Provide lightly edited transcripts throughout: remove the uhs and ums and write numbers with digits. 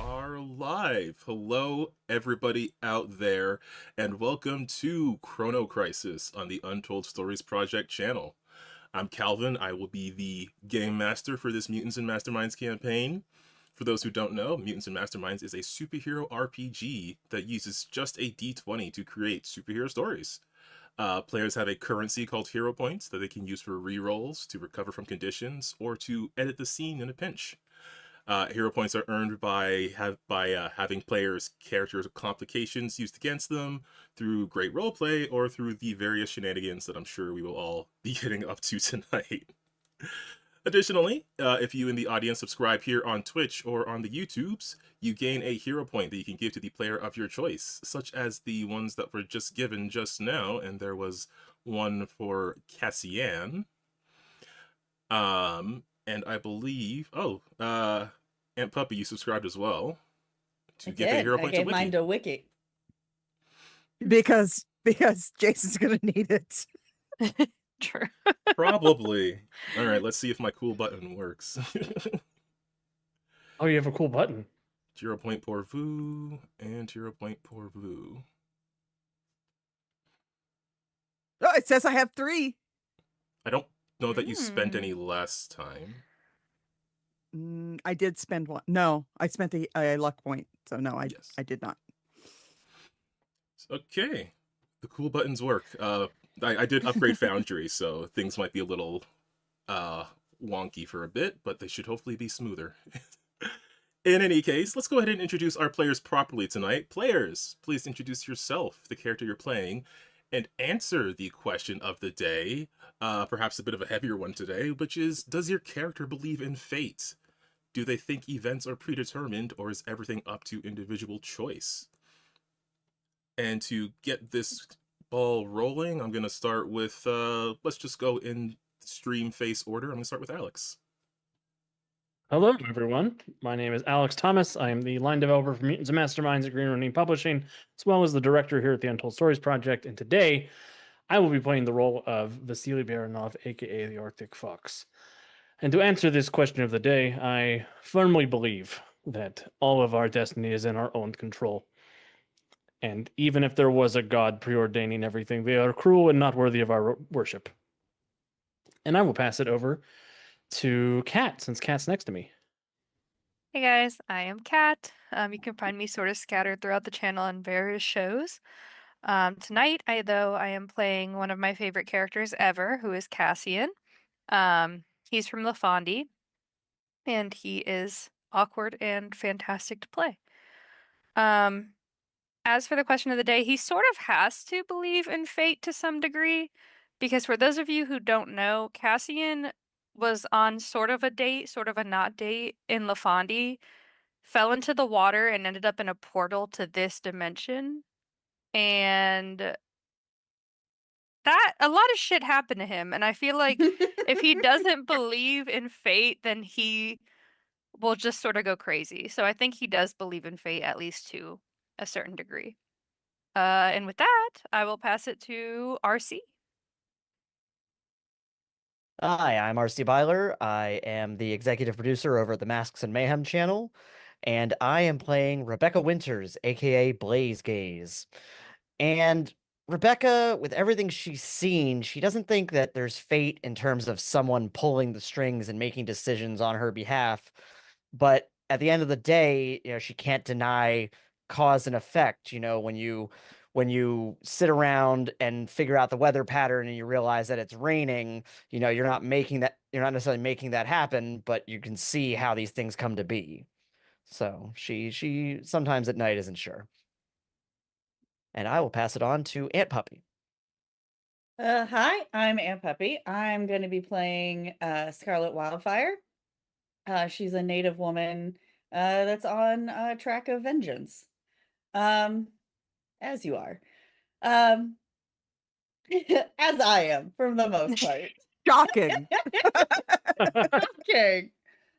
are live. Hello, everybody out there, and welcome to Chrono Crisis on the Untold Stories Project channel. I'm Calvin. I will be the game master for this Mutants and Masterminds campaign. For those who don't know, Mutants and Masterminds is a superhero RPG that uses just a d20 to create superhero stories. Players have a currency called hero points that they can use for rerolls, to recover from conditions, or to edit the scene in a pinch. Hero points are earned by having players' characters' complications used against them through great roleplay or through the various shenanigans that I'm sure we will all be getting up to tonight. Additionally, if you in the audience subscribe here on Twitch or on the YouTubes, you gain a hero point that you can give to the player of your choice, such as the ones that were just given just now, and there was one for Cassian. And I believe, Aunt Puppy, you subscribed as well to give a hero I point to gave mine Wiki. to Wiki. Because Jason's gonna need it. True. Probably. All right, let's see if my cool button works. Oh, you have a cool button. 0 point pour vous and 0 point pour vous. Oh, it says I have 3. I don't know that you spent any last time. I did spend one. No, I spent a luck point. So no, Yes. I did not. Okay, the cool buttons work. I did upgrade Foundry, so things might be a little wonky for a bit, but they should hopefully be smoother. In any case, let's go ahead and introduce our players properly tonight. Players, please introduce yourself, the character you're playing, and answer the question of the day, perhaps a bit of a heavier one today, which is, does your character believe in fate? Do they think events are predetermined, or is everything up to individual choice? And to get this ball rolling, I'm going to start with, let's just go in stream face order. I'm going to start with Alex. Hello, everyone. My name is Alex Thomas. I am the line developer for Mutants and Masterminds at Green Running Publishing, as well as the director here at the Untold Stories Project. And today, I will be playing the role of Vasily Baranov, aka the Arctic Fox. And to answer this question of the day, I firmly believe that all of our destiny is in our own control. And even if there was a god preordaining everything, they are cruel and not worthy of our worship. And I will pass it over to Kat, since Kat's next to me. Hey guys, I am Kat. You can find me sort of scattered throughout the channel on various shows. Tonight, I am playing one of my favorite characters ever, who is Cassian. He's from LaFondie, and he is awkward and fantastic to play. As for the question of the day, he sort of has to believe in fate to some degree, because for those of you who don't know, Cassian was on sort of a date, sort of a not date in LaFondie, fell into the water and ended up in a portal to this dimension. And that a lot of shit happened to him. And I feel like if he doesn't believe in fate, then he will just sort of go crazy. So I think he does believe in fate, at least to a certain degree. And with that, I will pass it to RC. Hi, I'm RC Byler. I am the executive producer over at the Masks and Mayhem channel, and I am playing Rebecca Winters, aka Blaze Gaze. And Rebecca, with everything she's seen, she doesn't think that there's fate in terms of someone pulling the strings and making decisions on her behalf. But at the end of the day, she can't deny cause and effect. When you sit around and figure out the weather pattern and you realize that it's raining, you're not necessarily making that happen, but you can see how these things come to be. So she sometimes at night isn't sure. And I will pass it on to Aunt Puppy. Hi, I'm Aunt Puppy. I'm going to be playing Scarlet Wildfire. She's a native woman that's on a track of vengeance. As you are. As I am, for the most part. Shocking. Shocking.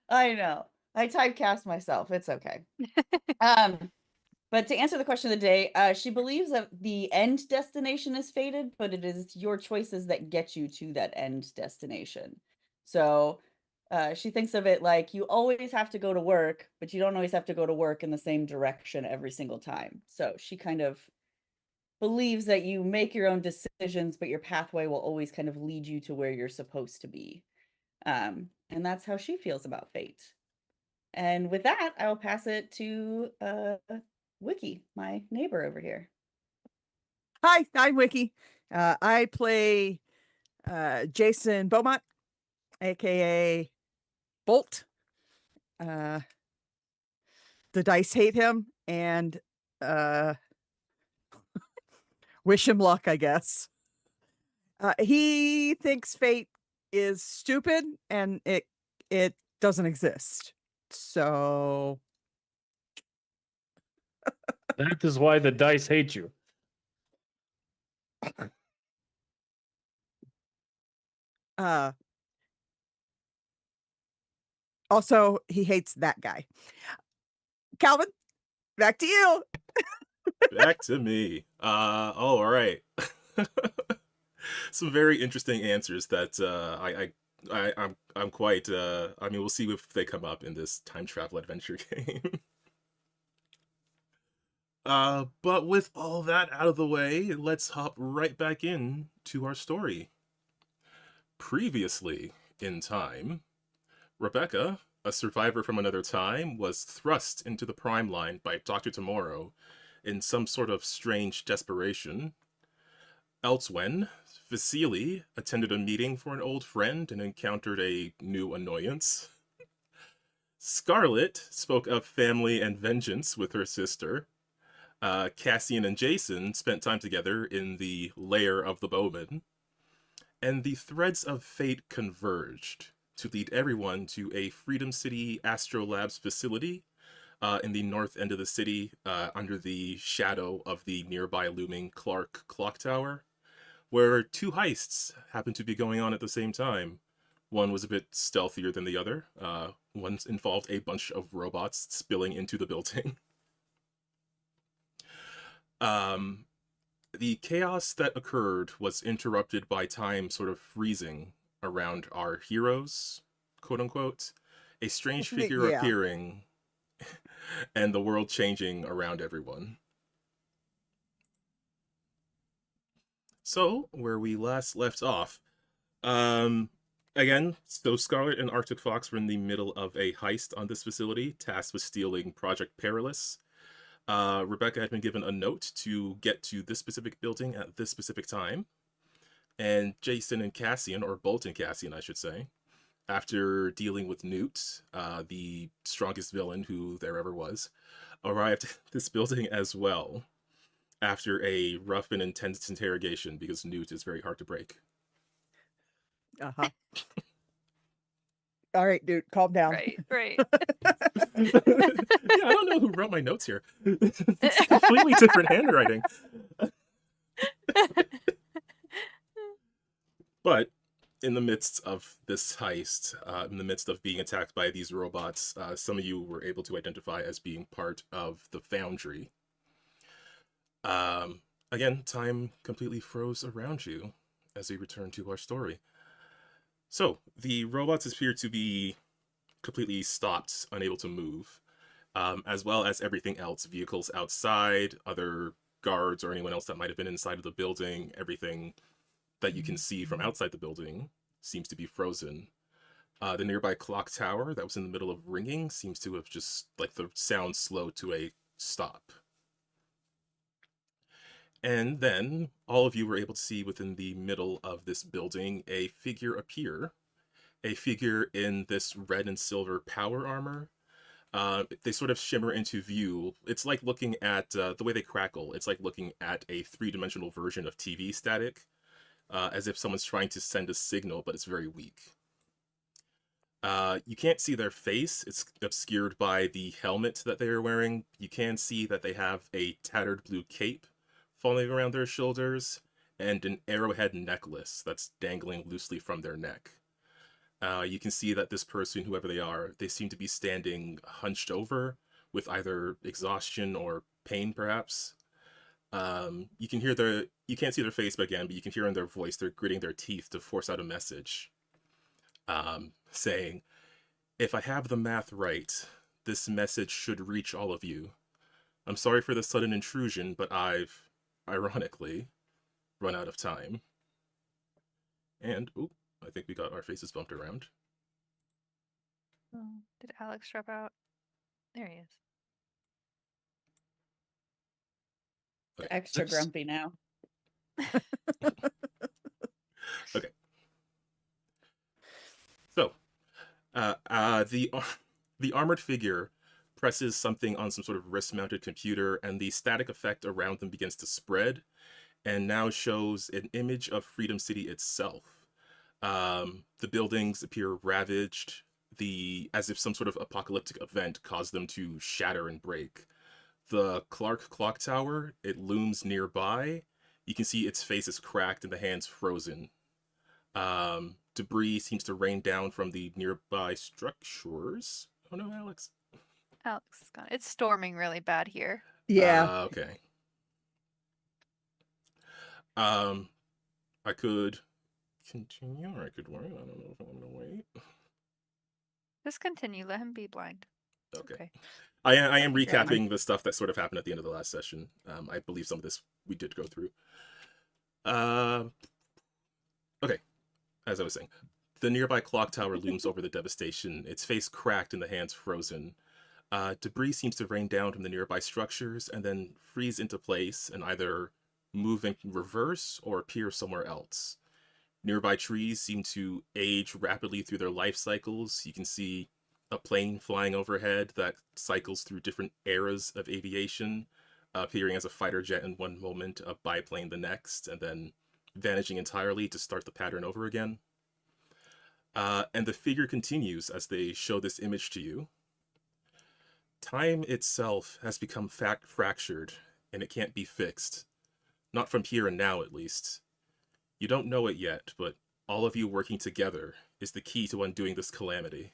I know. I typecast myself. It's okay. But to answer the question of the day, she believes that the end destination is fated, but it is your choices that get you to that end destination. So She thinks of it like you always have to go to work, but you don't always have to go to work in the same direction every single time. So she kind of believes that you make your own decisions, but your pathway will always kind of lead you to where you're supposed to be. And that's how she feels about fate. And with that, I will pass it to Wiki, my neighbor over here. Hi, I'm Wiki. I play Jason Beaumont, aka Bolt. The dice hate him and wish him luck, I guess. He thinks fate is stupid and it doesn't exist. So That is why the dice hate you. also he hates that guy. Calvin, back to you. Back to me. All right. Some very interesting answers that I'm quite. I mean, we'll see if they come up in this time travel adventure game. But with all that out of the way, let's hop right back in to our story. Previously in time, Rebecca, a survivor from another time, was thrust into the Prime Line by Dr. Tomorrow in some sort of strange desperation. Elsewhen, Vasily attended a meeting for an old friend and encountered a new annoyance. Scarlet spoke of family and vengeance with her sister. Cassian and Jason spent time together in the lair of the bowman. And the threads of fate converged to lead everyone to a Freedom City Astrolabs facility in the north end of the city, under the shadow of the nearby looming Clark Clock Tower, where two heists happened to be going on at the same time. One was a bit stealthier than the other. One involved a bunch of robots spilling into the building. The chaos that occurred was interrupted by time sort of freezing around our heroes, quote unquote. A strange figure Yeah. appearing and the world changing around everyone. So, where we last left off, again, so Scarlet and Arctic Fox were in the middle of a heist on this facility, tasked with stealing Project Perilous. Rebecca had been given a note to get to this specific building at this specific time. And Jason and Cassian, or Bolt and Cassian, I should say, after dealing with Newt, the strongest villain who there ever was, arrived at this building as well after a rough and intense interrogation because Newt is very hard to break. Uh-huh. All right, dude, calm down. Right, right. Yeah, I don't know who wrote my notes here. It's completely different handwriting. But in the midst of this heist, in the midst of being attacked by these robots, some of you were able to identify as being part of the Foundry. Again, time completely froze around you as we return to our story. So, the robots appear to be completely stopped, unable to move, as well as everything else, vehicles outside, other guards or anyone else that might have been inside of the building, everything that you can see from outside the building seems to be frozen. The nearby clock tower that was in the middle of ringing seems to have just, like, the sound slowed to a stop. And then all of you were able to see within the middle of this building a figure appear, a figure in this red and silver power armor. They sort of shimmer into view. It's like looking at the way they crackle. It's like looking at a three-dimensional version of TV static, as if someone's trying to send a signal, but it's very weak. You can't see their face. It's obscured by the helmet that they are wearing. You can see that they have a tattered blue cape falling around their shoulders and an arrowhead necklace that's dangling loosely from their neck. You can see that this person, whoever they are, they seem to be standing hunched over with either exhaustion or pain, perhaps. You can't see their face again, but you can hear in their voice, they're gritting their teeth to force out a message, saying, If I have the math right, this message should reach all of you. I'm sorry for the sudden intrusion, but I've, ironically, run out of time. And, oop, I think we got our faces bumped around. Oh, did Alex drop out? There he is. Okay. Extra grumpy now. Okay. So, the armored figure presses something on some sort of wrist-mounted computer, and the static effect around them begins to spread, and now shows an image of Freedom City itself. The buildings appear ravaged, as if some sort of apocalyptic event caused them to shatter and break. The Clark clock tower, it looms nearby. You can see its face is cracked and the hands frozen. Debris seems to rain down from the nearby structures. Oh no, Alex. Alex is gone. It's storming really bad here. Yeah. Okay. I could continue or I could wait. I don't know if I'm gonna wait. Just continue. Let him be blind. It's Okay. okay. I am Thank you very recapping the stuff that sort of happened at the end of the last session. I believe some of this we did go through. Okay. As I was saying, the nearby clock tower looms over the devastation, its face cracked and the hands frozen. Debris seems to rain down from the nearby structures and then freeze into place and either move in reverse or appear somewhere else. Nearby trees seem to age rapidly through their life cycles. You can see a plane flying overhead that cycles through different eras of aviation, appearing as a fighter jet in one moment, a biplane the next, and then vanishing entirely to start the pattern over again. And the figure continues as they show this image to you. Time itself has become fractured, and it can't be fixed. Not from here and now, at least. You don't know it yet, but all of you working together is the key to undoing this calamity.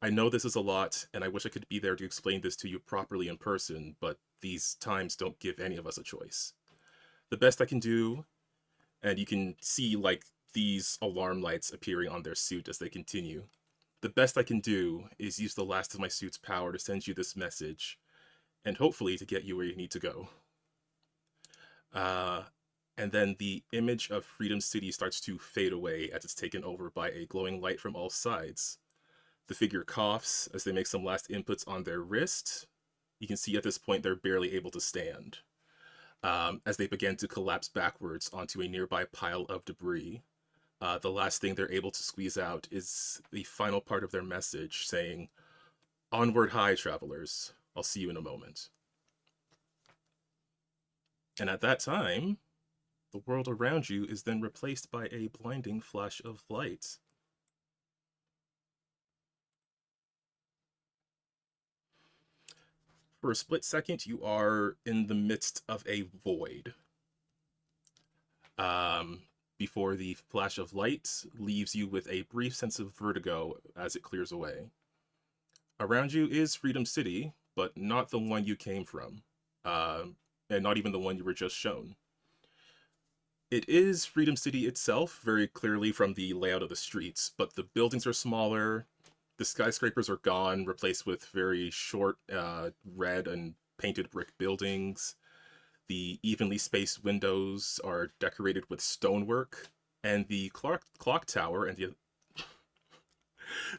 I know this is a lot, and I wish I could be there to explain this to you properly in person, but these times don't give any of us a choice. The best I can do, and you can see, like, these alarm lights appearing on their suit as they continue. The best I can do is use the last of my suit's power to send you this message, and hopefully to get you where you need to go. And then the image of Freedom City starts to fade away as it's taken over by a glowing light from all sides. The figure coughs as they make some last inputs on their wrist. You can see at this point they're barely able to stand, as they begin to collapse backwards onto a nearby pile of debris. The last thing they're able to squeeze out is the final part of their message saying, "Onward high, travelers. I'll see you in a moment." And at that time, the world around you is then replaced by a blinding flash of light. For a split second, you are in the midst of a void. Before the flash of light leaves you with a brief sense of vertigo as it clears away. Around you is Freedom City, but not the one you came from, and not even the one you were just shown. It is Freedom City itself, very clearly from the layout of the streets, but the buildings are smaller, the skyscrapers are gone, replaced with very short red and painted brick buildings. The evenly spaced windows are decorated with stonework, and the clock tower and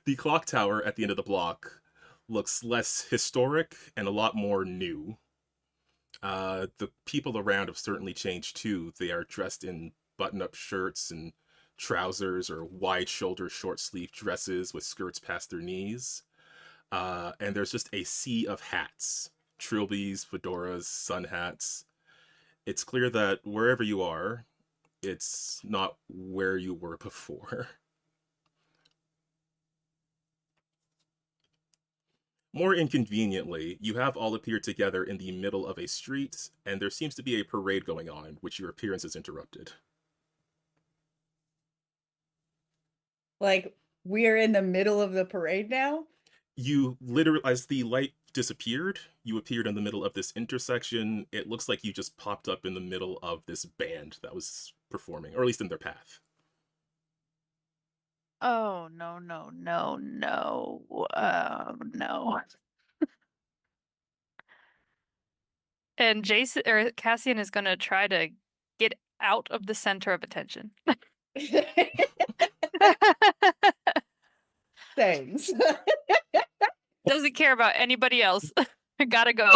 the clock tower at the end of the block looks less historic and a lot more new. The people around have certainly changed too. They are dressed in button-up shirts and trousers or wide-shoulder short-sleeve dresses with skirts past their knees. And there's just a sea of hats. Trilbies, fedoras, sun hats. It's clear that wherever you are, it's not where you were before. More inconveniently, you have all appeared together in the middle of a street, and there seems to be a parade going on, which your appearance is interrupted. Like, we're in the middle of the parade now? You literally, as the light disappeared, you appeared in the middle of this intersection. It looks like you just popped up in the middle of this band that was performing, or at least in their path. Oh, no, no, no, no. No. And Jason or Cassian is gonna try to get out of the center of attention. Thanks. Doesn't care about anybody else. Gotta go.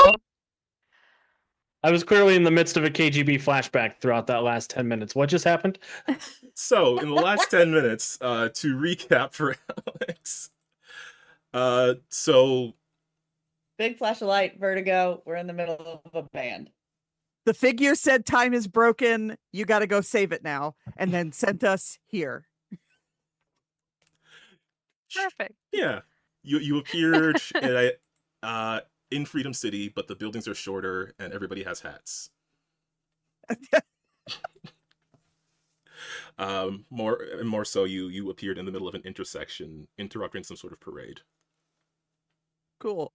I was clearly in the midst of a KGB flashback throughout that last 10 minutes. What just happened? So, in the last 10 minutes, to recap for Alex, so Big flash of light, vertigo. We're in the middle of a band. The figure said time is broken. You got to go save it now. And then sent us here. Perfect. yeah, you appeared in Freedom City, but the buildings are shorter and everybody has hats. More so, you appeared in the middle of an intersection, interrupting some sort of parade. Cool.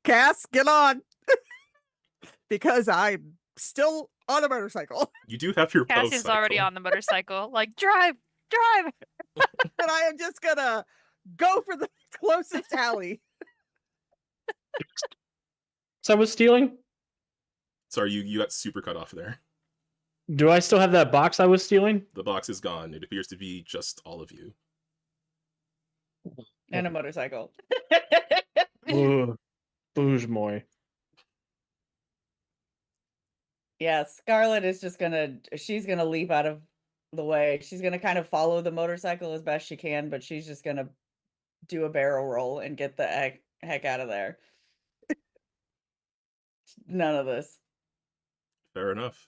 Cass, get on. Because I'm still on a motorcycle. You do have your Cassian's already motorcycle. on the motorcycle. Like, drive! And I am just gonna go for the closest alley. So I was stealing? Sorry, you got super cut off there. Do I still have that box I was stealing? The box is gone. It appears to be just all of you. And a motorcycle. Ugh. Bouge moi. Yeah, Scarlet is just she's gonna leap out of the way. She's gonna kind of follow the motorcycle as best she can, but she's just gonna do a barrel roll and get the heck out of there. None of this. Fair enough.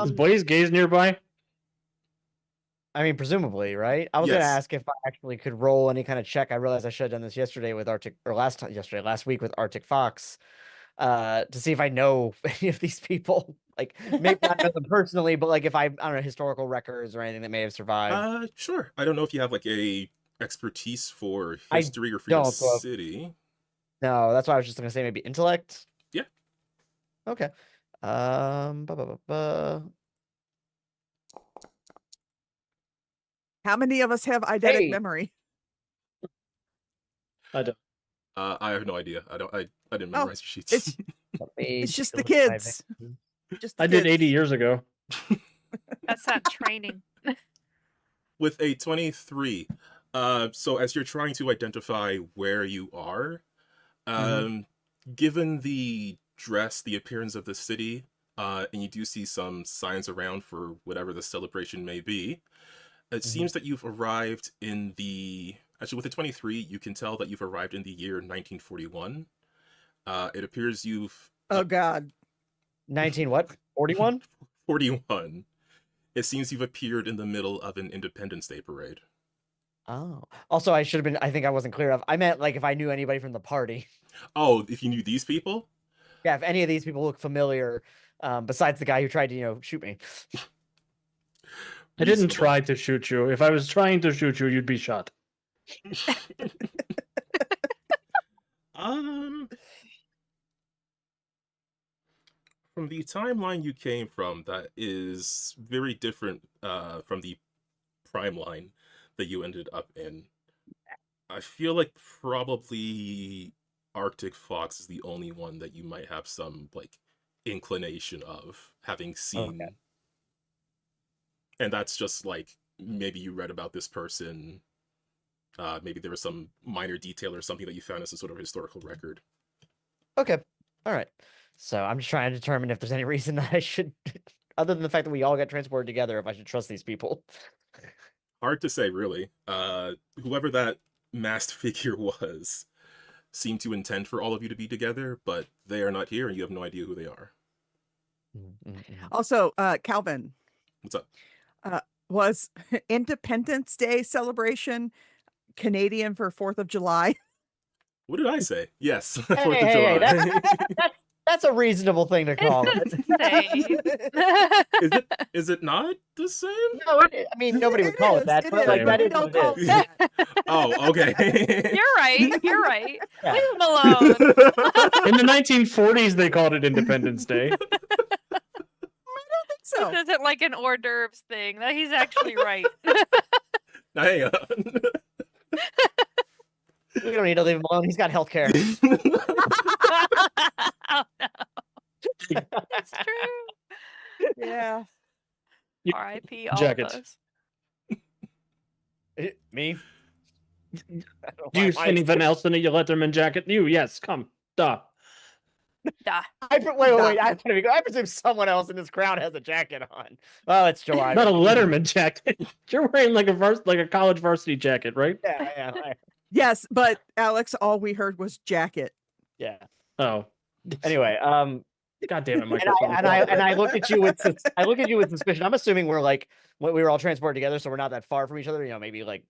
Is Blaze Gaze nearby? I mean, presumably, right? I was Yes. gonna ask if I actually could roll any kind of check. I realized I should have done this yesterday with last week with Arctic Fox, to see if I know any of these people. Like, maybe not know them personally, but like if I don't know, historical records or anything that may have survived. Sure. I don't know if you have like a expertise for I history or Freedom don't, so- City. No, that's why I was just gonna say maybe intellect. Yeah. Okay. Ba, ba, ba, ba. How many of us have eidetic Hey. memory? I don't. I have no idea. I didn't Oh, memorize your sheets. it's- Let me It's just take the a look at my kids. vein. Just the I did kids. 80 years ago. That's not training. With a 23. So as you're trying to identify where you are, given the dress, the appearance of the city, and you do see some signs around for whatever the celebration may be, it seems that you've arrived in the... Actually, with a 23, you can tell that you've arrived in the year 1941. It appears you've... Oh, God. 19 what? 41? 41. It seems you've appeared in the middle of an Independence Day parade. Oh. Also, I think I wasn't clear enough. I meant like if I knew anybody from the party. Oh, if you knew these people? Yeah, if any of these people look familiar, besides the guy who tried to, shoot me. I didn't Reasonable. try to shoot you. If I was trying to shoot you, you'd be shot. From the timeline you came from, that is very different from the prime line that you ended up in. I feel like probably Arctic Fox is the only one that you might have some like inclination of having seen. Okay. And that's just like maybe you read about this person. Maybe there was some minor detail or something that you found as a sort of historical record. Okay. All right. So I'm just trying to determine if there's any reason that I should, other than the fact that we all got transported together, if I should trust these people. Hard to say, really. Whoever that masked figure was seemed to intend for all of you to be together, but they are not here and you have no idea who they are. Also, Calvin, What's up? was Independence Day celebration Canadian for 4th of July? What did I say? Yes, 4th Hey, of hey, July. that's a reasonable thing to call it. Is it not the same? No, I mean, nobody would call it that, but like is. that We is don't what call it it is. that. Oh, okay. You're right. You're right. Yeah. Leave him alone. In the 1940s, they called it Independence Day. So know. This isn't like an hors d'oeuvres thing. That he's actually right. Now, hang on. We don't need to leave him alone. He's got health care. Oh no, it's true. Yeah. You- R.I.P. all Jacket. of us. Me? Do you anything else in a Letterman jacket? You, yes, come. Duh. Duh. Wait. I presume someone else in this crowd has a jacket on. Oh, it's July. Not a Letterman jacket. You're wearing like a college varsity jacket, right? Yeah. Yes, but Alex, all we heard was jacket. Yeah. Oh. Anyway, God damn it, and microphone. I look at you with suspicion. I'm assuming we were all transported together, so we're not that far from each other. Maybe like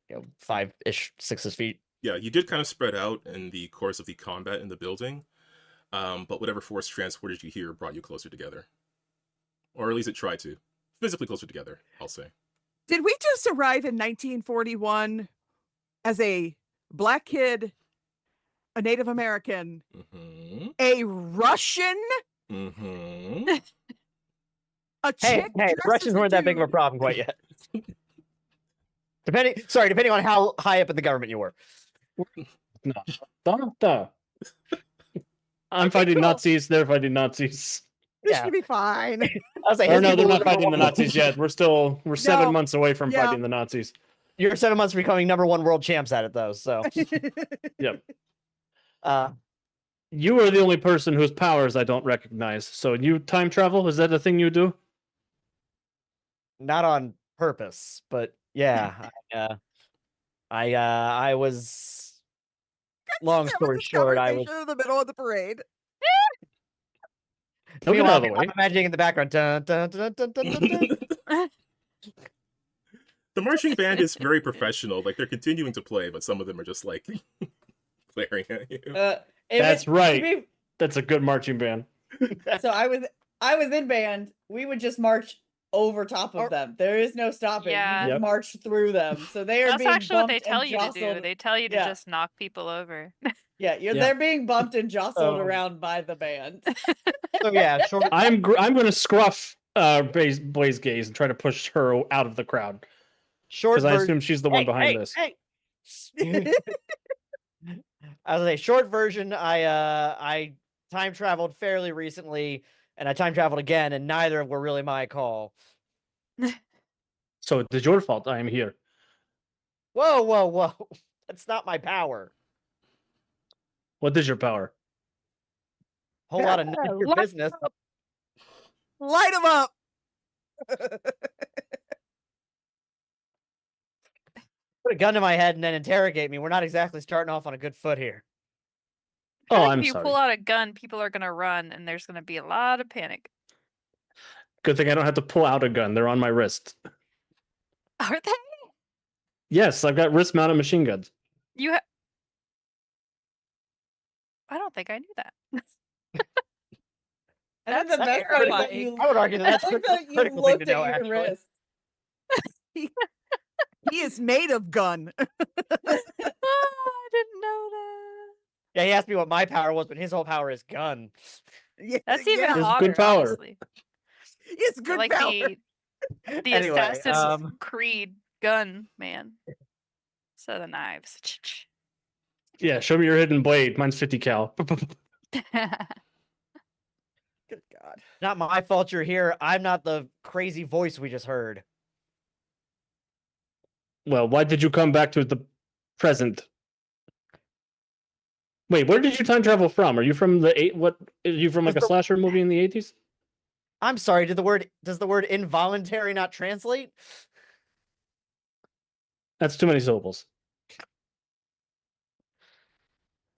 5-ish, 6 feet. Yeah, you did kind of spread out in the course of the combat in the building, but whatever force transported you here brought you closer together. Or at least it tried to. Physically closer together, I'll say. Did we just arrive in 1941 as a Black kid, a Native American, a Russian, a chick? Hey, the Russians weren't that big of a problem quite yet. Depending on how high up in the government you were. Duh. I'm fighting cool. Nazis, they're fighting Nazis. This Yeah. should be fine. I was like, Or his no, they're people not were fighting the number one- Nazis yet. We're 7 No. months away from Yeah. fighting the Nazis. You're 7 months from becoming #1 world champs at it, though. So, Yep. you You are the only person whose powers I don't recognize. So you time travel? Is that a thing you do? not on purpose, but yeah, I was. Long That story was this short, I was. conversation in the middle of the parade. No, get out of the way. I'm imagining in the background. Dun, dun, dun, dun, dun, dun, dun. The marching band is very professional. Like, they're continuing to play, but some of them are just like glaring at you. That's right. That's a good marching band. So I was in band. We would just march over top of them. There is no stopping. Yeah. You just Yep. march through them. So they are That's being actually what they bumped tell and you to jostled. do. They tell you to Yeah. just knock people over. Yeah, Yeah. they're being bumped and jostled So- around by the band. So yeah, short. I'm going to scruff Blaze Gaze and try to push her out of the crowd Short because I version. assume she's the one behind this. Hey. I was a short version. I time traveled fairly recently, and I time traveled again, and neither were really my call. So it is your fault I am here. Whoa! That's not my power. What is your power? Whole lot of none of your Light business. Light them up. Put a gun to my head and then interrogate me. We're not exactly starting off on a good foot here. Oh, Like, I'm if you sorry. pull out a gun, people are gonna run, and there's gonna be a lot of panic. Good thing I don't have to pull out a gun. They're on my wrist. Are they? Yes, I've got wrist-mounted machine guns. You have. I don't think I knew that. And then the That's best part is that terrifying. you, I would argue that that's I like that you critical thing to looked know, at your actually. wrist. He is made of gun. I didn't know that. Yeah, he asked me what my power was, but his whole power is gun. Yeah, That's even yeah. It's hotter, good power. honestly. It's good Like power. the Anyway, Assassin's Creed gun man. So the knives. Yeah, show me your hidden blade. Mine's 50 cal. Good God. Not my fault you're here. I'm not the crazy voice we just heard. Well, why did you come back to the present? Wait, where did you time travel from? Are you from the what? Are you from like a Just the- slasher movie in the 80s? I'm sorry, does the word involuntary not translate? That's too many syllables.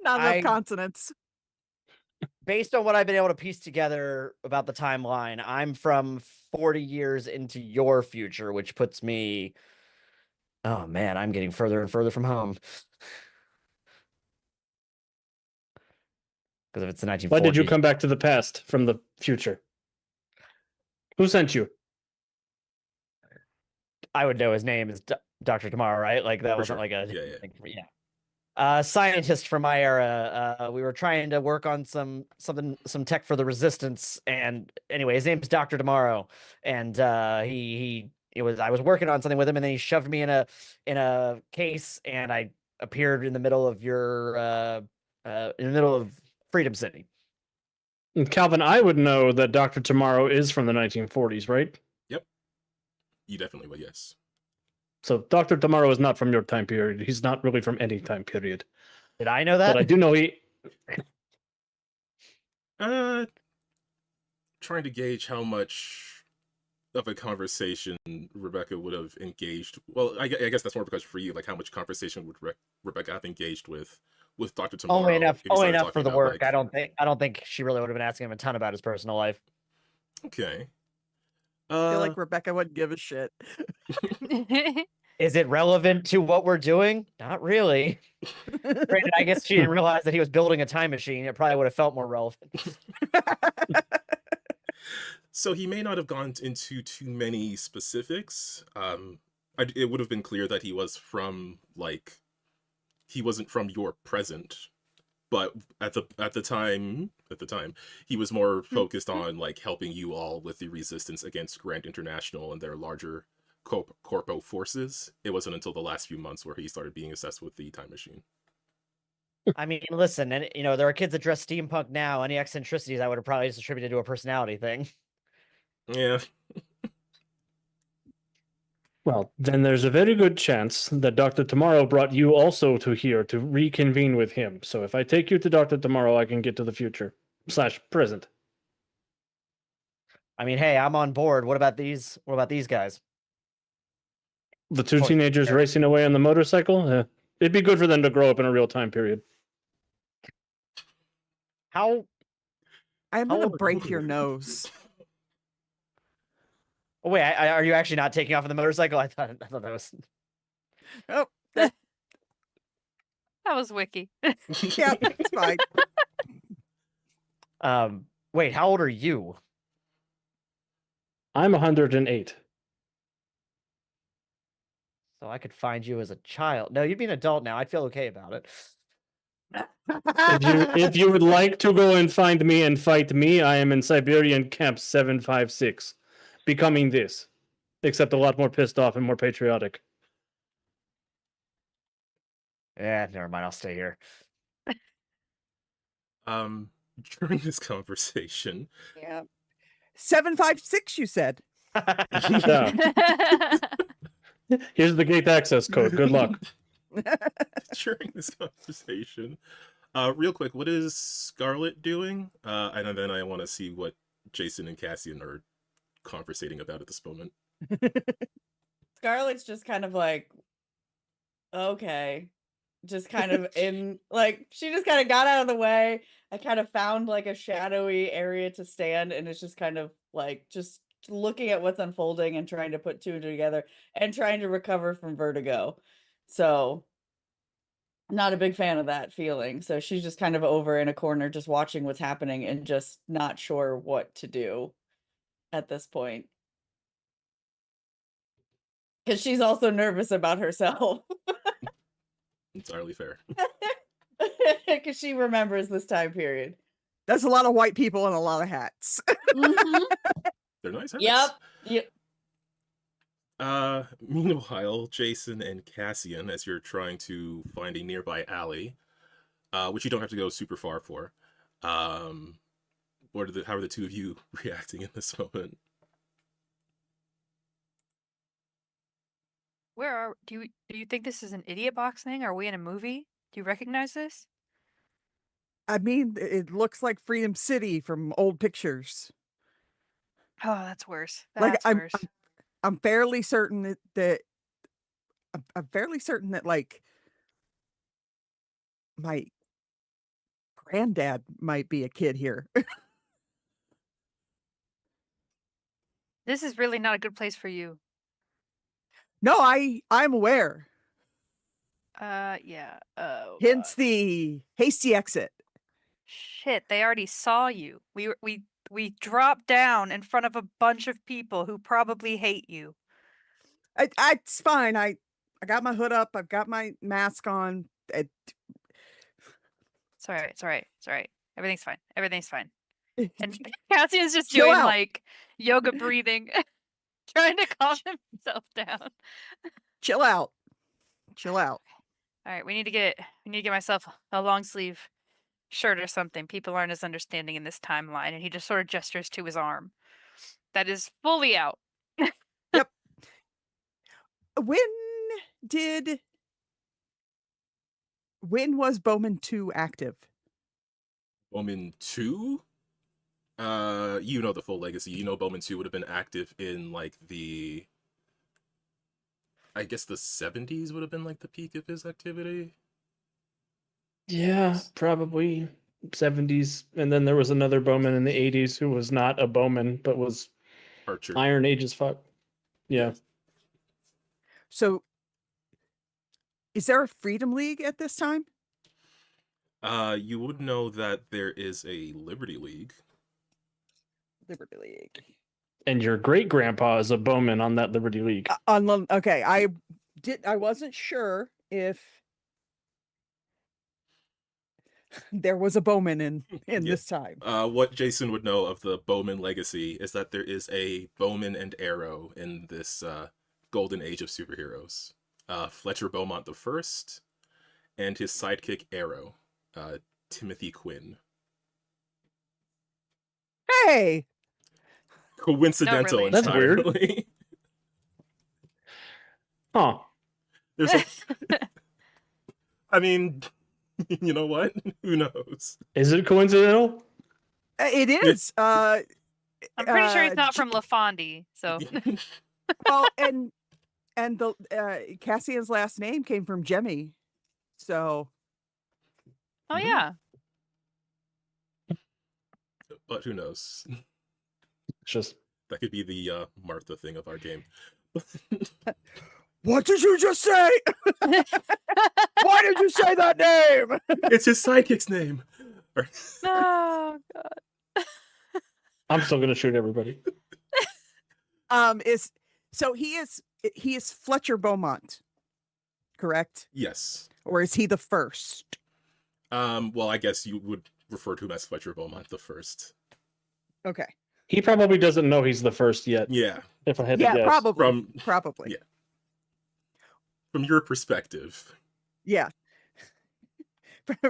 Not enough I- consonants. Based on what I've been able to piece together about the timeline, I'm from 40 years into your future, which puts me. Oh man, I'm getting further and further from home. Because if it's the 1940s. Why did you come back to the past from the future? Who sent you? I would know his name is Dr. Tomorrow, right? Like that For wasn't sure. like a Yeah. thing for me. Yeah. Scientist from my era. We were trying to work on some tech for the resistance, and anyway, his name's Dr. Tomorrow, and I was working on something with him, and then he shoved me in a case, and I appeared in the middle of Freedom City. And Calvin, I would know that Dr. Tomorrow is from the 1940s, right? Yep. You definitely would, yes. So Dr. Tomorrow is not from your time period. He's not really from any time period. Did I know that? But I do know he... Trying to gauge how much of a conversation Rebecca would have engaged. Well, I guess that's more of a question for you. Like, how much conversation would Rebecca have engaged with Dr. Tomorrow? Only enough for the work. Like... I don't think she really would have been asking him a ton about his personal life. Okay. I feel like Rebecca wouldn't give a shit. Is it relevant to what we're doing? Not really. Granted, I guess she didn't realize that he was building a time machine. It probably would have felt more relevant. So he may not have gone into too many specifics. It would have been clear that he was from, like, he wasn't from your present, but at the time, he was more focused on, like, helping you all with the resistance against Grand International and their larger corpo forces. It wasn't until the last few months where he started being obsessed with the time machine. I mean, listen, and there are kids that dress steampunk now. Any eccentricities I would have probably just attributed to a personality thing. Yeah. Well, then there's a very good chance that Dr. Tomorrow brought you also to here to reconvene with him. So if I take you to Dr. Tomorrow, I can get to the future / present. I mean, hey, I'm on board. What about these guys? The two teenagers racing away on the motorcycle? It'd be good for them to grow up in a real time period. I'm gonna break your nose. Oh wait, are you actually not taking off on the motorcycle? I thought that was. Oh, that was wiki. Yeah, it's fine. Wait, how old are you? I'm 108. So I could find you as a child. No, you'd be an adult now. I'd feel okay about it. If you would like to go and find me and fight me, I am in Siberian Camp 756, becoming this, except a lot more pissed off and more patriotic. Yeah, never mind. I'll stay here. During this conversation, Yeah, 756. You said. Yeah. Here's the gate access code. Good luck. During this conversation, real quick, what is Scarlet doing? And then I want to see what Jason and Cassian are conversating about at this moment. Scarlet's just kind of like, okay, just kind of in, like, she just kind of got out of the way. I kind of found like a shadowy area to stand, and it's just kind of like just looking at what's unfolding and trying to put two and two together and trying to recover from vertigo. So not a big fan of that feeling. So she's just kind of over in a corner just watching what's happening and just not sure what to do at this point. Because she's also nervous about herself. Entirely fair. Because she remembers this time period. There's a lot of white people and a lot of hats. Mm-hmm. They're nice hats. Yep. Meanwhile, Jason and Cassian, as you're trying to find a nearby alley, which you don't have to go super far for, how are the two of you reacting in this moment? Do you think this is an idiot box thing? Are we in a movie? Do you recognize this? I mean, it looks like Freedom City from old pictures. Oh, that's worse. Like, That's worse. I'm fairly certain that I'm fairly certain that like my granddad might be a kid here. This is really not a good place for you. No, I'm aware. Yeah. Oh, Hence God. the hasty exit. Shit, they already saw you. We dropped down in front of a bunch of people who probably hate you. It's fine. I got my hood up. I've got my mask on. It's all right. It's all right. It's all right. Everything's fine. Everything's fine. And Cassian's just Chill doing out. like yoga breathing, trying to calm himself down. Chill out. Chill out. All right, we need to get myself a long sleeve shirt or something. People aren't as understanding in this timeline, and he just sort of gestures to his arm. That is fully out. When was Bowman 2 active? Bowman 2? You know the full legacy. You know Bowman 2 would have been active in like I guess the 70s would have been like the peak of his activity. Yeah, probably 70s. And then there was another Bowman in the 80s who was not a Bowman, but was Archer. Iron Age as fuck. Yeah. So is there a Freedom League at this time? You would know that there is a Liberty League. Liberty League. And your great grandpa is a Bowman on that Liberty League. Okay, I wasn't sure if there was a Bowman in Yeah. this time. What Jason would know of the Bowman legacy is that there is a Bowman and Arrow in this golden age of superheroes. Fletcher Beaumont the First and his sidekick Arrow, Timothy Quinn. Hey, Coincidental relation. That's weird. entirely. Huh. There's I mean, you know what? Who knows? Is it coincidental? it is. I'm pretty sure he's not J- from LaFonde, so Well, and the Cassian's last name came from Jemmy, so oh yeah. But who knows? It's just That could be the Martha thing of our game. what did you just say? Why did you say that name? It's his sidekick's name. Oh god. I'm still gonna shoot everybody. He is Fletcher Beaumont, correct? Yes. Or is he the first? Well, I guess you would refer to him as Fletcher Beaumont the First. Okay. He probably doesn't know he's the first yet. Yeah. If I had to Yeah, guess. probably. Yeah. From your perspective. Yeah.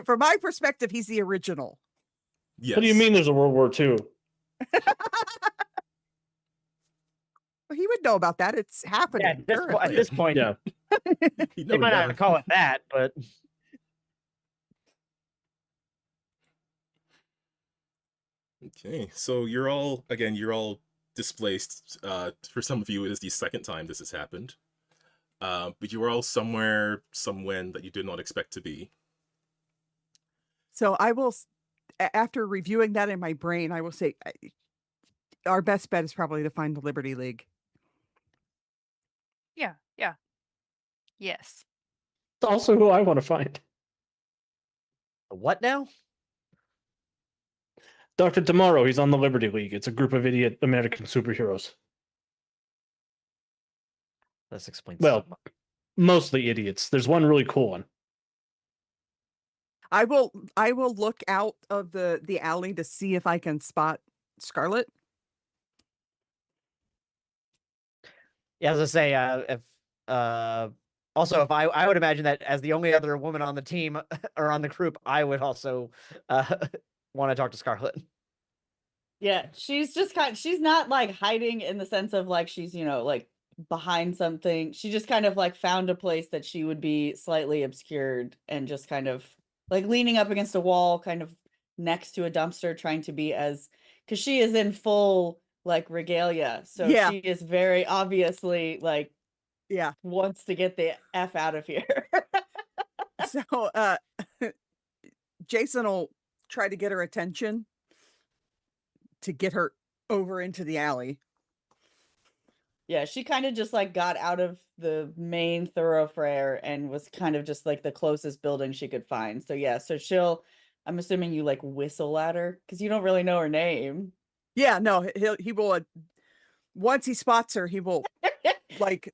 From my perspective, he's the original. Yes. What do you mean there's a World War II? Well, he would know about that. It's happening. Yeah, at currently. this point, Yeah. You they know might that. not call it that, but Okay, so you're all displaced. For some of you, it is the second time this has happened. But you are all somewhere, somewhen that you did not expect to be. So I will, after reviewing that in my brain, I will say our best bet is probably to find the Liberty League. Yeah, yeah. Yes. It's also who I want to find. what now? Dr. Tomorrow, he's on the Liberty League. It's a group of idiot American superheroes. This explains. Well, mostly idiots. There's one really cool one. I will look out of the alley to see if I can spot Scarlet. Yeah, as I say, if also if I would imagine that as the only other woman on the team or on the group, I would also want to talk to Scarlet. Yeah, she's just she's not like hiding in the sense of like she's, like behind something. She just kind of like found a place that she would be slightly obscured and just kind of like leaning up against a wall, kind of next to a dumpster, trying to be because she is in full like regalia. So Yeah. she is very obviously like Yeah. wants to get the F out of here. So Jason will try to get her attention to get her over into the alley. Yeah, she kind of just like got out of the main thoroughfare and was kind of just like the closest building she could find. So yeah, so I'm assuming you like whistle at her because you don't really know her name. Yeah, no, he will once he spots her, he will like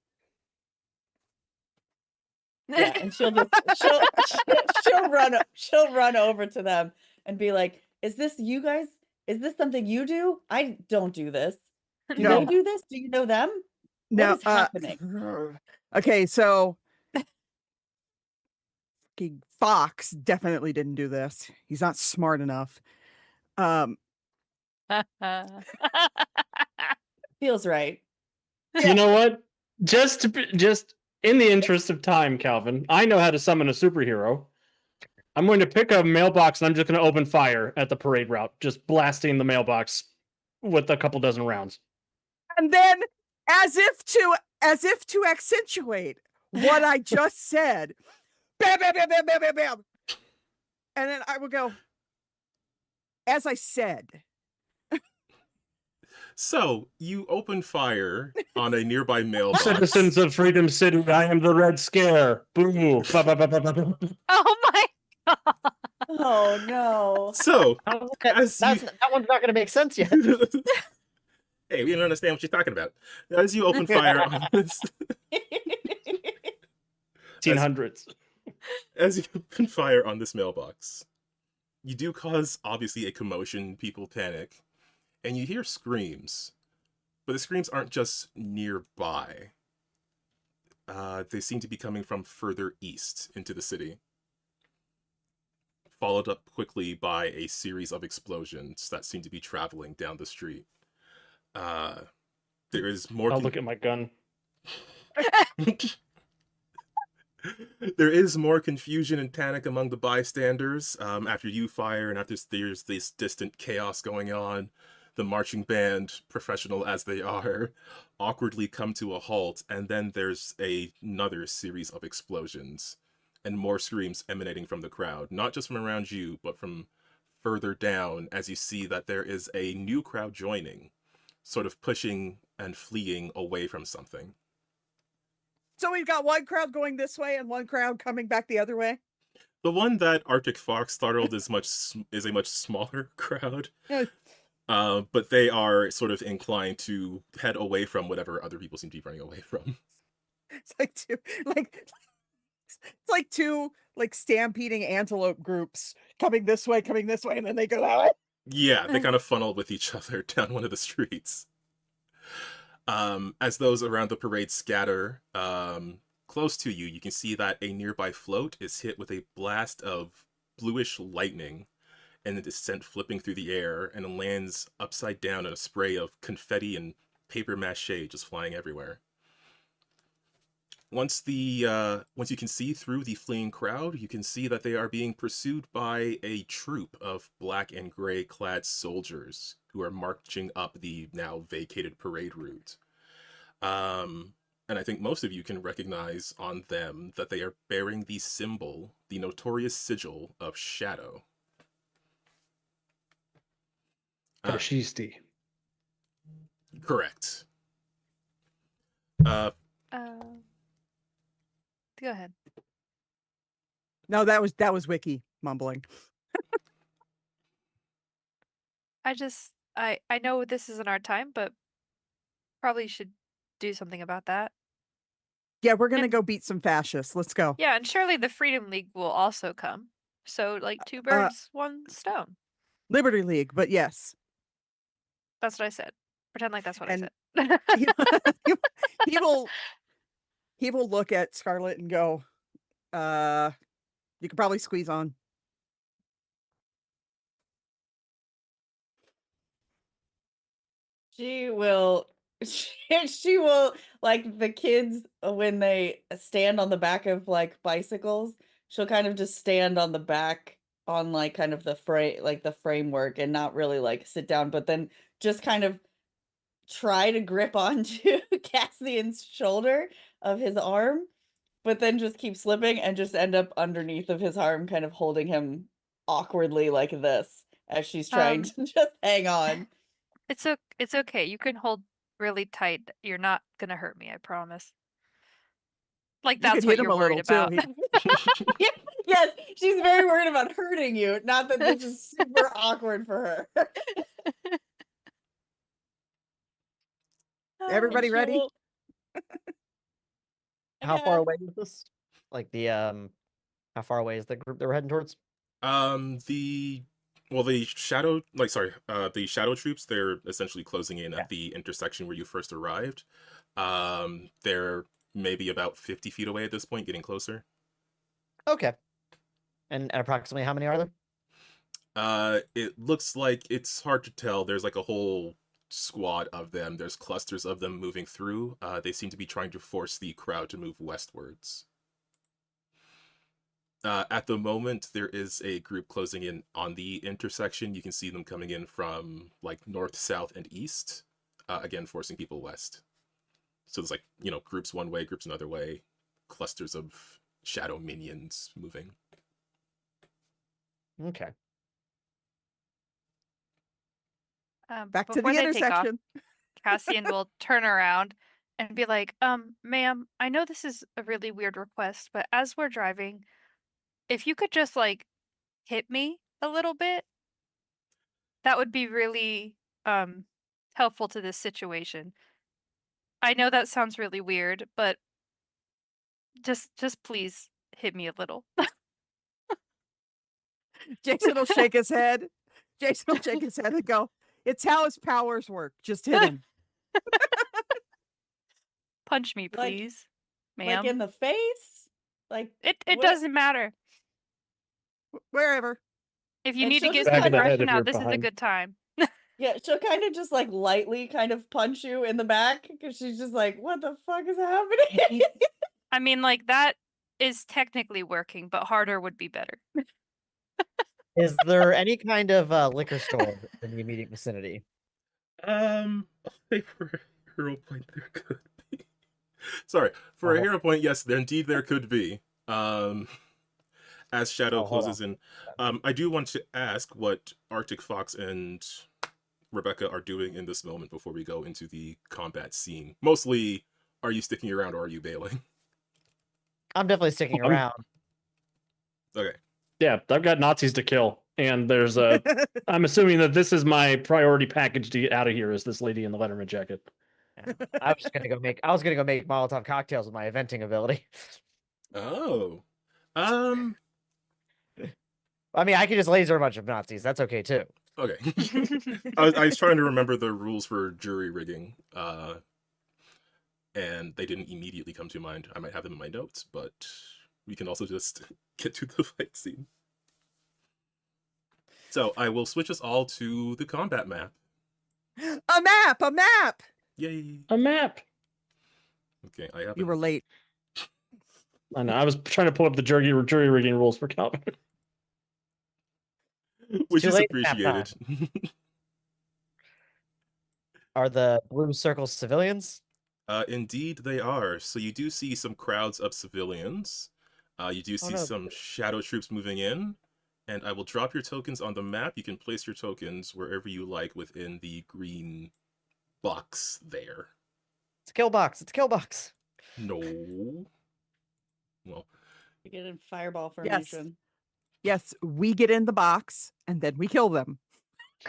Yeah, and she'll run over to them and be like, "Is this you guys? Is this something you do? I don't do this. Do No. they do this? Do you know them? What No, is happening?" Okay, so Fox definitely didn't do this. He's not smart enough. Feels right. You know what? Just in the interest of time, Calvin, I know how to summon a superhero. I'm going to pick a mailbox and I'm just going to open fire at the parade route, just blasting the mailbox with a couple dozen rounds. And then, as if to accentuate what I just said, bam, bam, bam, bam, bam, bam, bam. And then I would go, as I said. So you open fire on a nearby mailbox. Citizens of Freedom City, I am the Red Scare. Boo. Ba, ba, ba, ba, ba, ba. Oh my god. Oh no. So That one's not going to make sense yet. hey, we don't understand what you're talking about. As you open fire on this, 1800s. as you open fire on this mailbox, you do cause obviously a commotion. People panic, and you hear screams, but the screams aren't just nearby. They seem to be coming from further east into the city, followed up quickly by a series of explosions that seem to be traveling down the street. There is more. I'll look at my gun. There is more confusion and panic among the bystanders after you fire and after there's this distant chaos going on. The marching band, professional as they are, awkwardly come to a halt, and then there's another series of explosions and more screams emanating from the crowd, not just from around you, but from further down, as you see that there is a new crowd joining, sort of pushing and fleeing away from something. So we've got one crowd going this way and one crowd coming back the other way. The one that Arctic Fox startled is a much smaller crowd. But they are sort of inclined to head away from whatever other people seem to be running away from. It's like two stampeding antelope groups coming this way, and then they go that way. Yeah, they kind of funnel with each other down one of the streets. As those around the parade scatter, close to you, you can see that a nearby float is hit with a blast of bluish lightning, and it is sent flipping through the air and it lands upside down in a spray of confetti and paper mache just flying everywhere. Once you can see through the fleeing crowd, you can see that they are being pursued by a troop of black and gray clad soldiers who are marching up the now vacated parade route. And I think most of you can recognize on them that they are bearing the symbol, the notorious sigil of Shadow. Fascisti. Correct. Go ahead. No, that was Wiki mumbling. I know this isn't our time, but probably should do something about that. Yeah, we're gonna And- go beat some fascists. Let's go. Yeah, and surely the Freedom League will also come. So, like, two birds, one stone. Liberty League, but yes. That's what I said. Pretend like that's what And I said. he will look at Scarlet and go, you could probably squeeze on. She will like the kids when they stand on the back of like bicycles, she'll kind of just stand on the back on like kind of the framework and not really like sit down, but then just kind of try to grip onto Cassian's shoulder of his arm, but then just keep slipping and just end up underneath of his arm, kind of holding him awkwardly like this as she's trying to just hang on. It's okay. You can hold really tight. You're not gonna hurt me, I promise. Like You that's could what hit him you're a worried little, about. too. Yes, she's very worried about hurting you. Not that this is super awkward for her. Everybody And she ready? will- How far away is this? Like the how far away is the group that we're heading towards? The the shadow the shadow troops, they're essentially closing in Yeah. at the intersection where you first arrived. They're maybe about 50 feet away at this point, getting closer. Okay. And approximately how many are there? It looks like it's hard to tell. There's like a whole squad of them. There's clusters of them moving through. They seem to be trying to force the crowd to move westwards. At the moment, there is a group closing in on the intersection. You can see them coming in from like north, south, and east. Again, forcing people west. So there's like, groups one way, groups another way, clusters of shadow minions moving. Okay. Back to Before the they take off, intersection. Cassian will turn around and be like, ma'am, I know this is a really weird request, but as we're driving, if you could just like hit me a little bit, that would be really helpful to this situation. I know that sounds really weird, but just please hit me a little. Jason will shake his head. Jason will shake his head and go, "It's how his powers work. Just hit him." Punch me, Like- please, Like in ma'am. the face? Like It what- doesn't matter. Wherever. If you And need to she'll get just some Back of the head aggression if you're out, this is a behind. good time. Yeah, she'll kind of just like lightly kind of punch you in the back because she's just like, what the fuck is happening? I mean, like that is technically working, but harder would be better. Is there any kind of liquor store in the immediate vicinity? I'll say for a hero point there could be. Sorry, for a Oh. hero point, yes, there could be. As Shadow Oh, hold closes on. in, I do want to ask what Arctic Fox and Rebecca are doing in this moment before we go into the combat scene. Mostly, are you sticking around or are you bailing? I'm definitely sticking I'm- around. Okay. Yeah, I've got Nazis to kill, and there's a. I'm assuming that this is my priority package to get out of here. Is this lady in the Letterman jacket? Yeah. I was gonna go make Molotov cocktails with my eventing ability. Oh. I mean, I can just laser a bunch of Nazis. That's okay too. Okay. I was trying to remember the rules for jury rigging, and they didn't immediately come to mind. I might have them in my notes, but we can also just get to the fight scene. So I will switch us all to the combat map. A map, a map. Yay! A map. Okay, I have. You were late. I know. I was trying to pull up the jury rigging rules for Calvin. Which too is late, nap time. appreciated. Are the blue circles civilians? Indeed, they are. So you do see some crowds of civilians. You do see no. some shadow troops moving in. And I will drop your tokens on the map. You can place your tokens wherever you like within the green box there. It's a kill box. It's a kill box. No. Well, You get in fireball Yes. formation. Yes, we get in the box and then we kill them.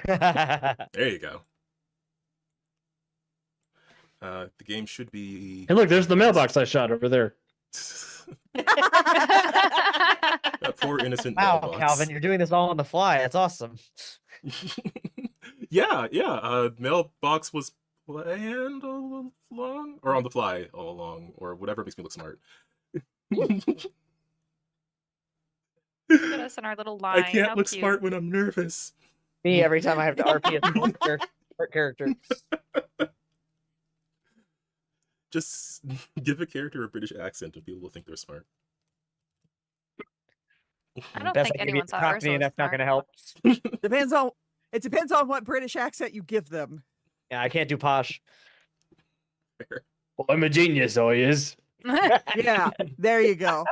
there you go. The game should be... Hey, look, there's the mailbox I shot over there. That poor innocent Wow, mailbox. Calvin, you're doing this all on the fly. That's awesome. yeah. Mailbox was planned all along, or on the fly all along, or whatever makes me look smart. Look at us in our little line. I can't How look cute. smart when I'm nervous. Me every time I have to RP a character. Just give a character a British accent and people will think they're smart. I don't Best think I can do anyone is thought Cockney, Ursula and was that's not smart. going to help. It depends on what British accent you give them. Yeah, I can't do posh. Fair. Well, I'm a genius, so he is. Yeah, there you go.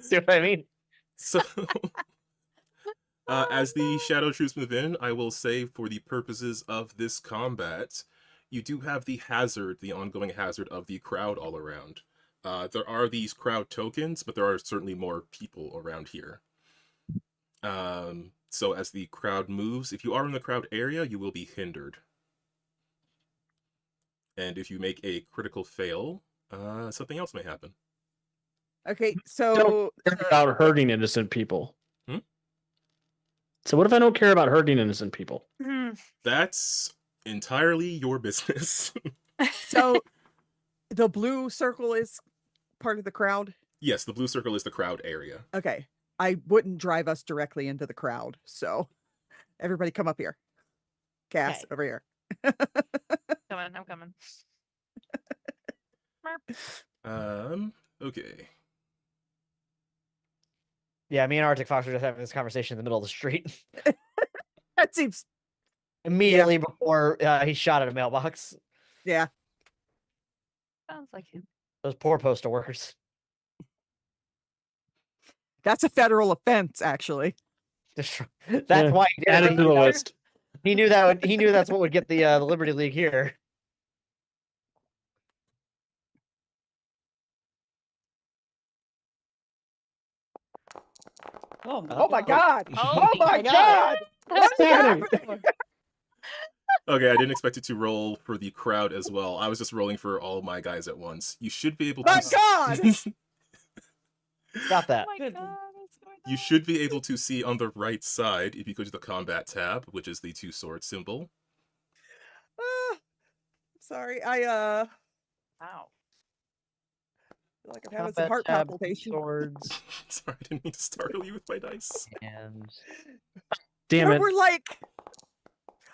See what I mean? So, as the shadow troops move in, I will say for the purposes of this combat, you do have the ongoing hazard of the crowd all around. There are these crowd tokens, but there are certainly more people around here. So as the crowd moves, if you are in the crowd area, you will be hindered. And if you make a critical fail, something else may happen. Okay, Don't so care about hurting innocent people. Hmm? So what if I don't care about hurting innocent people? That's entirely your business. so the blue circle is part of the crowd. Yes, the blue circle is the crowd area. Okay, I wouldn't drive us directly into the crowd. So everybody, come up here. Cass, Okay. over here. I'm coming. Okay. Yeah, me and Arctic Fox were just having this conversation in the middle of the street That seems, immediately before he shot at a mailbox. yeah. Sounds like him. Those poor postal workers. That's a federal offense, actually. That's Yeah, why he did add it. it to the list. He knew he knew that's what would get the Liberty League here. Oh my, Oh my God! Oh Oh my God! What is happening? happening? Okay, I didn't expect it to roll for the crowd as well. I was just rolling for all my guys at once. You should be able My to. God! Stop that. Oh my Good. god, what's going on? You should be able to see on the right side if you go to the combat tab, which is the two sword symbol. Sorry, I Wow. feel like I'm having some Combat heart tab, palpitation. swords, Sorry, I didn't mean to startle you with my dice. and Damn There it. were like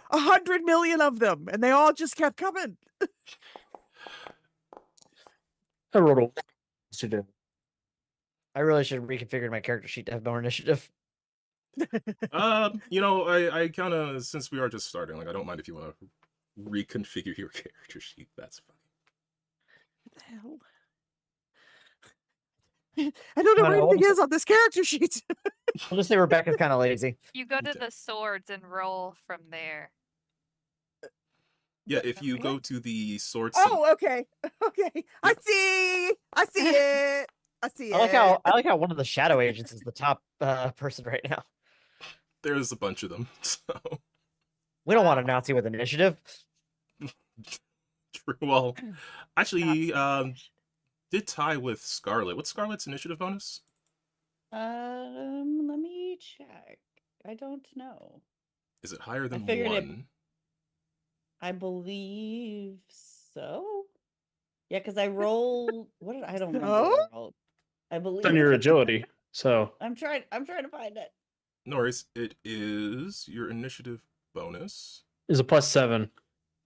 100 million of them, and they all just kept coming. I rolled a initiative. I really should have reconfigured my character sheet to have more initiative. I kind of, since we are just starting, like, I don't mind if you want to reconfigure your character sheet. That's fine. What the hell? I don't know I where know, anything is on this character sheet. I'll just say Rebecca's kind of lazy. You go to Okay. the swords and roll from there. Yeah, if you go to the sword Oh, okay. Okay. I see it. I see it. I like how one of the shadow agents is the top person right now. there's a bunch of them. So, We don't want a Wow. Nazi with initiative. true. Well, actually, That's did tie with Scarlet. What's Scarlet's initiative bonus? let me check. I don't know. Is it higher than figured it- one? I believe so. Yeah, because I rolled. What did I don't remember what I rolled. I believe It's on your agility. So I'm trying to find it. No worries. It is your initiative bonus. is a +7.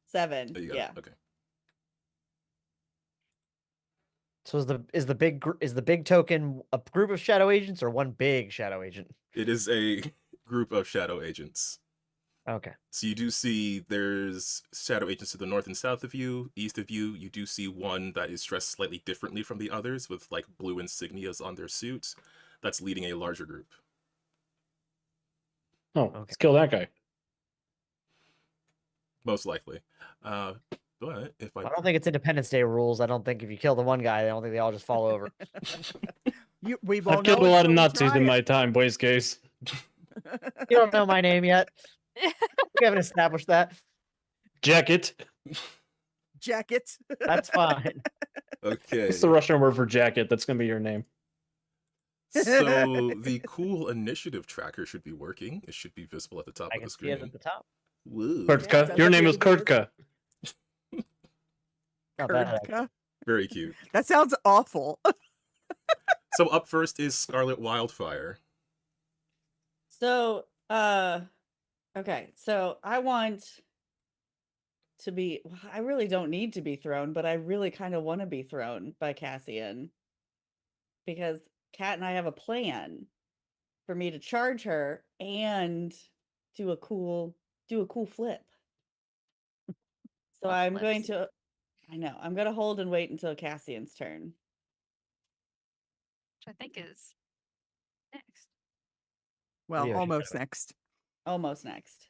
7. Oh, you got Yeah. it. Okay. So is the big token a group of shadow agents or one big shadow agent? It is a group of shadow agents. Okay. So you do see there's shadow agents to the north and south of you, east of you. You do see one that is dressed slightly differently from the others with like blue insignias on their suits. That's leading a larger group. Oh, Okay. let's kill that guy. Most likely. But if I I don't think it's Independence Day rules. I don't think if you kill the one guy, I don't think they all just fall over. We won't I've killed a know lot of until we Nazis try in it. my time, boys case. You don't know my name yet. We haven't established that. Jacket. Jacket. That's fine. Okay. It's the Russian word for jacket. That's gonna be your name. So the cool initiative tracker should be working. It should be visible at the top I of can the see it screen. at the top. Woo. Kurtka. that's Your a name is big Kurtka. Not bad. Kurtka. Very cute. That sounds awful. So up first is Scarlet Wildfire. So, okay. So I want to be. Well, I really don't need to be thrown, but I really kind of want to be thrown by Cassian because Kat and I have a plan for me to charge her and do a cool flip. So Love I'm going flips. to. I know. I'm going to hold and wait until Cassian's turn. which I think is next. Well, Maybe I should almost do it. next. Almost next.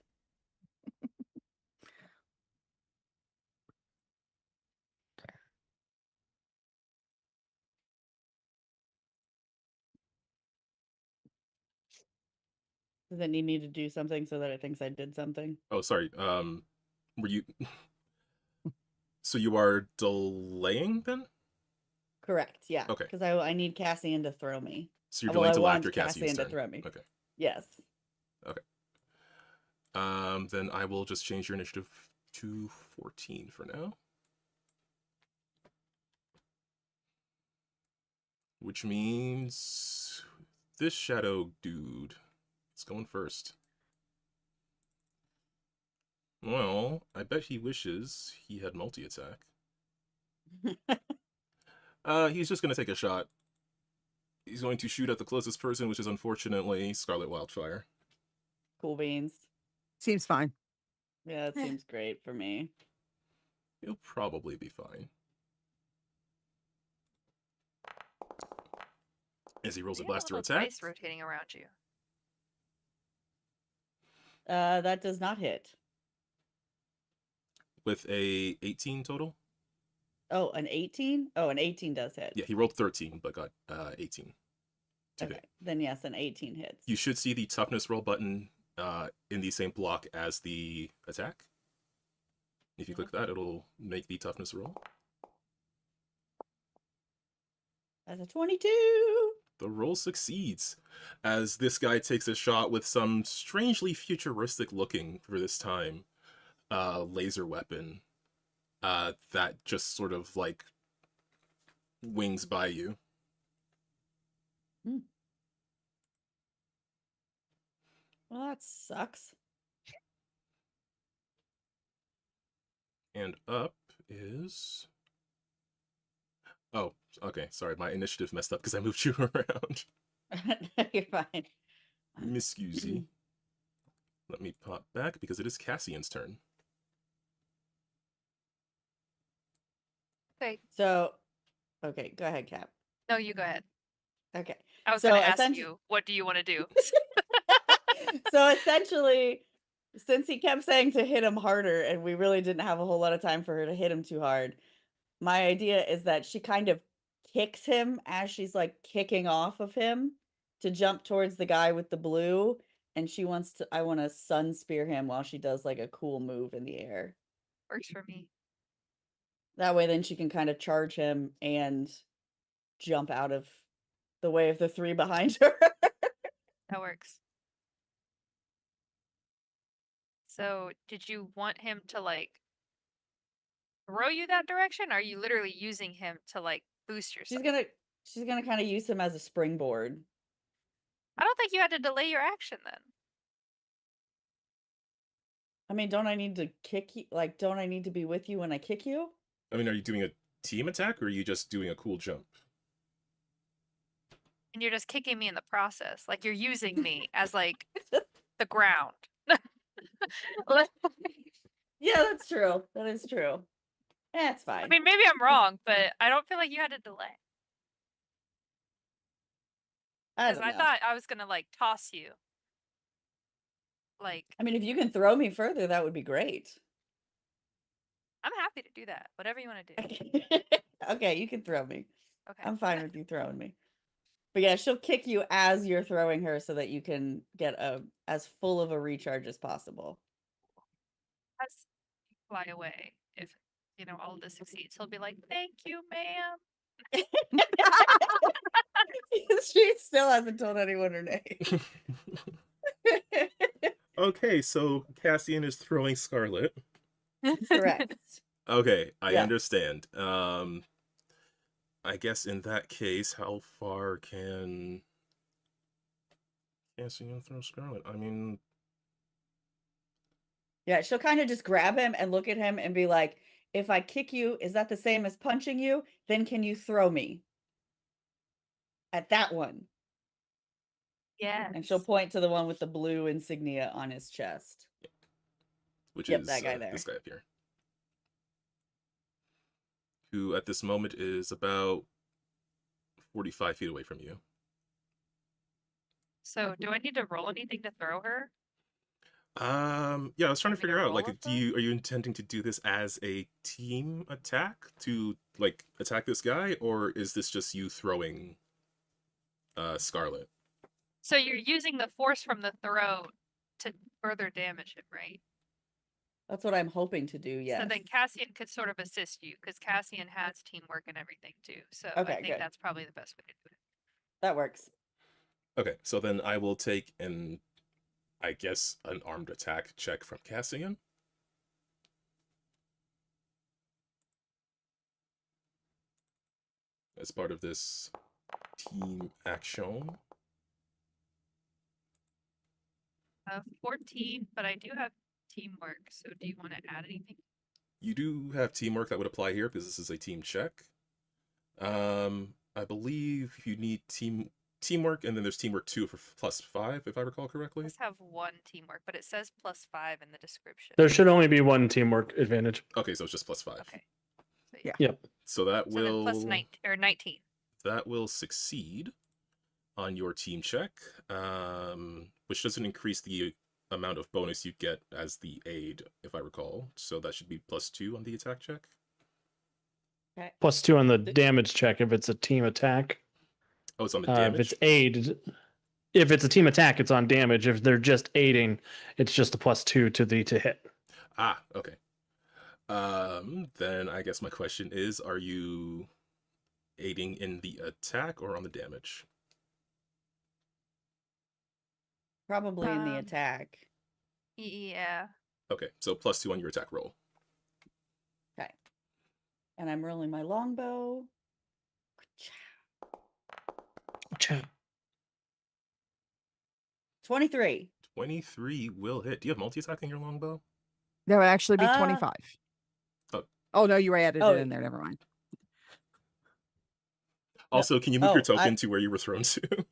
Does it need me to do something so that it thinks I did something? Oh, sorry. Were you? So you are delaying then? Correct. Yeah. Okay. Because I need Cassian to throw me. So you're Well, delaying I till after want Cassian's Cassian to turn. throw me. Okay. Yes. Then I will just change your initiative to 14 for now. Which means this shadow dude is going first. Well, I bet he wishes he had multi-attack. He's just going to take a shot. He's going to shoot at the closest person, which is unfortunately Scarlet Wildfire. Cool beans. Seems fine. Yeah, that seems great for me. He'll probably be fine. As he rolls a You have blaster little attack. dice rotating around you. That does not hit. With a 18 total. Oh, an 18? Oh, an 18 does hit. Yeah, he rolled 13, but got 18. Okay, hit. then yes, an 18 hits. You should see the toughness roll button in the same block as the attack. If you click that, it'll make the toughness roll. That's a 22. The roll succeeds, as this guy takes a shot with some strangely futuristic looking, for this time, laser weapon that just sort of like wings by you. Well, that sucks. And up is... Oh, okay, sorry, my initiative messed up because I moved you around. You're fine. Miscusey. Let me pop back because it is Cassian's turn. Okay. So, okay, go ahead, Cap. No, you go ahead. Okay. I was So going to ask essentially- you, what do you want to do? So essentially, since he kept saying to hit him harder, and we really didn't have a whole lot of time for her to hit him too hard, my idea is that she kind of kicks him as she's like kicking off of him to jump towards the guy with the blue, and I want to sun spear him while she does like a cool move in the air. Works for me. That way then she can kind of charge him and jump out of the way of the three behind her. That works. So, did you want him to like throw you that direction? Or are you literally using him to like boost yourself? She's gonna kind of use him as a springboard. I don't think you had to delay your action then. I mean, don't I need to kick you? Like, don't I need to be with you when I kick you? I mean, are you doing a team attack, or are you just doing a cool jump? And you're just kicking me in the process. Like you're using me as like the ground. Yeah, that's true. That is true. It's fine. I mean, maybe I'm wrong, but I don't feel like you had to delay. I Because don't I know. thought I was gonna like toss you. Like, I mean, if you can throw me further, that would be great. I'm happy to do that. Whatever you want to do. Okay, you can throw me. Okay. I'm fine with you throwing me. But yeah, she'll kick you as you're throwing her so that you can get as full of a recharge as possible. As you fly away, if all of this succeeds, he'll be like, "Thank you, ma'am." She still hasn't told anyone her name. Okay, so Cassian is throwing Scarlet. Correct. Okay, I Yeah. understand. I guess in that case, how far can Cassian throw Scarlet? I mean, Yeah, she'll kind of just grab him and look at him and be like, if I kick you, is that the same as punching you? Then can you throw me at that one? Yeah. And she'll point to the one with the blue insignia on his chest. which Yep, is that guy there. this guy up here, who at this moment is about 45 feet away from you. So, do I need to roll anything to throw her? Yeah, I was trying to Want me to figure out, roll like, with are you intending to do this as a team attack to like attack this guy, or is this just you throwing Scarlet? So you're using the force from the throw to further damage him, right? That's what I'm hoping to do, yes. So then Cassian could sort of assist you because Cassian has teamwork and everything too. So Okay, I think good. that's probably the best way to do it. That works. Okay, so then I will take I guess, an armed attack check from Cassian. As part of this team action. 14, but I do have teamwork. So do you want to add anything? You do have teamwork that would apply here because this is a team check. I believe you need teamwork, and then there's teamwork 2 for +5, if I recall correctly. Let's have 1 teamwork, but it says +5 in the description. There should only be one teamwork advantage. Okay, so it's just +5. Okay. So, Yeah. Yep. So that So then will plus 19 or 19. that will succeed on your team check, which doesn't increase the amount of bonus you get as the aid, if I recall. So that should be +2 on the attack check. Okay. +2 on the damage check if it's a team attack. Oh, it's on the If damage? it's aid, if it's a team attack, it's on damage. If they're just aiding, it's just a +2 to hit. Ah, okay. Then I guess my question is, are you aiding in the attack or on the damage? Probably in the Um, attack. Yeah. Okay, so +2 on your attack roll. Okay. And I'm rolling my longbow. 23. 23 will hit. Do you have multi-attack in your longbow? That would actually be Uh, 25. Oh. Oh, no, you added Oh. it in there. Never mind. Also, can you move your Oh, token to where you were thrown to?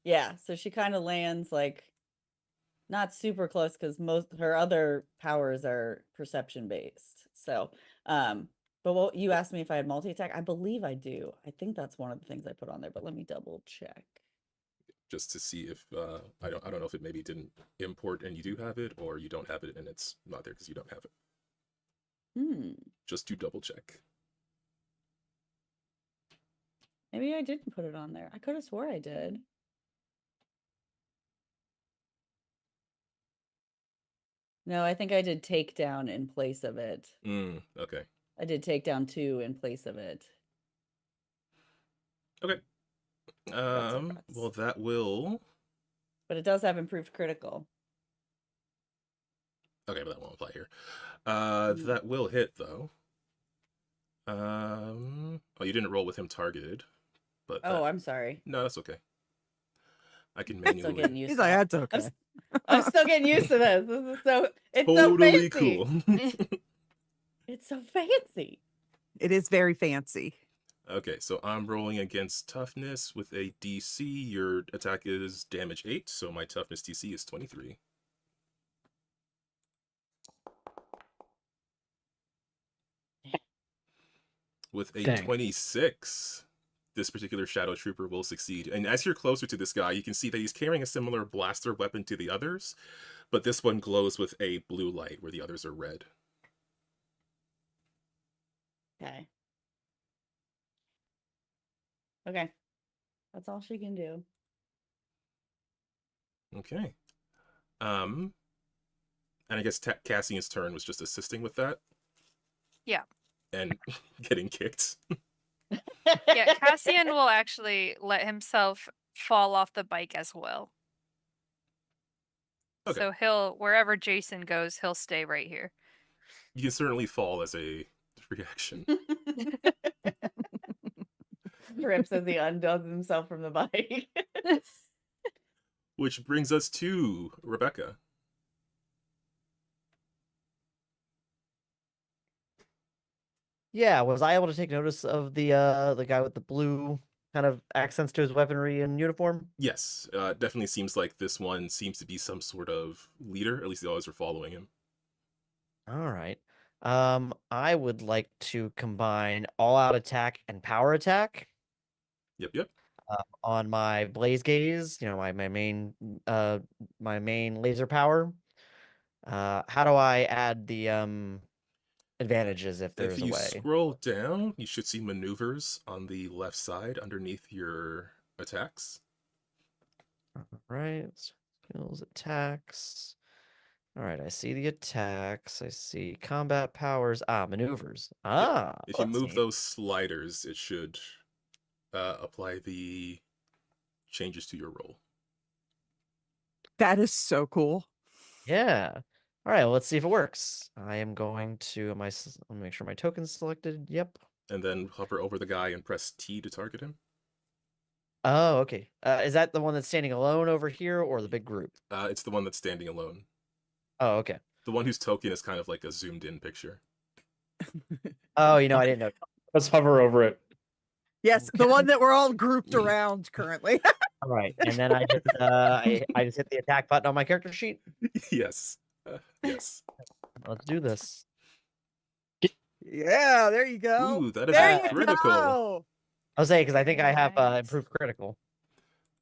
Yeah, so she kind of lands like not super close because most her other powers are perception based. So, but what you asked me if I had multi attack, I believe I do. I think that's one of the things I put on there, but let me double check. Just to see if I don't know if it maybe didn't import and you do have it, or you don't have it and it's not there because you don't have it. Just to double check. Maybe I didn't put it on there. I could have swore I did. No, I think I did takedown in place of it. Okay. I did takedown 2 in place of it. Okay. Well, that will. But it does have improved critical. Okay, but that won't apply here. That will hit though. Oh, you didn't roll with him targeted, but Oh, I'm sorry. no, that's okay. I can Still manually. getting used He's to like, that. that's okay. I'm still getting used to this. This is so it's Totally so fancy. cool. It's so fancy. It is very fancy. Okay, so I'm rolling against toughness with a DC. Your attack is damage 8, so my toughness DC is 23. With a Dang. 26, this particular Shadow Trooper will succeed. And as you're closer to this guy, you can see that he's carrying a similar blaster weapon to the others, but this one glows with a blue light where the others are red. Okay. Okay. That's all she can do. Okay. And I guess Cassian's turn was just assisting with that. Yeah. And getting kicked. Yeah, Cassian will actually let himself fall off the bike as well. Okay. So he'll, wherever Jason goes, he'll stay right here. You can certainly fall as a reaction. Trips as he undoes himself from the bike. Which brings us to Rebecca. Yeah, was I able to take notice of the guy with the blue kind of accents to his weaponry and uniform? Yes, definitely seems like this one seems to be some sort of leader. At least the others are following him. All right. I would like to combine all-out attack and power attack Yep. on my blaze gaze. You know, my main laser power. How do I add the advantages if If there's a you way? scroll down, you should see maneuvers on the left side underneath your attacks. Right. Skills, attacks. All right, I see the attacks. I see combat powers. Maneuvers. If you That's move neat. those sliders, it should apply the changes to your roll. That is so cool. Yeah. All right, well, let's see if it works. I am going to, let me make sure my token's selected. Yep. And then hover over the guy and press T to target him. Oh, okay. Is that the one that's standing alone over here or the big group? It's the one that's standing alone. Oh, okay. The one whose token is kind of like a zoomed in picture. Oh, I didn't know. Let's hover over it. Yes, the one that we're all grouped around currently. All right, and then I just I just hit the attack button on my character sheet. Yes. Yes. Let's do this. Yeah, there you go. Ooh, that is There a you critical. go. I'll say because I think I have Nice. improved critical.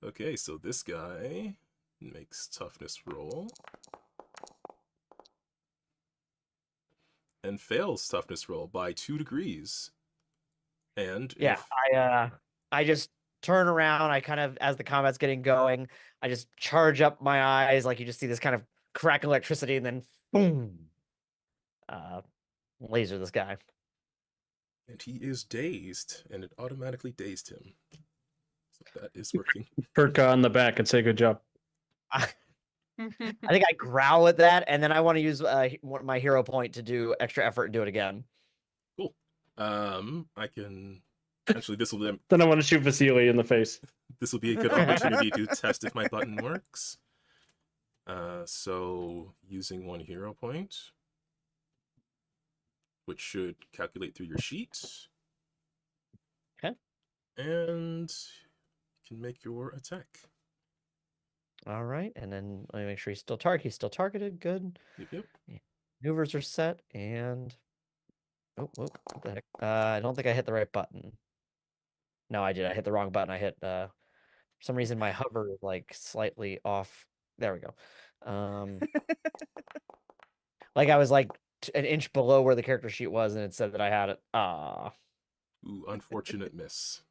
Okay, so this guy makes toughness roll. And fails toughness roll by 2 degrees. And Yeah, if, I just turn around. I kind of, as the combat's getting going, I just charge up my eyes, like you just see this kind of crack electricity, and then boom, laser this guy. and he is dazed, and it automatically dazed him. So that is working. Perka on the back and say good job. I think I growl at that, and then I want to use my hero point to do extra effort and do it again. Cool. I can actually this will Then I want to shoot Vasily in the face. be a good opportunity to test if my button works. So using 1 hero point, which should calculate through your sheet. Okay. And you can make your attack. All right, and then let me make sure he's still targeted. Good. Yep. Maneuvers are set, and what the heck? I don't think I hit the right button. No, I did. I hit the wrong button. I hit for some reason my hover is like slightly off. There we go. Like I was like an inch below where the character sheet was, and it said that I had it. Ooh, unfortunate miss.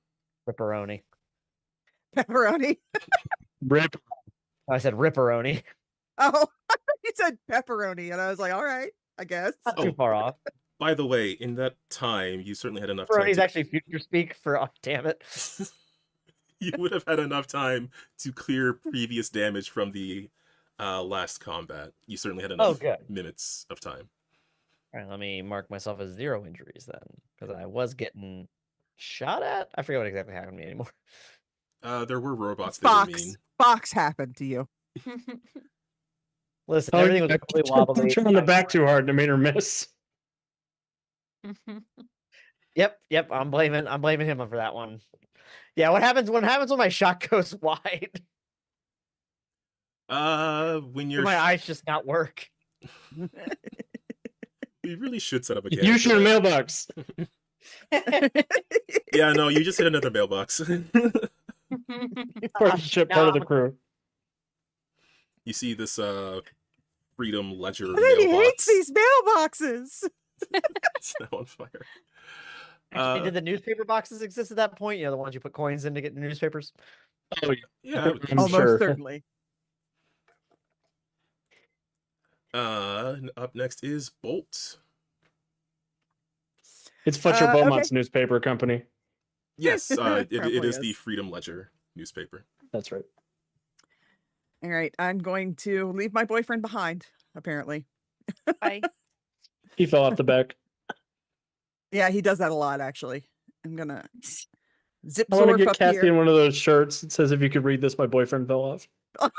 Ripperoni. Pepperoni. Rip. I said ripperoni. Oh, you said pepperoni, and I was like, all right, I guess. Not too Oh. far off. By the way, in that time, you certainly had enough time. Ripperoni's actually future speak for. Oh, damn it. You would have had enough time to clear previous damage from the last combat. You certainly had enough good. minutes of time. All right, let me mark myself as 0 injuries then, because I was getting shot at. I forget what exactly happened to me anymore. There were robots that were mean. Fox happened to you. Listen, Oh, everything was I completely wobbly. touched her on the back too hard and it made her miss. Yep. I'm blaming him for that one. Yeah, what happens when my shot goes wide? When Do you're my eyes just not work? we really should set up a You camera. should mailbox. Yeah, no, you just hit another mailbox. Part of the ship, part of the crew. You see this Freedom Ledger And then he hates mailbox. these mailboxes. It's now on fire. Actually, did the newspaper boxes exist at that point? The ones you put coins in to get the newspapers? Oh, Yeah. I'm Almost sure. certainly. Up next is Bolt. It's Fletcher Okay. Beaumont's newspaper company. Yes, it Probably is the is. Freedom Ledger newspaper. That's right. All right, I'm going to leave my boyfriend behind, apparently. Bye. He fell off the back. Yeah, he does that a lot, actually. I'm gonna zip I want to zorp get up Cassie here. in one of those shirts that says, "If you could read this, my boyfriend fell off." Like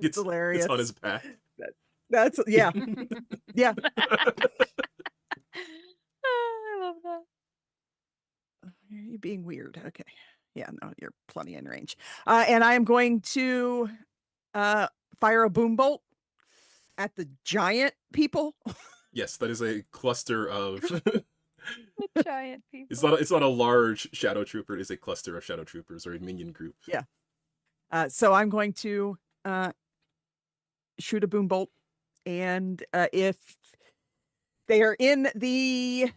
That's hilarious. It's on his back. That's yeah. Yeah. I love that. Are you being weird? Okay. Yeah, no, you're plenty in range. And I am going to fire a boom bolt at the giant people. Yes, that is a cluster of. The giant people. It's not a large shadow trooper. It is a cluster of shadow troopers or a minion group. Yeah. So I'm going to shoot a boom bolt, and if they are in the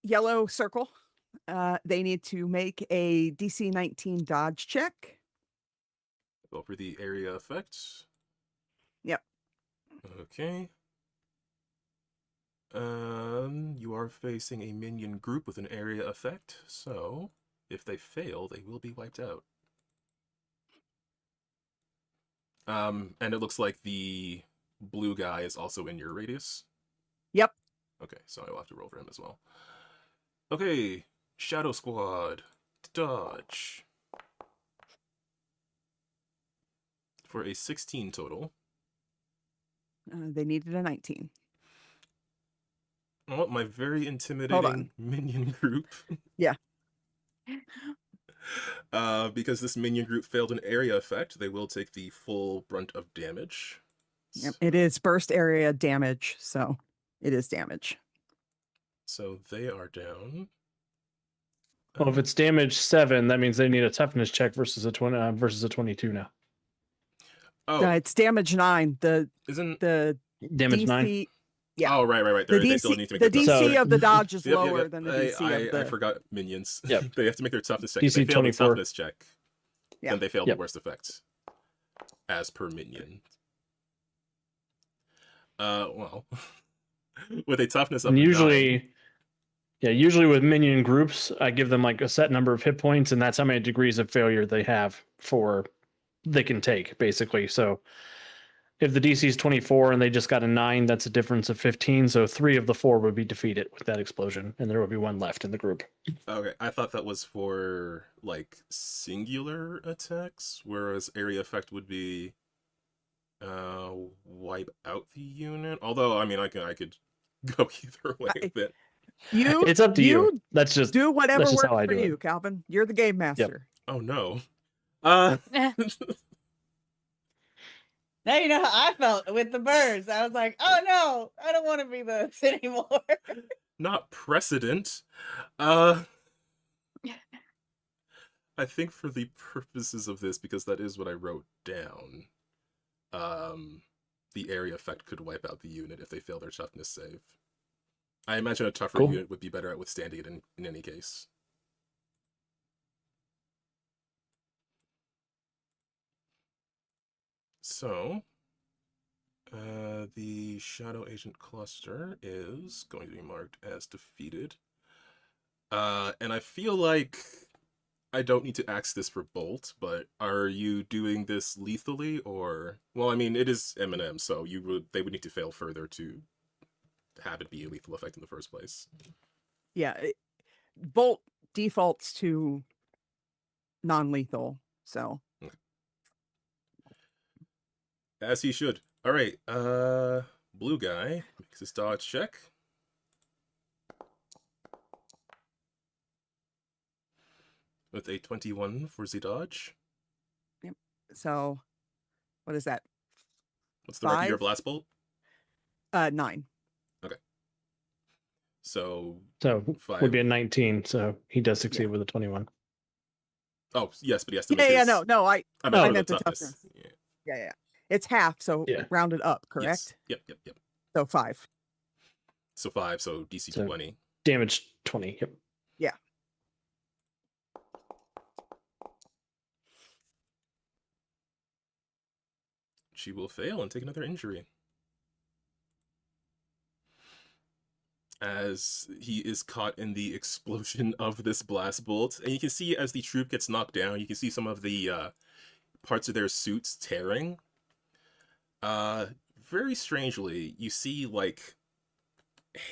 yellow circle, they need to make a DC 19 dodge check. Go for the area effect. Okay. You are facing a minion group with an area effect, so if they fail, they will be wiped out. And it looks like the blue guy is also in your radius. Yep. Okay, so I will have to roll for him as well. Okay, Shadow Squad, dodge. For a 16 total. They needed a 19. Oh, my very intimidating minion group. Yeah. Because this minion group failed an area effect, they will take the full brunt of damage. Yep. It is burst area damage, so it is damage. So they are down. Well, if it's damage 7, that means they need a toughness check versus a 22 now. Oh, It's damage 9. The Damage DC, 9. Yeah. Oh, right. The They still need to make the their DC toughness check. of the dodge is Yep. lower than the DC of the. I forgot minions. Yep. They have to make their toughness check. DC If they fail the 24. toughness check, Yeah. then they fail Yep. the worst effect. As per minion. Well, with a toughness of And 9. usually with minion groups, I give them like a set number of hit points, and that's how many degrees of failure they have they can take, basically. So if the DC is 24 and they just got a 9, that's a difference of 15. So 3 of the 4 would be defeated with that explosion, and there would be 1 left in the group. Okay, I thought that was for like singular attacks, whereas area effect would be wipe out the unit. Although I mean I could go either way with it. It's up to you. That's just do whatever just works how I for do it. you, Calvin. You're the game master. Oh no. Now you know how I felt with the birds. I was like, oh no, I don't want to be this anymore. Not precedent. I think for the purposes of this, because that is what I wrote down, the area effect could wipe out the unit if they fail their toughness save. I imagine a tougher Cool. unit would be better at withstanding it in any case. So, the Shadow Agent cluster is going to be marked as defeated. And I feel like I don't need to ask this for Bolt, but are you doing this lethally or? Well, I mean, it is M&M, so they would need to fail further to have it be a lethal effect in the first place. Yeah. Bolt defaults to non-lethal, so. As he should. All right, blue guy makes his dodge check. With a 21 for the dodge. Yep. So, what is that? What's the rank of your 5? blast bolt? 9. Okay. So 5. Would be a 19, so he does succeed with a 21. Oh, yes, but he has to make Yeah, his... no, I meant the toughness. Yeah. It's half, so rounded up, correct? Yes. Yep. So 5. So 5, so DC 20. Damage 20, yep. Yeah. She will fail and take another injury. As he is caught in the explosion of this blast bolt. And you can see as the troop gets knocked down, you can see some of the parts of their suits tearing. Very strangely, you see like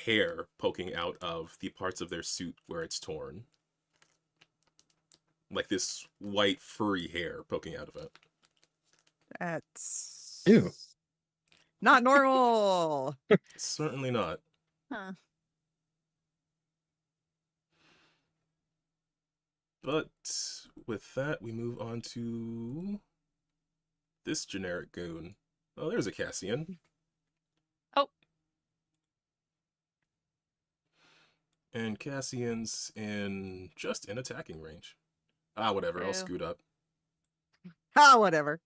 hair poking out of the parts of their suit where it's torn. Like this white furry hair poking out of it. That's Ew. Not normal. Certainly not. Huh. But with that, we move on to this generic goon. Oh, there's a Cassian. Oh. And Cassian's just in attacking range. Whatever, I'll Ew. scoot up. Whatever.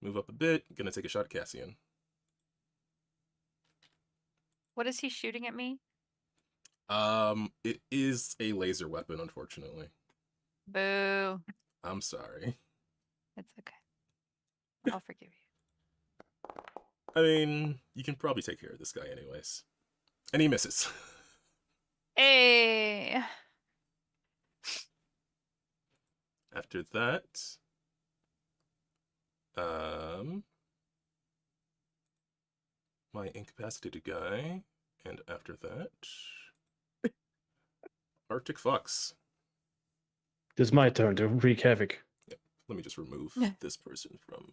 Move up a bit, gonna take a shot at Cassian. What is he shooting at me? It is a laser weapon, unfortunately. Boo. I'm sorry. It's okay. I'll forgive you. I mean, you can probably take care of this guy anyways. And he misses. Hey. After that, my incapacitated guy, and after that, Arctic Fox. It's my turn to wreak havoc. Let me just remove this person from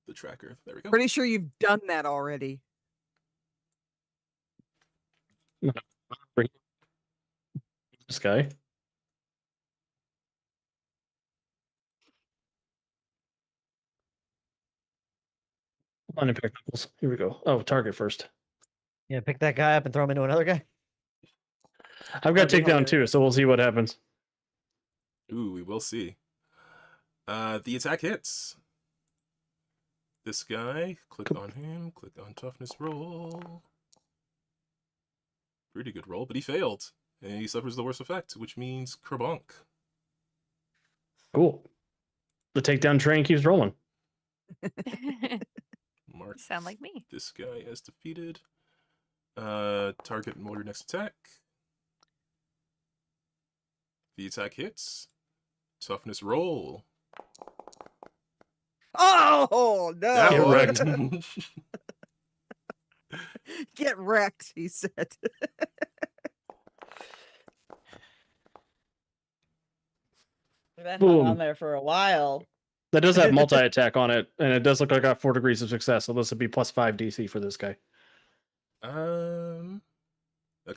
the tracker. There we go. Pretty sure you've done that already. This guy. On impact knuckles. Here we go. Oh, target first. Yeah, pick that guy up and throw him into another guy. I've got That'd be takedown too, hilarious. so we'll see what happens. Ooh, we will see. The attack hits. This guy, click on him, click on toughness roll. Pretty good roll, but he failed. And he suffers the worst effect, which means Kerbonk. Cool. The takedown train keeps rolling. Mark Sound like me. this guy as defeated. Target and roll your next attack. The attack hits. Toughness roll. Oh no! That Get one. wrecked. Get wrecked, he said. That hung Boom. on there for a while. That does have multi-attack on it, and it does look like I got 4 degrees of success, so this would be +5 DC for this guy. Okay,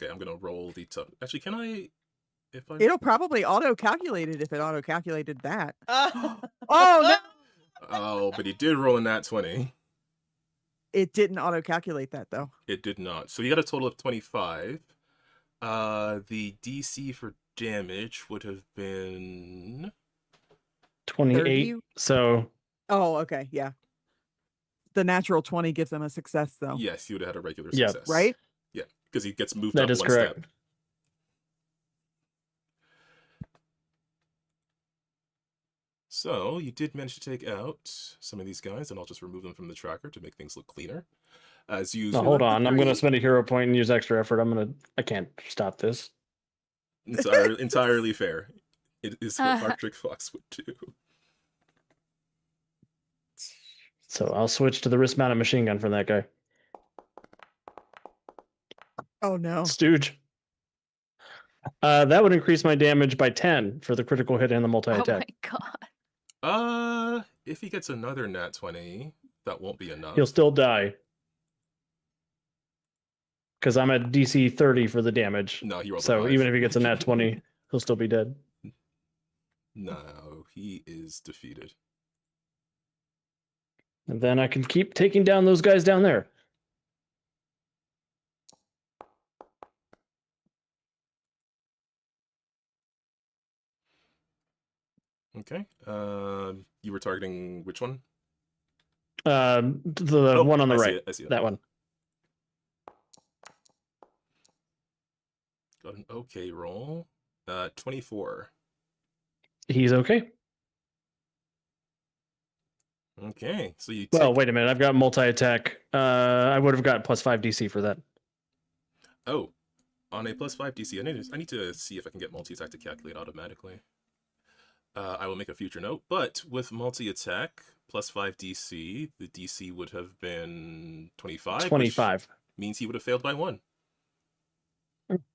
I'm gonna roll the tough. Actually, can I? If I. It'll probably auto-calculate it if it auto-calculated that. Oh, Oh no! Oh, but he did roll a nat 20. It didn't auto-calculate that though. It did not. So he got a total of 25. The DC for damage would have been 28. 30? So Oh, okay, yeah. The natural 20 gives them a success though. yes, he would have had a regular Yeah. success. Right? Yeah, because he gets moved that up is one correct. step. So you did manage to take out some of these guys, and I'll just remove them from the tracker to make things look cleaner. As usual. Now, hold on. I'm going to Three. spend a hero point and use extra effort. I can't stop this. Entirely fair. It is what Arctic Fox would do. So I'll switch to the wrist-mounted machine gun for that guy. Oh no. Stooge. That would increase my damage by 10 for the critical hit and the Oh multi-attack. my god. If he gets another nat 20, that won't be enough. He'll still die. Because I'm at DC 30 for the damage. No, he rolled a So 5. even if he gets a nat 20, he'll still be dead. No, he is defeated. And then I can keep taking down those guys down there. Okay. You were targeting which one? The one on the I see right. it, I see it. That one. Got an okay roll. 24. He's okay. Okay, so you Well, take... wait a minute. I've got multi-attack. I would have got +5 DC for that. Oh, on a +5 DC, I need to see if I can get multi-attack to calculate automatically. I will make a future note, but with multi-attack +5 DC, the DC would have been 25. 25. Which means he would have failed by 1.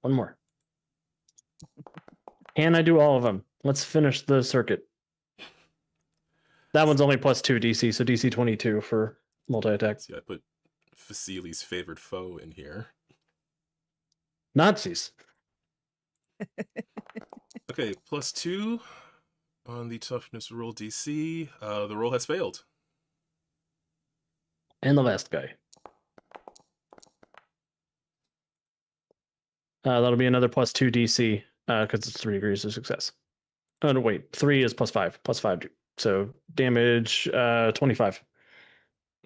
One more. Can I do all of them? Let's finish the circuit. That one's only +2 DC, so DC 22 for multi-attack. See, I put Vasili's favorite foe in here. Nazis. Okay, +2 on the toughness roll DC. The roll has failed. And the last guy. That'll be another +2 DC, because it's 3 degrees of success. Oh, no, wait. 3 is +5. +5. So damage 25.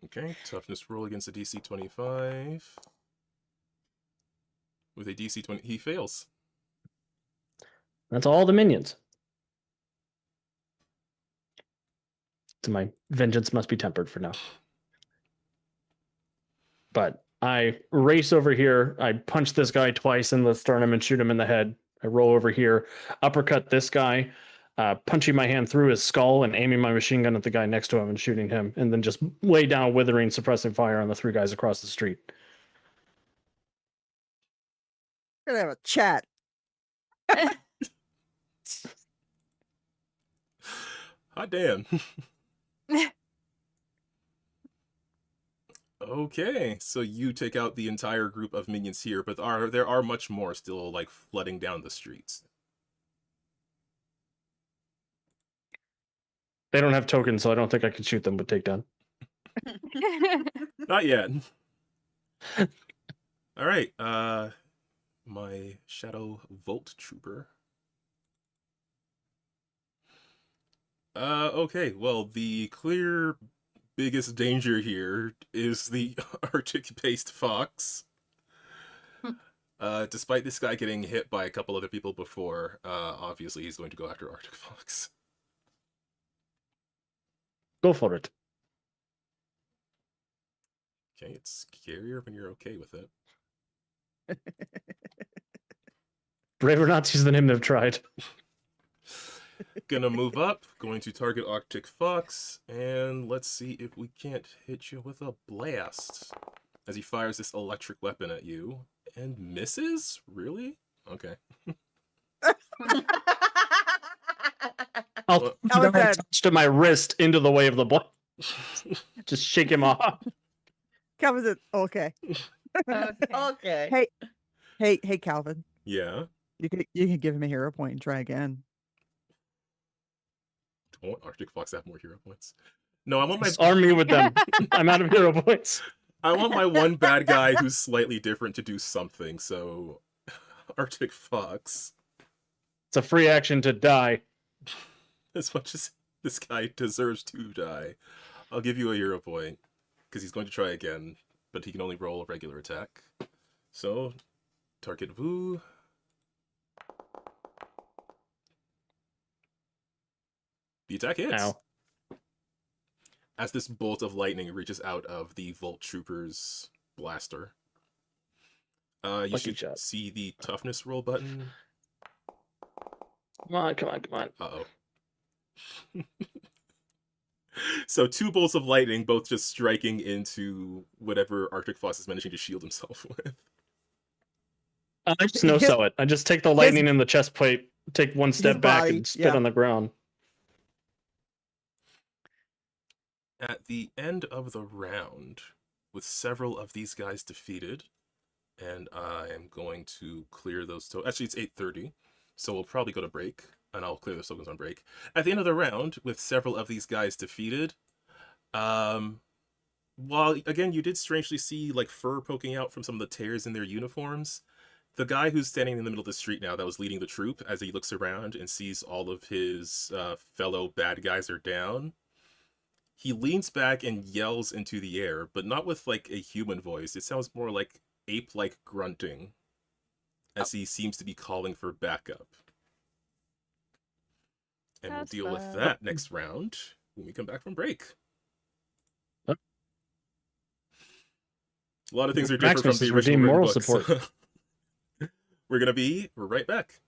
Okay, toughness roll against a DC 25. With a DC 20, he fails. That's all the minions. and my vengeance must be tempered for now. But I race over here. I punch this guy twice in the sternum and shoot him in the head. I roll over here, uppercut this guy, punching my hand through his skull and aiming my machine gun at the guy next to him and shooting him, and then just lay down withering, suppressing fire on the 3 guys across the street. We're gonna have a chat. Hot damn. Okay, so you take out the entire group of minions here, but there are much more still, like, flooding down the streets. They don't have tokens, so I don't think I can shoot them with takedown. Not yet. All right, my Shadow Volt Trooper. Okay, well, the clear biggest danger here is the Arctic-based fox. Despite this guy getting hit by a couple other people before, obviously he's going to go after Arctic Fox. Go for it. Okay, it's scarier when you're okay with it. Brave or not, she's the name they've tried. Gonna move up, going to target Arctic Fox, and let's see if we can't hit you with a blast. As he fires this electric weapon at you, and misses? Really? Okay. I'll Well- How was that? touched my wrist into the way of the blast. Just shake him off. Calvin's it. Okay. Okay. Hey, Calvin. Yeah. You can give him a hero point and try again. I want Arctic Fox to have more hero points. No, I want my Just arm me with them. I'm out of hero points. I want my one bad guy who's slightly different to do something, so Arctic Fox. It's a free action to die. As much as this guy deserves to die, I'll give you a hero point, because he's going to try again, but he can only roll a regular attack. So, target Vu. The attack hits. Ow. As this bolt of lightning reaches out of the Volt Trooper's blaster. You Lucky should shot. see the toughness roll button. Come on, come on, come on. Uh-oh. So 2 bolts of lightning, both just striking into whatever Arctic Fox is managing to shield himself with. I just no-sell it. I just take the lightning in the chest plate, take one step back, body, and spit yeah. on the ground. At the end of the round, with several of these guys defeated, and I am going to clear those tokens. Actually, it's 8:30, so we'll probably go to break, and I'll clear those tokens on break. At the end of the round, with several of these guys defeated, while, again, you did strangely see, like, fur poking out from some of the tears in their uniforms, the guy who's standing in the middle of the street now that was leading the troop, as he looks around and sees all of his fellow bad guys are down, he leans back and yells into the air, but not with, like, a human voice. It sounds more like ape-like grunting, as he seems to be calling for backup. And That's we'll deal with fun. that next round when we come back from break. Huh? A lot of things are different Maximus from the has original redeemed written moral books. support. We're right back.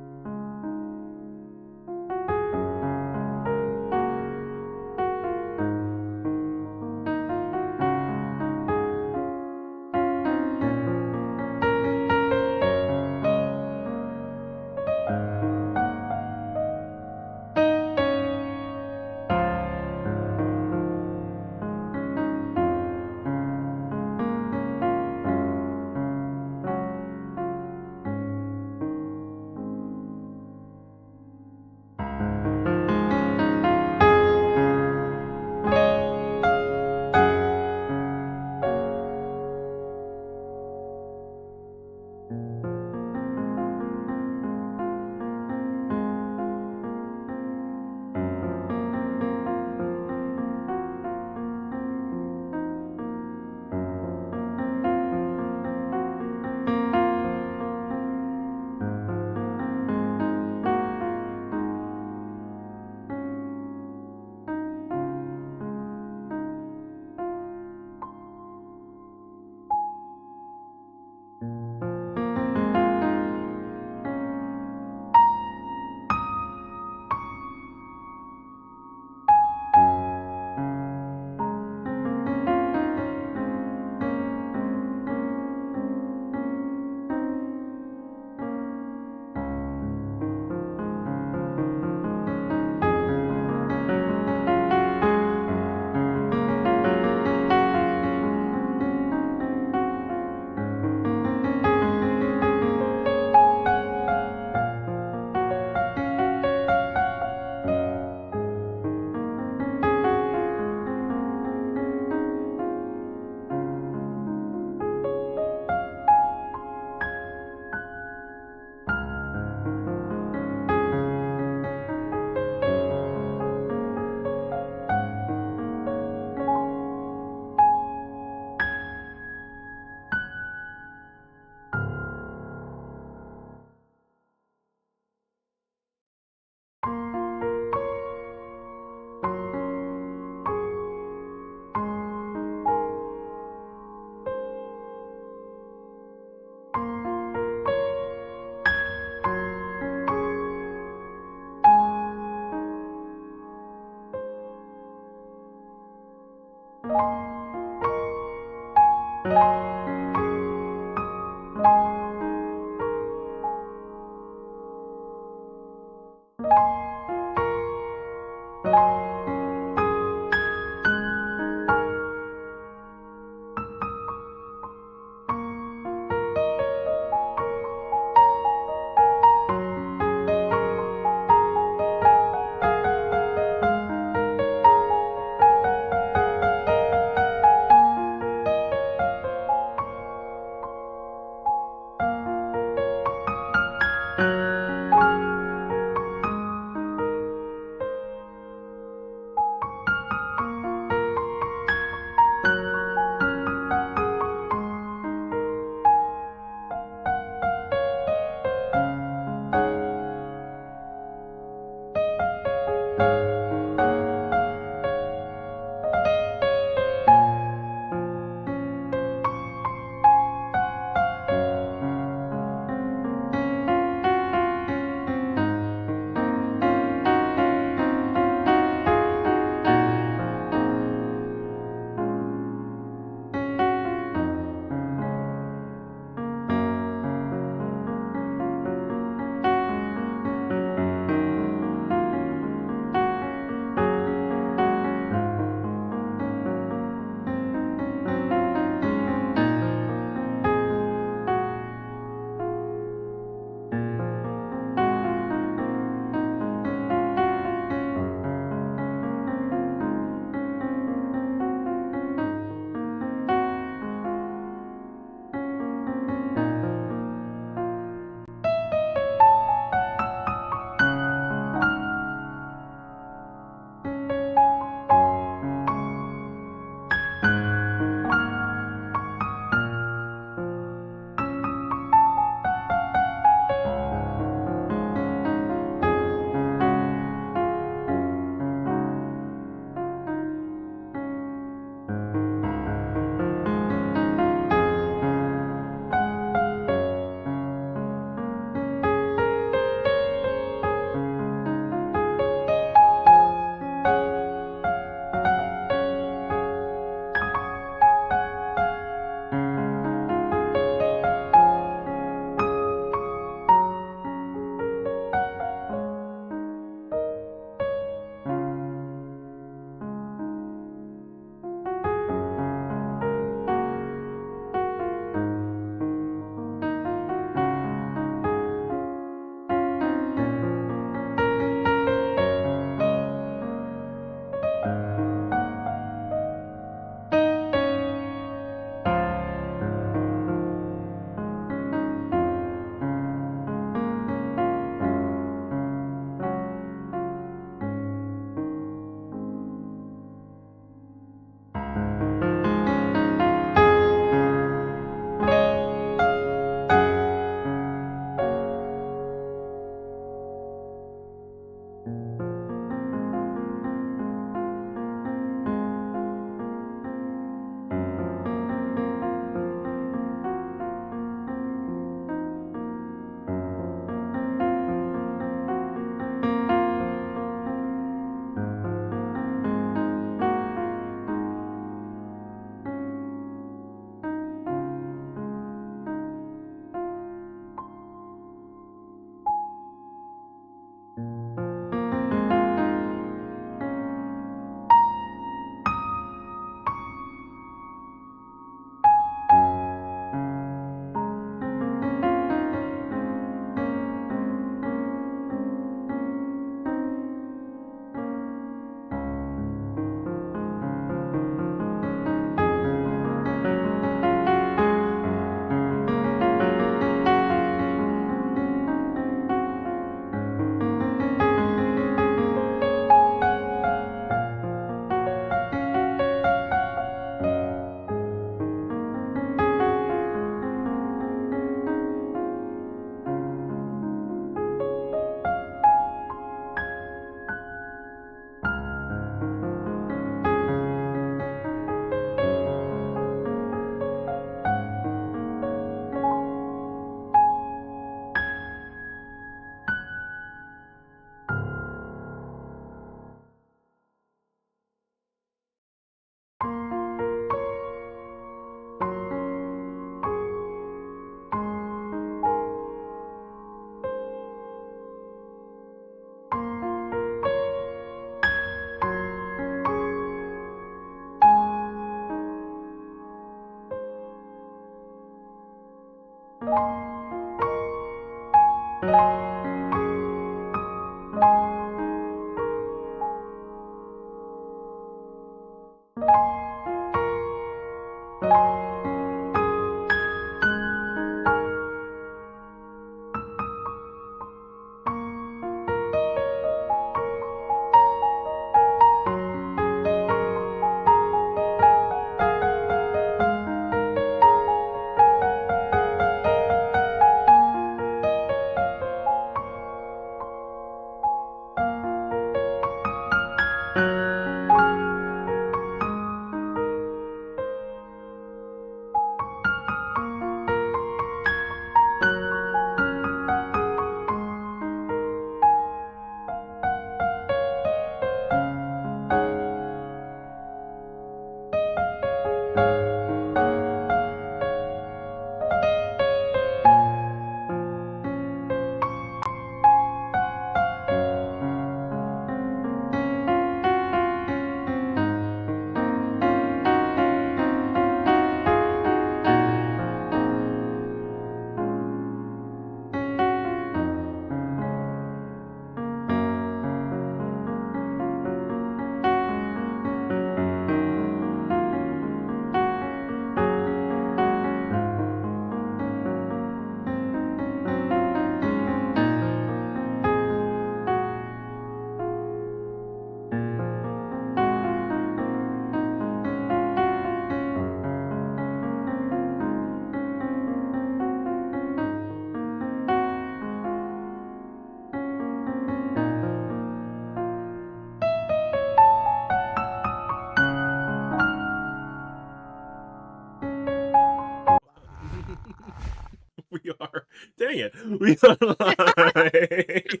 We are. Dang it. We are live.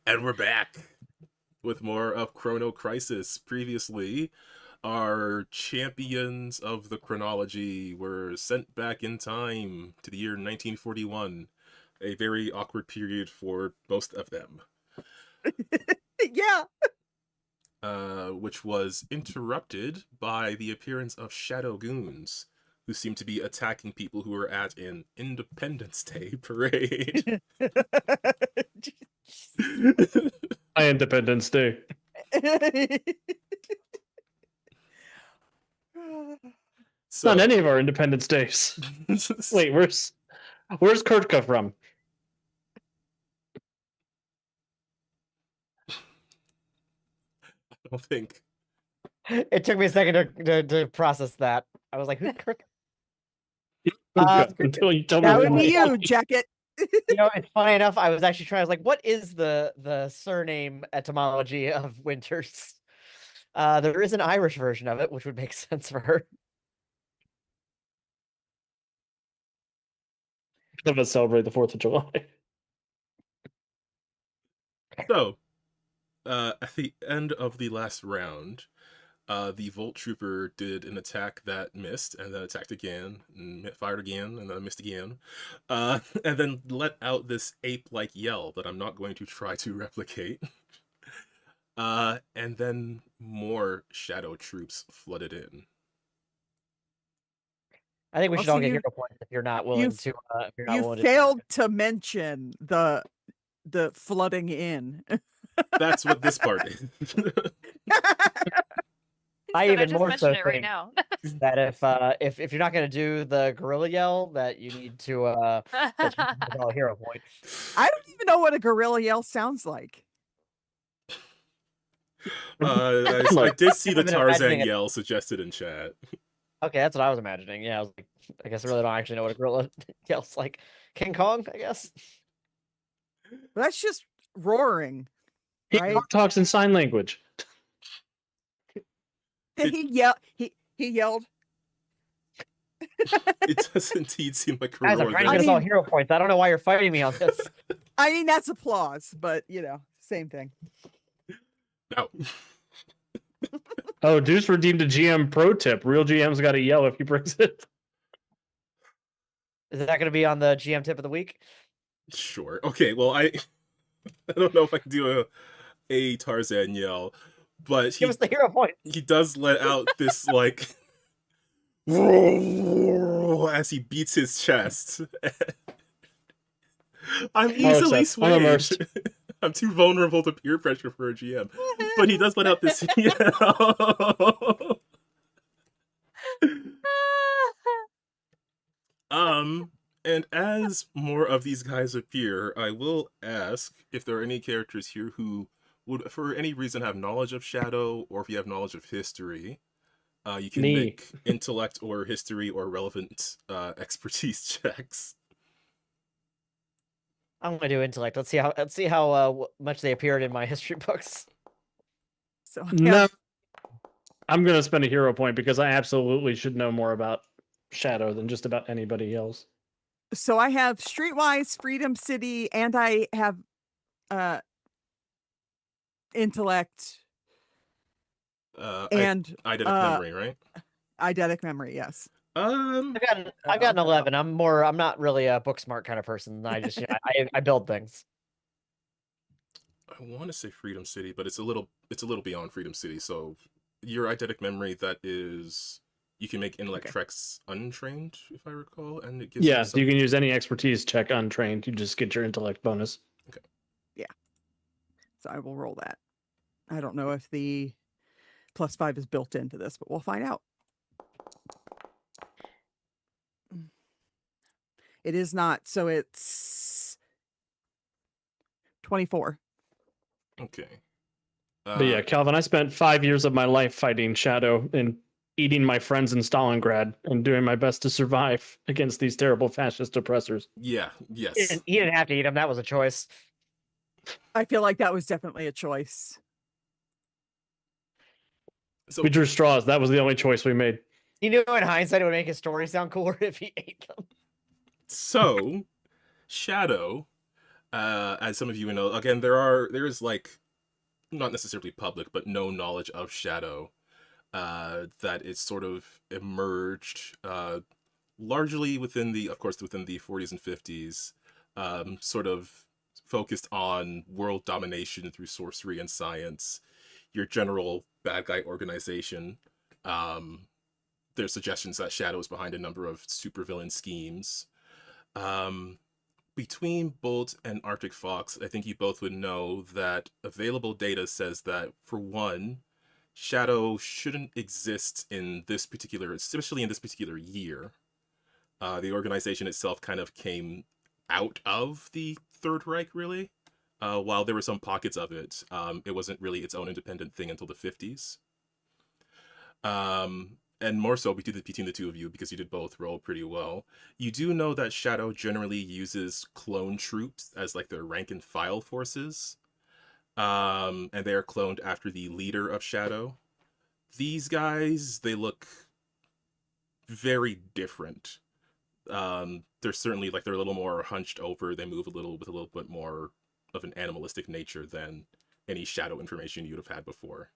And we're back with more of Chrono Crisis. Previously, our champions of the chronology were sent back in time to the year 1941. A very awkward period for most of them. Yeah. Which was interrupted by the appearance of Shadow Goons, who seem to be attacking people who are at an Independence Day parade. My Independence Day. So, Not any of our Independence Days. Wait, where's Kurtka from? I don't think. It took me a second to process that. I was like, who's Kirk? Until you tell me That would why. be you, Jacket. You know, it's funny enough. I was actually trying. I was like, what is the surname etymology of Winters? There is an Irish version of it, which would make sense for her. Of us celebrate the 4th of July. So, at the end of the last round, the Volt Trooper did an attack that missed, and then attacked again, and fired again, and then missed again, and then let out this ape-like yell that I'm not going to try to replicate. And then more shadow troops flooded in. I think we Oh, should all so get you- hero points if you're not willing you've- to. If you're not You willing failed to mention the flooding in. That's what this part is. I Said even just more mentioned so it right think now. that if you're not going to do the gorilla yell, that you need to that you need to all hero points. I don't even know what a gorilla yell sounds like. I did see the I've been Tarzan imagining it. yell suggested in chat. Okay, that's what I was imagining. Yeah, I was like, I guess I really don't actually know what a gorilla yells like. King Kong, I guess. But that's just roaring. He Right? talks in sign language. He yelled. It does indeed seem like a Guys, I'm roar. trying to that get us is- all hero points. I don't know why you're fighting me on this. I mean, that's applause, but same thing. No. Oh, Deuce redeemed a GM pro tip. Real GM's got to yell if he brings it. Is that going to be on the GM tip of the week? Sure. Okay, well, I don't know if I can do a Tarzan yell, but Give us the hero point. he does let out this, like, as he beats his chest. I'm easily I'm swayed. immersed. I'm too vulnerable to peer pressure for a GM. But he does let out this. And as more of these guys appear, I will ask if there are any characters here who would, for any reason, have knowledge of Shadow, or if you have knowledge of history. You can Me. make intellect or history or relevant expertise checks. I'm gonna do intellect. Let's see how much they appeared in my history books. So I No, have, I'm gonna spend a hero point because I absolutely should know more about Shadow than just about anybody else. so I have Streetwise, Freedom City, and I have intellect and Eidetic memory, right? eidetic memory. Yes. I've got an 11. I'm not really a book smart kind of person. I just I build things. I want to say Freedom City, but it's a little beyond Freedom City. So your eidetic memory, that is, you can make intellect checks untrained, if I recall, and it gives Yeah, some... you can use any expertise check untrained. You just get your intellect bonus. Okay. Yeah. So I will roll that. I don't know if the +5 is built into this, but we'll find out. It is not. So it's 24. Okay. But yeah, Calvin, I spent 5 years of my life fighting Shadow and eating my friends in Stalingrad and doing my best to survive against these terrible fascist oppressors. Yeah, yes. He didn't have to eat them. That was a choice. I feel like that was definitely a choice. So We drew straws. That was the only choice we made. He knew in hindsight it would make his story sound cooler if he ate them. So, Shadow, as some of you know, again, there is like, not necessarily public, but no knowledge of Shadow, that it's sort of emerged, largely within the 40s and 50s, sort of focused on world domination through sorcery and science, your general bad guy organization. There's suggestions that Shadow is behind a number of supervillain schemes. Between Bolt and Arctic Fox, I think you both would know that available data says that, for one, Shadow shouldn't exist in this particular, especially in this particular year. The organization itself kind of came out of the Third Reich, really. While there were some pockets of it, it wasn't really its own independent thing until the 50s. And more so between the two of you, because you did both roll pretty well. You do know that Shadow generally uses clone troops as like their rank and file forces. And they are cloned after the leader of Shadow. These guys, they look very different. They're certainly like, they're a little more hunched over. They move with a little bit more of an animalistic nature than any Shadow information you'd have had before.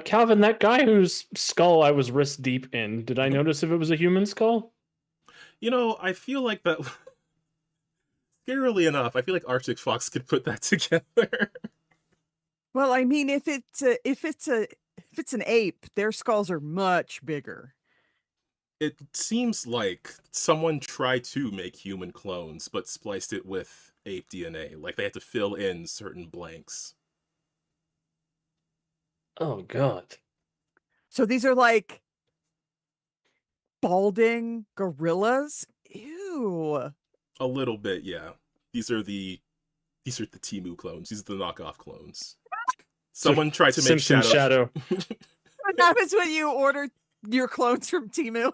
Calvin, that guy whose skull I was wrist deep in, did I notice if it was a human skull? You know, I feel like that... Scarily enough, I feel like Arctic Fox could put that together. Well, I mean, if it's an ape, their skulls are much bigger. It seems like someone tried to make human clones, but spliced it with ape DNA. Like, they had to fill in certain blanks. Oh, God. So these are like balding gorillas. Ew. A little bit, yeah. These are the Temu clones. These are the knockoff clones. Someone tried to make Simpson Shadow. What happens when you order your clones from Temu?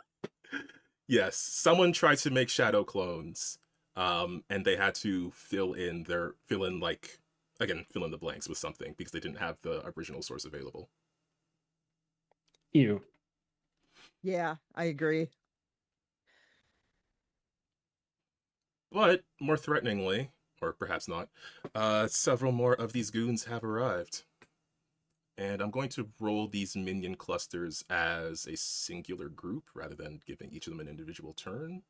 Yes, someone tried to make Shadow clones, and they had to fill in the blanks with something because they didn't have the original source available. Ew. Yeah, I agree. But more threateningly, or perhaps not, several more of these goons have arrived. And I'm going to roll these minion clusters as a singular group rather than giving each of them an individual turn,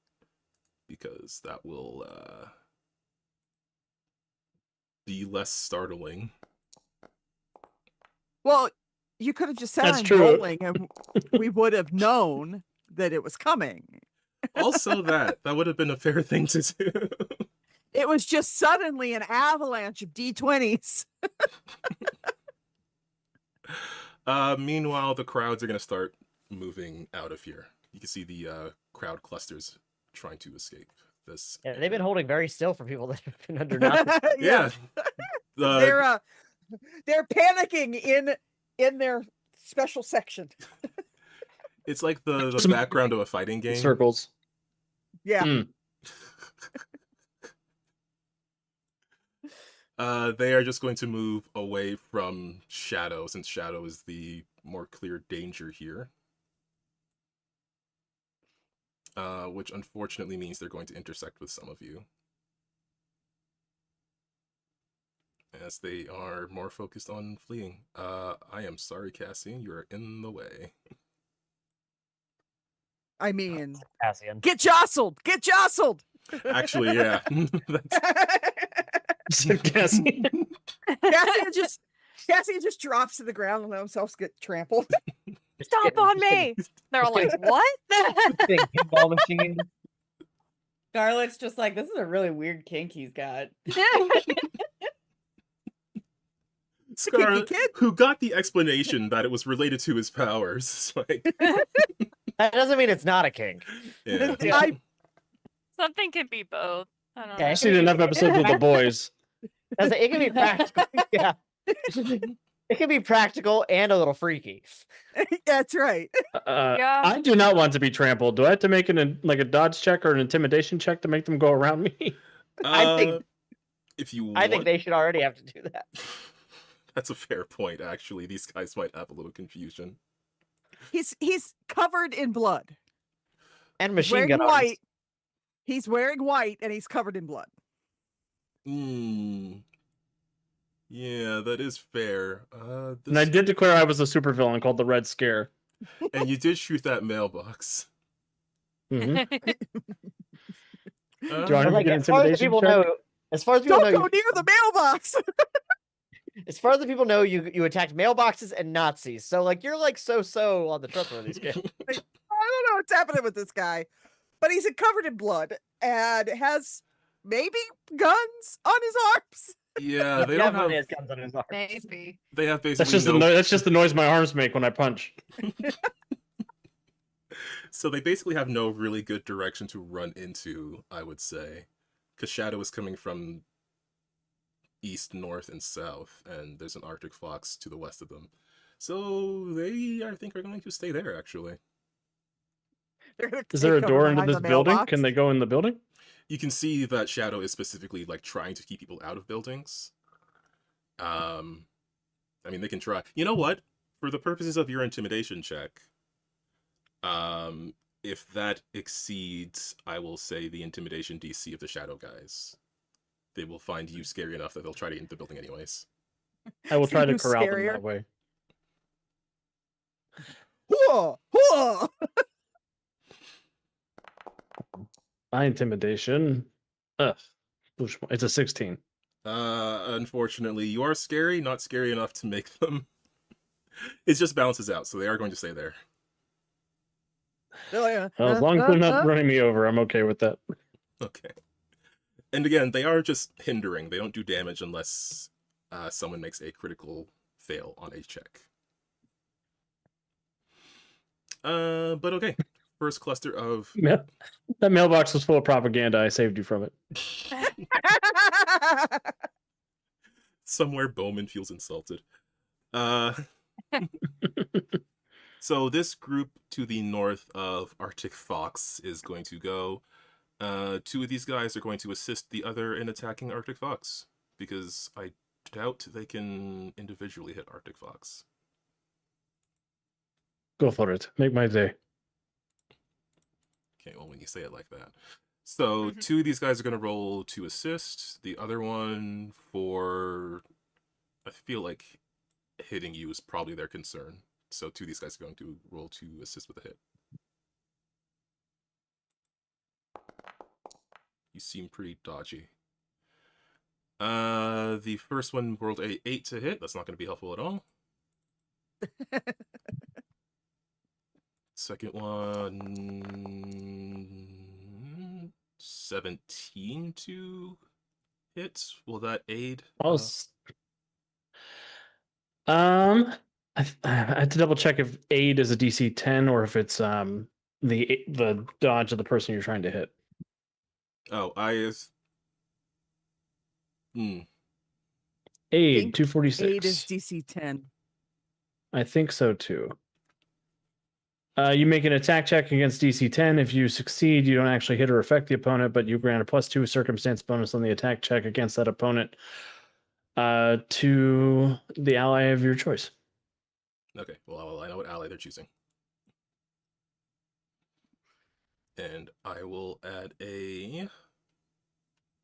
because that will be less startling. Well, you could have just said That's I'm true. rolling and we would have known that it was coming. Also that would have been a fair thing to do. It was just suddenly an avalanche of D20s. Meanwhile, the crowds are going to start moving out of here. You can see the crowd clusters trying to escape this. Yeah, they've been holding very still for people that have been under nothing. Yeah. They're panicking in their special section. It's like the Some- background of a fighting game. Circles. Yeah. Mm. They are just going to move away from Shadow, since Shadow is the more clear danger here. Which unfortunately means they're going to intersect with some of you. As they are more focused on fleeing. I am sorry, Cassie, you're in the way. I mean, Cassian. get jostled! Get jostled! Actually, yeah. Cassie. Cassie just drops to the ground and let themselves get trampled. Stomp on me! They're all like, what? Big pinball machine. Scarlett's just like, this is a really weird kink he's got. Scarlet, kid. who got the explanation that it was related to his powers. Like, That doesn't mean it's not a kink. yeah. I Something can be both. I don't Okay. know. I've seen enough episodes with the boys. It can be practical. Yeah. It can be practical and a little freaky. that's right. Yeah. I do not want to be trampled. Do I have to make a dodge check or an intimidation check to make them go around me? I think- if you I think want- they should already have to do that. That's a fair point, actually. These guys might have a little confusion. He's covered in blood. And He's machine wearing gun arms. white. He's wearing white and he's covered in blood. Yeah, that is fair. And I did declare I was a supervillain called the Red Scare. And you did shoot that mailbox. Mhm. Uh, Do you want But, to like, make an as far as the intimidation people check? know, as far as people Don't know, go near the mailbox. as far as the people know, you attacked mailboxes and Nazis. So like you're like so on the trustworthy scale. I don't know what's happening with this guy, but he's covered in blood and has maybe guns on his arms. Yeah, they don't Definitely have. has guns on his arms. Maybe. They have That's basically just no. that's just the noise my arms make when I punch. So they basically have no really good direction to run into, I would say, because Shadow is coming from east, north, and south, and there's an Arctic fox to the west of them. So they, I think, are going to stay there. Actually, They're gonna Is there a take cover door into behind this the building? mailbox. Can they go in the building? you can see that Shadow is specifically like trying to keep people out of buildings. I mean, they can try. You know what? For the purposes of your intimidation check, if that exceeds, I will say, the intimidation DC of the Shadow guys, they will find you scary enough that they'll try to get into the building anyways. I will See try to who's corral them scarier? that way. Whoa, whoa. My intimidation. Ugh. It's a 16. Unfortunately, you are scary, not scary enough to make them. It just balances out, so they are going to stay there. Oh, yeah. Well, as long as they're not running me over, I'm okay with that. Okay. And again, they are just hindering. They don't do damage unless someone makes a critical fail on a check. But okay. First cluster of... Yeah. That mailbox was full of propaganda. I saved you from it. Somewhere Bowman feels insulted. So this group to the north of Arctic Fox is going to go. Two of these guys are going to assist the other in attacking Arctic Fox, because I doubt they can individually hit Arctic Fox. Go for it. Make my day. Okay, well, when you say it like that. So two of these guys are going to roll to assist. The other one for... I feel like hitting you is probably their concern. So two of these guys are going to roll to assist with a hit. You seem pretty dodgy. The first one rolled a 8 to hit. That's not going to be helpful at all. Second one... 17 to hit. Will that aid? I'll I have to double check if aid is a DC 10 or if it's the dodge of the person you're trying to hit. Oh, I is. Aid think 246. 8 is DC 10. I think so too. You make an attack check against DC 10. If you succeed, you don't actually hit or affect the opponent, but you grant a +2 circumstance bonus on the attack check against that opponent to the ally of your choice. Okay, well, I know what ally they're choosing. And I will add a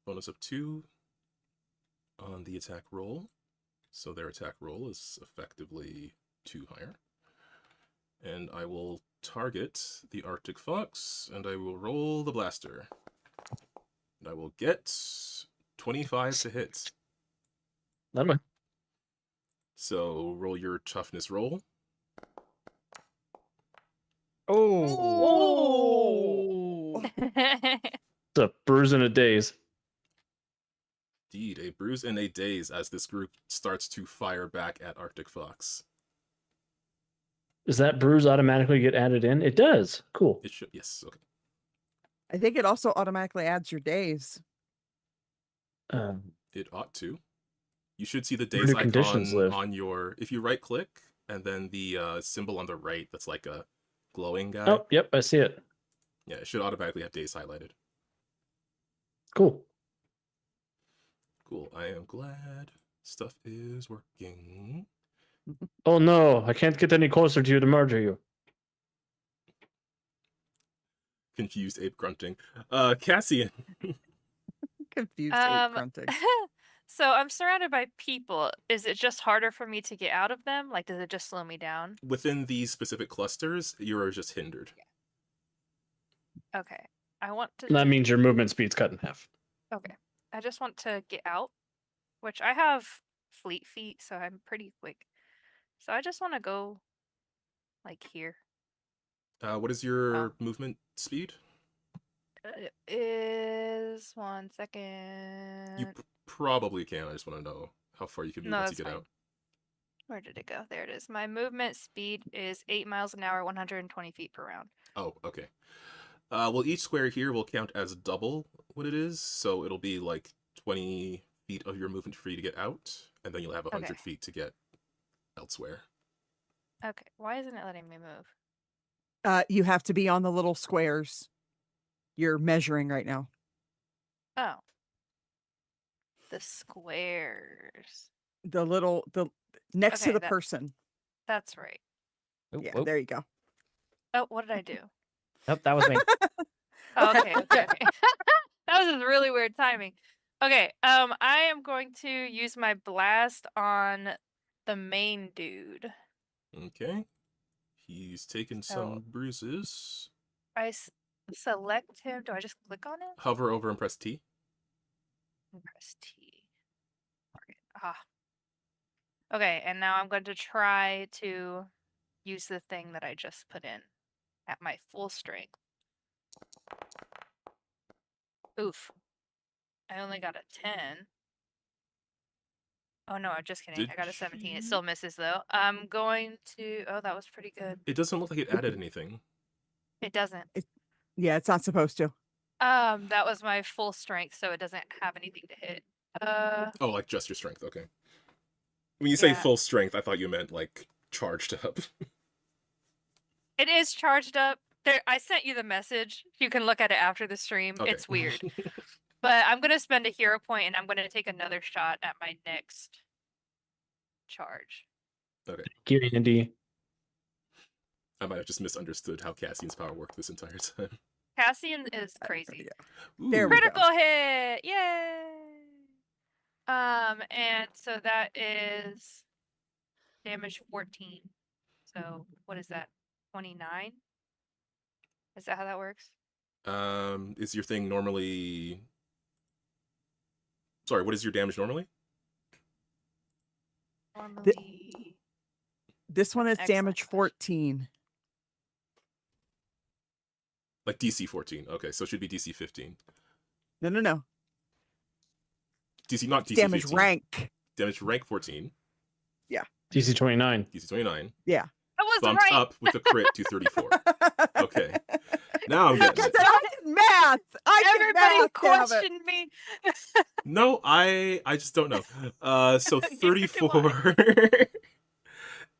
bonus of 2 on the attack roll. So their attack roll is effectively 2 higher. And I will target the Arctic Fox, and I will roll the blaster. And I will get 25 to hit. That So roll your toughness roll. Oh. It's a bruise and a daze. Indeed, a bruise and a daze as this group starts to fire back at Arctic Fox. Does that bruise automatically get added in? It does. Cool. It should, yes, okay. I think it also automatically adds your days. It ought to. You should see the Where days do conditions icon live? on your, if you right click, and then the symbol on the right that's like a glowing guy. Oh, yep, I see it. Yeah, it should automatically have days highlighted. Cool. Cool, I am glad stuff is working. Oh no, I can't get any closer to you to murder you. Confused ape grunting. Cassian. Confused ape grunting. So I'm surrounded by people. Is it just harder for me to get out of them? Like, does it just slow me down? Within these specific clusters, you're just hindered. Okay. I want to. That means your movement speed's cut in half. Okay. I just want to get out, which I have fleet feet, so I'm pretty quick. So I just want to go like here. What is your movement speed? It is 1 second. You probably can. I just want to know how far you can move No, once you that's get fine. out. Where did it go? There it is. My movement speed is 8 miles an hour, 120 feet per round. Oh, okay. Well, each square here will count as double what it is, so it'll be like 20 feet of your movement for you to get out, and then you'll have 100 Okay. feet to get elsewhere. Okay. Why isn't it letting me move? You have to be on the little squares you're measuring right now. Oh. The squares. The next to Okay, the person. That's right. Oop, Yeah, oop. there you go. Oh, what did I do? Nope, that was me. Oh, okay. That was just really weird timing. Okay, I am going to use my blast on the main dude. Okay. He's taken some bruises. I select him. Do I just click on it? Hover over and press T. And press T. Target. Ah. Okay, and now I'm going to try to use the thing that I just put in at my full strength. Oof. I only got a 10. Oh no, I'm just kidding. Did I got a 17. It you- still misses though. I'm going to. Oh, that was pretty good. It doesn't look like it added anything. It doesn't. Yeah, it's not supposed to. That was my full strength, so it doesn't have anything to hit. Oh, like just your strength, okay. When you say Yeah. full strength, I thought you meant like charged up. It is charged up. There, I sent you the message. You can look at it after the stream. Okay. It's weird. But I'm gonna spend a hero point and I'm gonna take another shot at my next charge. Okay. Thank you, Andy. I might have just misunderstood how Cassian's power worked this entire time. Cassian is crazy. Ooh. There we go. Critical hit! Yay! And so that is damage 14. So what is that? 29? Is that how that works? Is your thing normally... Sorry, what is your damage normally? Normally. This one is Excellent damage question. 14. Like DC 14. Okay, so it should be DC 15. No. DC, not DC Damage 15. rank. Damage rank 14. DC 29. DC 29. Yeah. I was Bumped right. up with a crit to 34. Okay. Now I'm Like getting I it. said, I did math. I did Everybody math, damn it. questioned me. No, I just don't know. So Neither do 34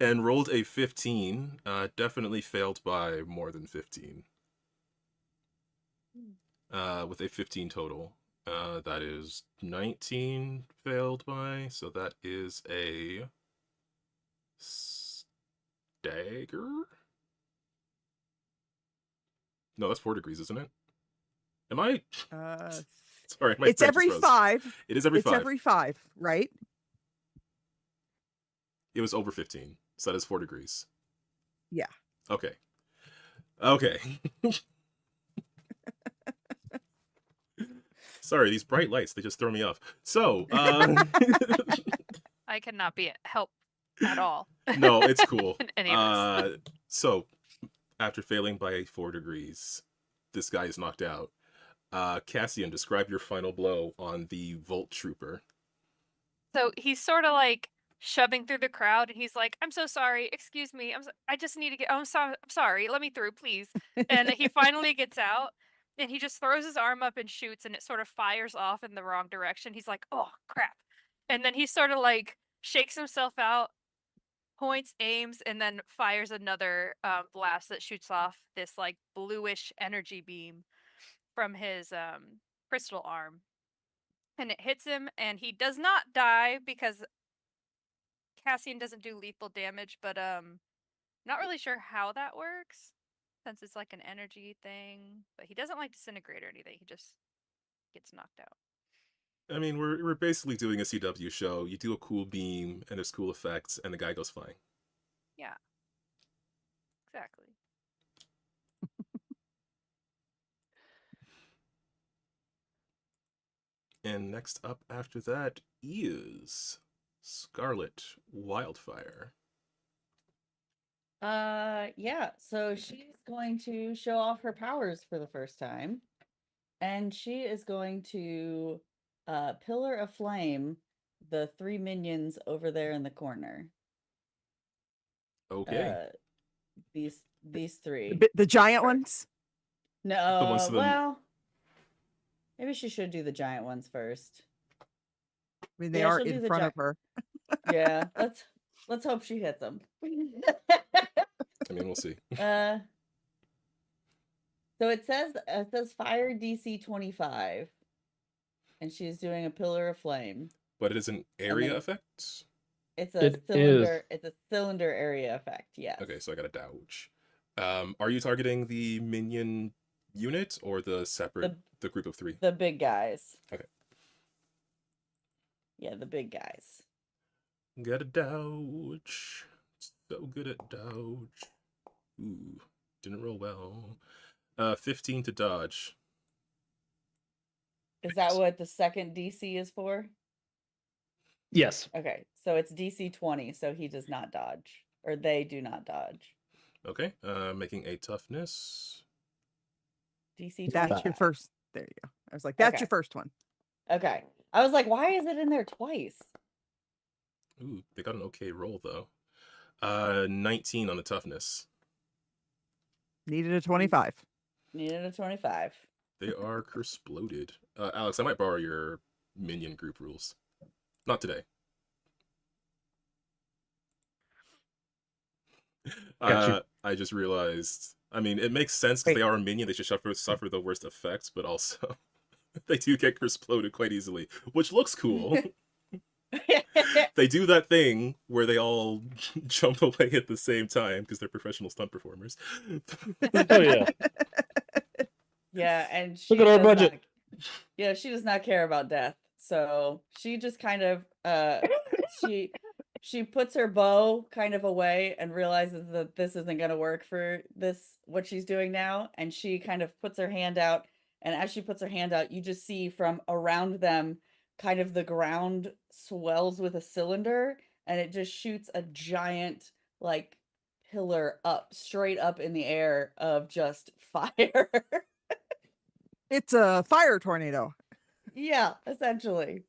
and rolled a 15. Definitely failed by more than 15. With a 15 total. That is 19 failed by, so that is a stagger? No, that's 4 degrees, isn't it? Am I? Sorry, my It's brain just every froze. 5. It is every It's 5. every 5, right? It was over 15, so that is 4 degrees. Yeah. Okay. Okay. Sorry, these bright lights, they just throw me off. So, I cannot be help at all. no, it's cool. In any of this. So, after failing by 4 degrees, this guy is knocked out. Cassian, describe your final blow on the Volt Trooper. So he's sort of like shoving through the crowd, and he's like, "I'm so sorry. Excuse me. I just need to get. I'm sorry. Let me through, please." And he finally gets out, and he just throws his arm up and shoots, and it sort of fires off in the wrong direction. He's like, "Oh crap!" And then he sort of like shakes himself out, points, aims, and then fires another blast that shoots off this like bluish energy beam from his crystal arm. And it hits him, and he does not die because Cassian doesn't do lethal damage, but not really sure how that works since it's like an energy thing. But he doesn't like disintegrate or anything. He just gets knocked out. I mean, we're basically doing a CW show. You do a cool beam, and there's cool effects, and the guy goes flying. Yeah. Exactly. And next up after that is Scarlet Wildfire. Yeah, so she's going to show off her powers for the first time. And she is going to pillar of flame the 3 minions over there in the corner. Okay. These 3. The giant ones? No, The ones to the- well, maybe she should do the giant ones first. I mean, they Yeah, are she'll do in the front of her. Yeah, let's hope she hits them. I mean, we'll see. So it says fire DC 25, and she's doing a pillar of flame. But it is an area then- effect? It's a It cylinder. is. It's a cylinder area effect. Yes. Okay, so I got a dodge. Are you targeting the minion unit or the separate, the group of 3? The big guys. Okay. Yeah, the big guys. Got a dodge. So good at dodge. Ooh, didn't roll well. 15 to dodge. Is that what the second DC is for? Yes. Okay, so it's DC 20, so he does not dodge, or they do not dodge. Okay, making a toughness. DC 25. That's your first. There you go. I was like, that's Okay. your first one. Okay, I was like, why is it in there twice? Ooh, they got an okay roll though. 19 on the toughness. Needed a 25. Needed a 25. They are exploded. Alex, I might borrow your minion group rules. Not today. Got I just realized. I mean, it makes sense because they are a minion. They should suffer the worst effects, but also they do get exploded quite easily, which looks cool. They do that thing where they all jump away at the same time because they're professional stunt performers. Oh yeah. Yeah, and she Look at our does budget. she does not care about death. So she just kind of she puts her bow kind of away and realizes that this isn't going to work for what she's doing now, and she kind of puts her hand out, and as she puts her hand out, you just see from around them kind of the ground swells with a cylinder, and it just shoots a giant like pillar up straight up in the air of just fire. It's a fire tornado. Yeah, essentially.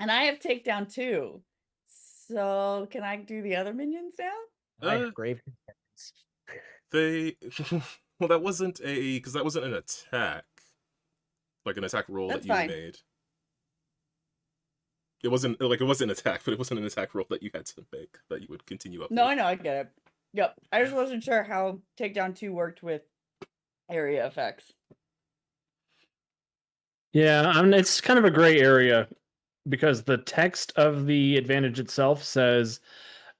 And I have takedown 2. So can I do the other minions now? I Uh, have grave concerns. they well, that wasn't because that wasn't an attack, like an attack roll That's that you fine. made. It wasn't like it wasn't an attack, but it wasn't an attack roll that you had to make that you would continue up No, with. I know, I get it. Yep. I just wasn't sure how takedown 2 worked with area effects. Yeah, I mean, it's kind of a gray area because the text of the advantage itself says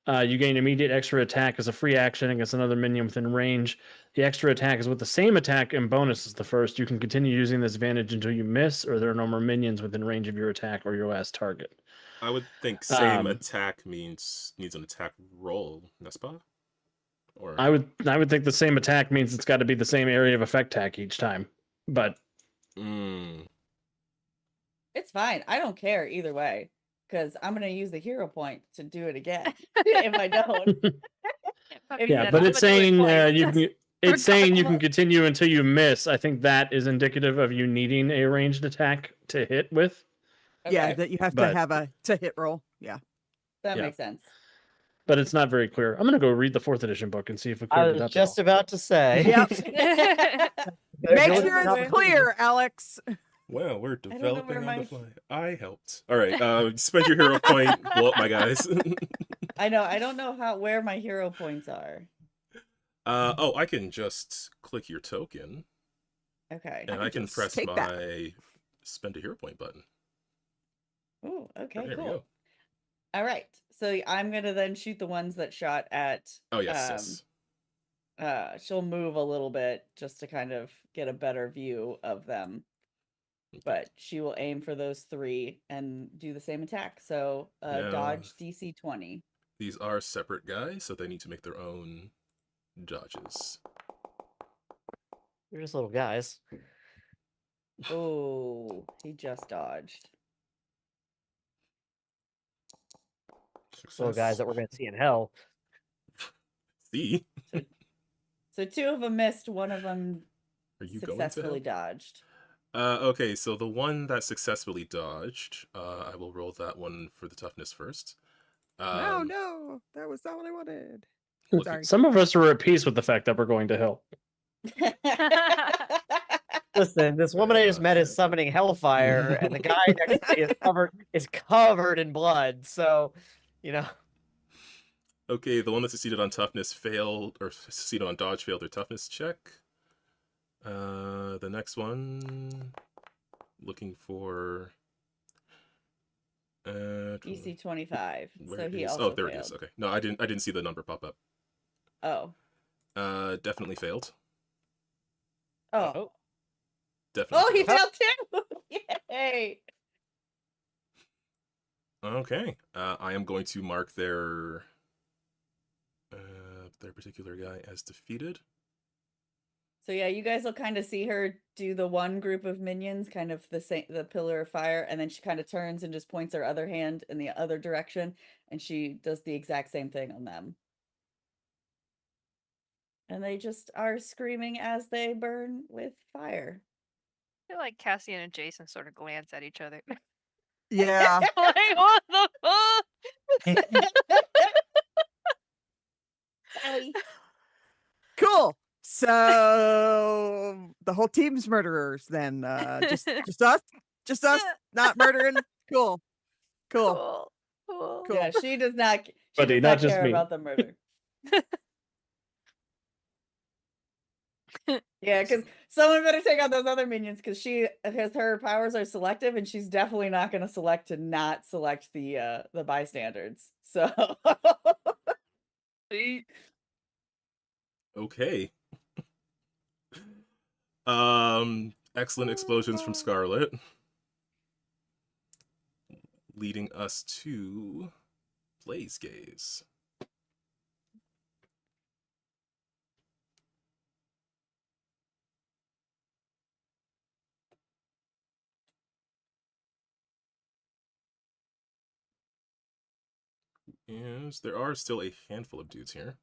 you gain immediate extra attack as a free action against another minion within range. The extra attack is with the same attack and bonus as the first. You can continue using this advantage until you miss or there are no more minions within range of your attack or your last target. I would think same Um, attack needs an attack roll, n'est-ce pas? Or I would think the same attack means it's got to be the same area of effect attack each time. But It's fine. I don't care either way because I'm going to use the hero point to do it again if I don't. If yeah, you- but I'm it's gonna do it saying twice. you can. It's saying you can Regardless. continue until you miss. I think that is indicative of you needing a ranged attack to hit with. Yeah, Okay, that you have to But- have a hit roll. Yeah. that yeah. makes sense. But it's not very clear. I'm gonna go read the 4th edition book and see if it I cleared it was up. just about to say. Yep. There's Make always sure an it's opportunity. clear, Alex. well, we're don't know developing where on my- the fly. I helped. All right, spend your hero point, blow up my guys. I know. I don't know where my hero points are. Oh, I can just click your token, Okay. and I can just press take my that. spend a hero point button. Ooh, okay, There we cool. go. All right. So I'm going to then shoot the ones that shot at Oh yes, yes. she'll move a little bit just to kind of get a better view of them. Okay. But she will aim for those 3 and do the same attack. So Now- dodge DC 20. These are separate guys, so they need to make their own dodges. You're just little guys. Oh, he just dodged. Little guys that we're going to see in hell. See, So 2 of them missed, one of them are you going to successfully hell? dodged. Okay, so the one that successfully dodged, I will roll that one for the toughness first. Oh no, that was not what I wanted. look Sorry. at- Some of us are at peace with the fact that we're going to hell. Listen, this woman I just met is summoning hellfire, and the guy next to me is covered in blood. So, you know, Okay, the one that succeeded on toughness failed, or succeeded on dodge failed their toughness check. The next one, looking for DC 25. where So he is- also oh, there failed. it is. Okay, no, I didn't see the number pop up. Oh. Definitely failed. Oh. Definitely. Oh, he failed. failed too. Yay. Okay, I am going to mark their particular guy as defeated. So yeah, you guys will kind of see her do the one group of minions, kind of the pillar of fire, and then she kind of turns and just points her other hand in the other direction, and she does the exact same thing on them. And they just are screaming as they burn with fire. I feel like Cassian and Jason sort of glance at each other. Yeah. Like, what the fuck? Ellie. Cool. So the whole team's murderers then. Just us, not murdering. Cool. Cool. Cool. Cool. Yeah, she does not. She Buddy, does not not just care me. about the murder. Yeah, because someone better take out those other minions because her powers are selective, and she's definitely not going to select to not select the bystanders. So Okay. Excellent explosions from Scarlet, leading us to Blaze Gaze. Yes, there are still a handful of dudes here.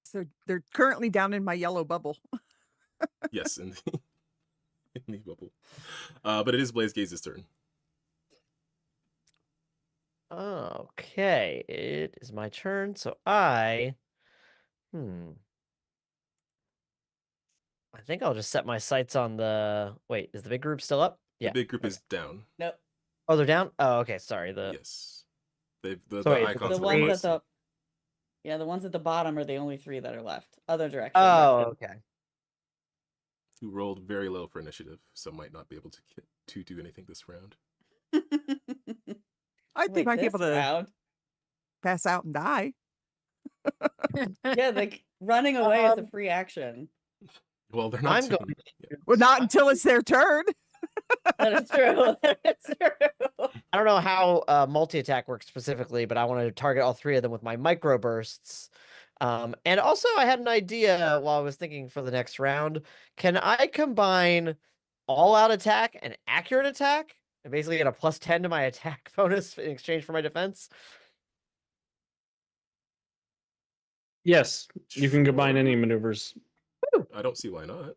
So they're currently down in my yellow bubble. Yes, in the, in the bubble. But it is Blaze Gaze's turn. Okay, it is my turn. So I think I'll just set my sights on the. Wait, is the big group still up? The Yeah. big group Okay. is down. Nope. Oh, they're down. Oh, okay. Sorry. Yes. The So wait, icons The have ones been at the yeah, the ones at the bottom are the only three that are left. Other direction. Oh, okay. who rolled very low for initiative, so might not be able to do anything this round. I think might be able to round. pass out and die. Yeah, like running away is a free action. Well, they're not. I'm going. Yeah. Well, not until it's their turn. That is true. That is true. I don't know how multi-attack works specifically, but I want to target all three of them with my microbursts. And also, I had an idea while I was thinking for the next round. Can I combine all-out attack and accurate attack, and basically get a +10 to my attack bonus in exchange for my defense? Yes, you can combine any maneuvers. I don't see why not.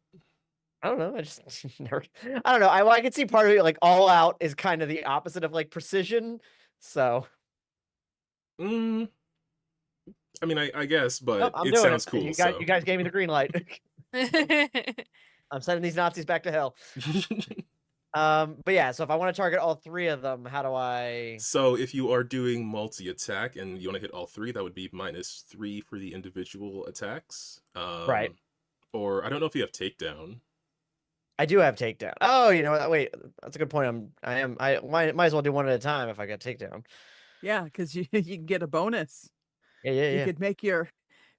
I don't know. I just never. I don't know. I can see part of it like all out is kind of the opposite of like precision. So I mean, I guess, but nope, I'm it doing sounds it. cool. You guys gave me the green light. I'm sending these Nazis back to hell. But yeah. So if I want to target all three of them, how do I? So if you are doing multi-attack and you want to hit all three, that would be -3 for the individual attacks. Right. Or I don't know if you have takedown. I do have takedown. Oh, you know what? Wait, that's a good point. I might as well do one at a time if I get takedown. Yeah, because you can get a bonus. Yeah. You could make your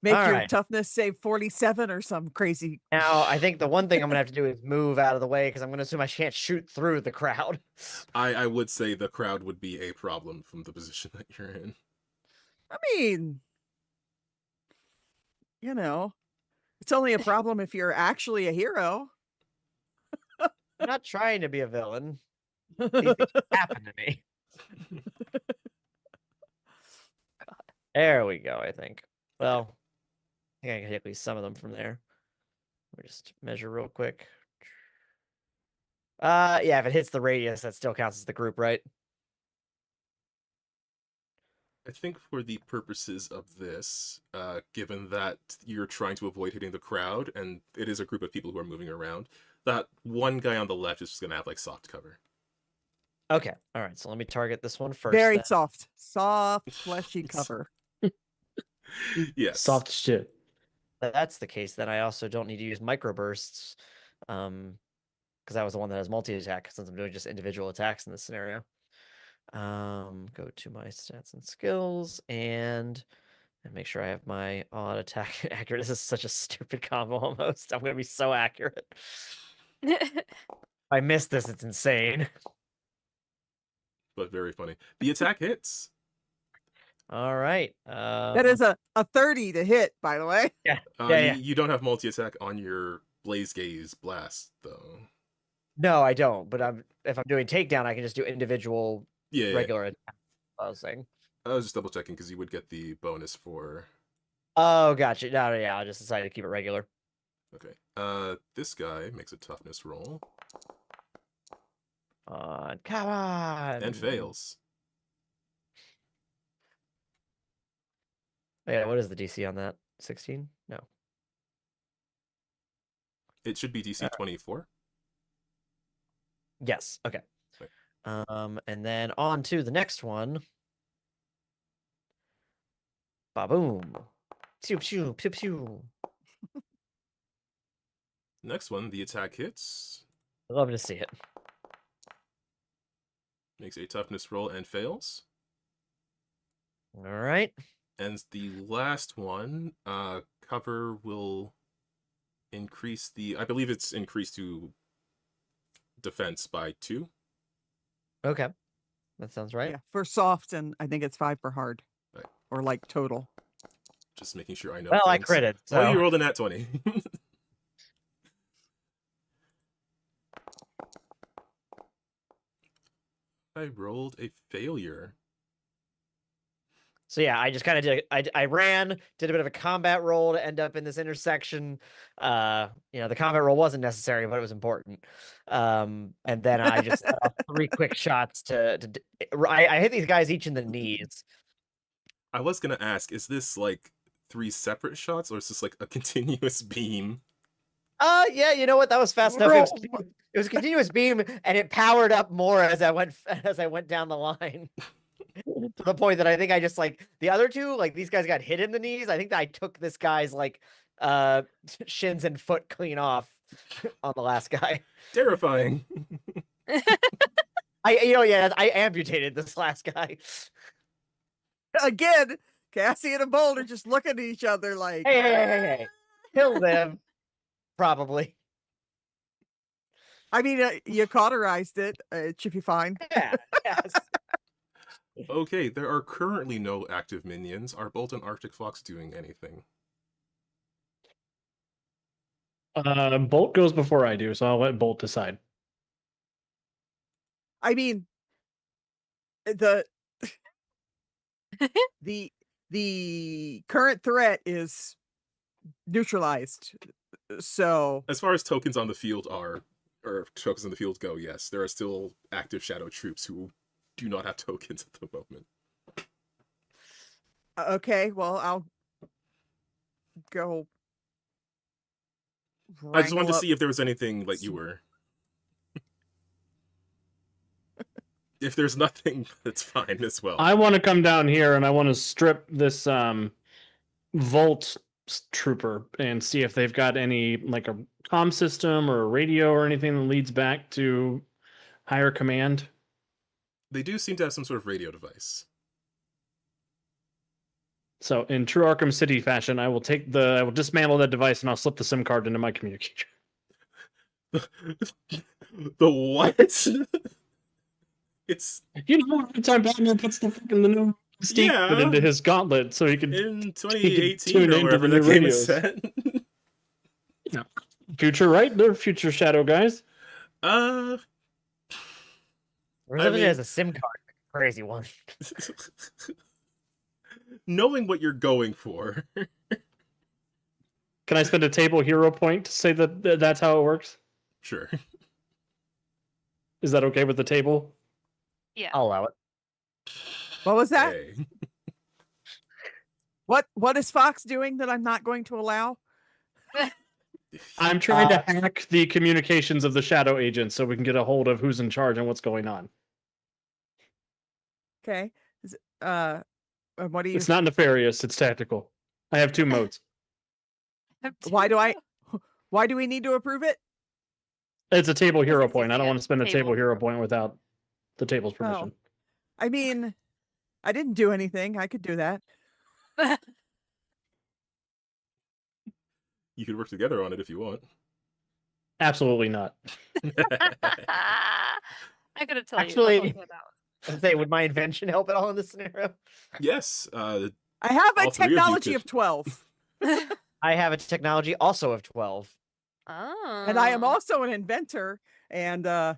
All right. toughness save 47 or some crazy. Now, I think the one thing I'm gonna have to do is move out of the way because I'm gonna assume I can't shoot through the crowd. I would say the crowd would be a problem from the position that you're in. I mean, you know, it's only a problem if you're actually a hero. I'm not trying to be a villain. These things happen to me. There we go, I think. Well, I think I can hit at least some of them from there. Let me just measure real quick. Yeah, if it hits the radius, that still counts as the group, right? I think for the purposes of this, given that you're trying to avoid hitting the crowd, and it is a group of people who are moving around, that one guy on the left is just going to have, like, soft cover. Okay, all right, so let me target this one first. Very then. soft, fleshy cover. Yes. Soft shit. If that's the case, then I also don't need to use microbursts, because that was the one that has multi-attack, since I'm doing just individual attacks in this scenario. Go to my stats and skills and make sure I have my odd attack accurate. This is such a stupid combo almost. I'm gonna be so accurate. If I miss this, it's insane. But very funny. The attack hits. All right. That is a 30 to hit, by the way. Yeah. Yeah. You don't have multi-attack on your Blaze Gaze blast, though. No, I don't. But if I'm doing takedown, I can just do individual Yeah. regular attack. I was saying. I was just double checking because you would get the bonus for. Oh, gotcha. No, yeah. I just decided to keep it regular. Okay. This guy makes a toughness roll. Come on. And fails. Yeah, what is the DC on that? 16? No. It should be DC 24. Yes. Okay. Right. And then on to the next one. Ba-boom. Pew pew pew pew. Next one, the attack hits. I love to see it. Makes a toughness roll and fails. All right. And the last one, cover will increase the. I believe it's increased to defense by 2. Okay. That sounds right. Yeah, for soft, and I think it's 5 for hard. Right. Or like total. Just making sure I know. Well, I things. critted. So. Oh, you rolled a nat 20. I rolled a failure. So yeah, I just kind of did. I ran, did a bit of a combat roll to end up in this intersection. The combat roll wasn't necessary, but it was important. And then I just set off 3 quick shots I hit these guys each in the knees. I was gonna ask, is this like 3 separate shots, or is this like a continuous beam? Yeah, you know what? That was fast enough. It was a continuous beam, and it powered up more as I went down the line. To the point that I think I just like the other 2, like these guys got hit in the knees. I think that I took this guy's like shins and foot clean off on the last guy. Terrifying. I amputated this last guy. Again, Cassie and Boulder just looking at each other like, Hey. Kill them. Probably. I mean, you cauterized it. It should be fine. Yeah. Yes. Okay, there are currently no active minions. Are Bolt and Arctic Fox doing anything? Bolt goes before I do, so I'll let Bolt decide. I mean, the the current threat is neutralized. So As far as tokens on the field tokens on the field go, yes, there are still active shadow troops who do not have tokens at the moment. okay, well, I'll go. I just wanted to wrangle see if there was anything like you were. If there's nothing, that's fine as well. I want to come down here and I want to strip this Volt trooper and see if they've got any like a comm system or a radio or anything that leads back to higher command. They do seem to have some sort of radio device. So in true Arkham City fashion, I will dismantle that device and I'll slip the SIM card into my communicator. The what? It's Every time Batman puts the new Mystique Yeah. into his gauntlet so he can in tune 2018 or into wherever the that new game is radios. set. Future, right? They're future Shadow guys. Or I something mean- as a SIM card. Crazy one. Knowing what you're going for. Can I spend a table hero point to say that that's how it works? Sure. Is that okay with the table? Yeah. I'll allow it. What was that? Hey. What is Fox doing that I'm not going to allow? I'm trying to hack the communications of the Shadow agents so we can get a hold of who's in charge and what's going on. Okay. What do you? It's not nefarious, it's tactical. I have 2 modes. Why do we need to approve it? It's a table hero it's point. I don't easy, want to spend a table table hero hero point without the table's permission. I mean, I didn't do anything. I could do that. You could work together on it if you want. Absolutely not. I gotta tell Actually- you. I'd say, would my invention help at all in this scenario? Yes. I have All 3 a of you technology could. of 12, I have a technology also of 12. Oh. and I am also an inventor and I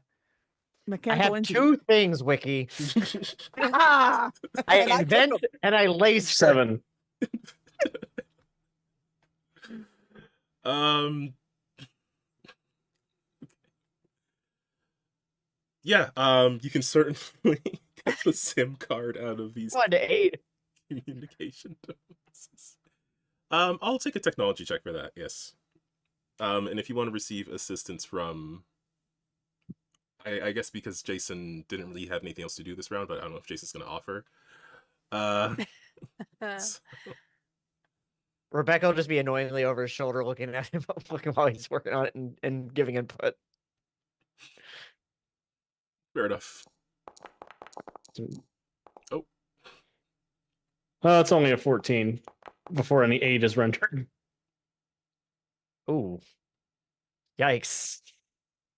mechanical have engineer. 2 things, Wiki. Ah! I And I took invent them. and I laser. 7. Yeah, you can certainly get the SIM card out of these 1 to 8. communication devices. I'll take a technology check for that, yes. And if you want to receive assistance from... I guess because Jason didn't really have anything else to do this round, but I don't know if Jason's going to offer. So- Rebecca will just be annoyingly over his shoulder looking at him, looking while he's working on it and giving input. fair enough. It's only a 14 before any aid is rendered. Ooh. Yikes.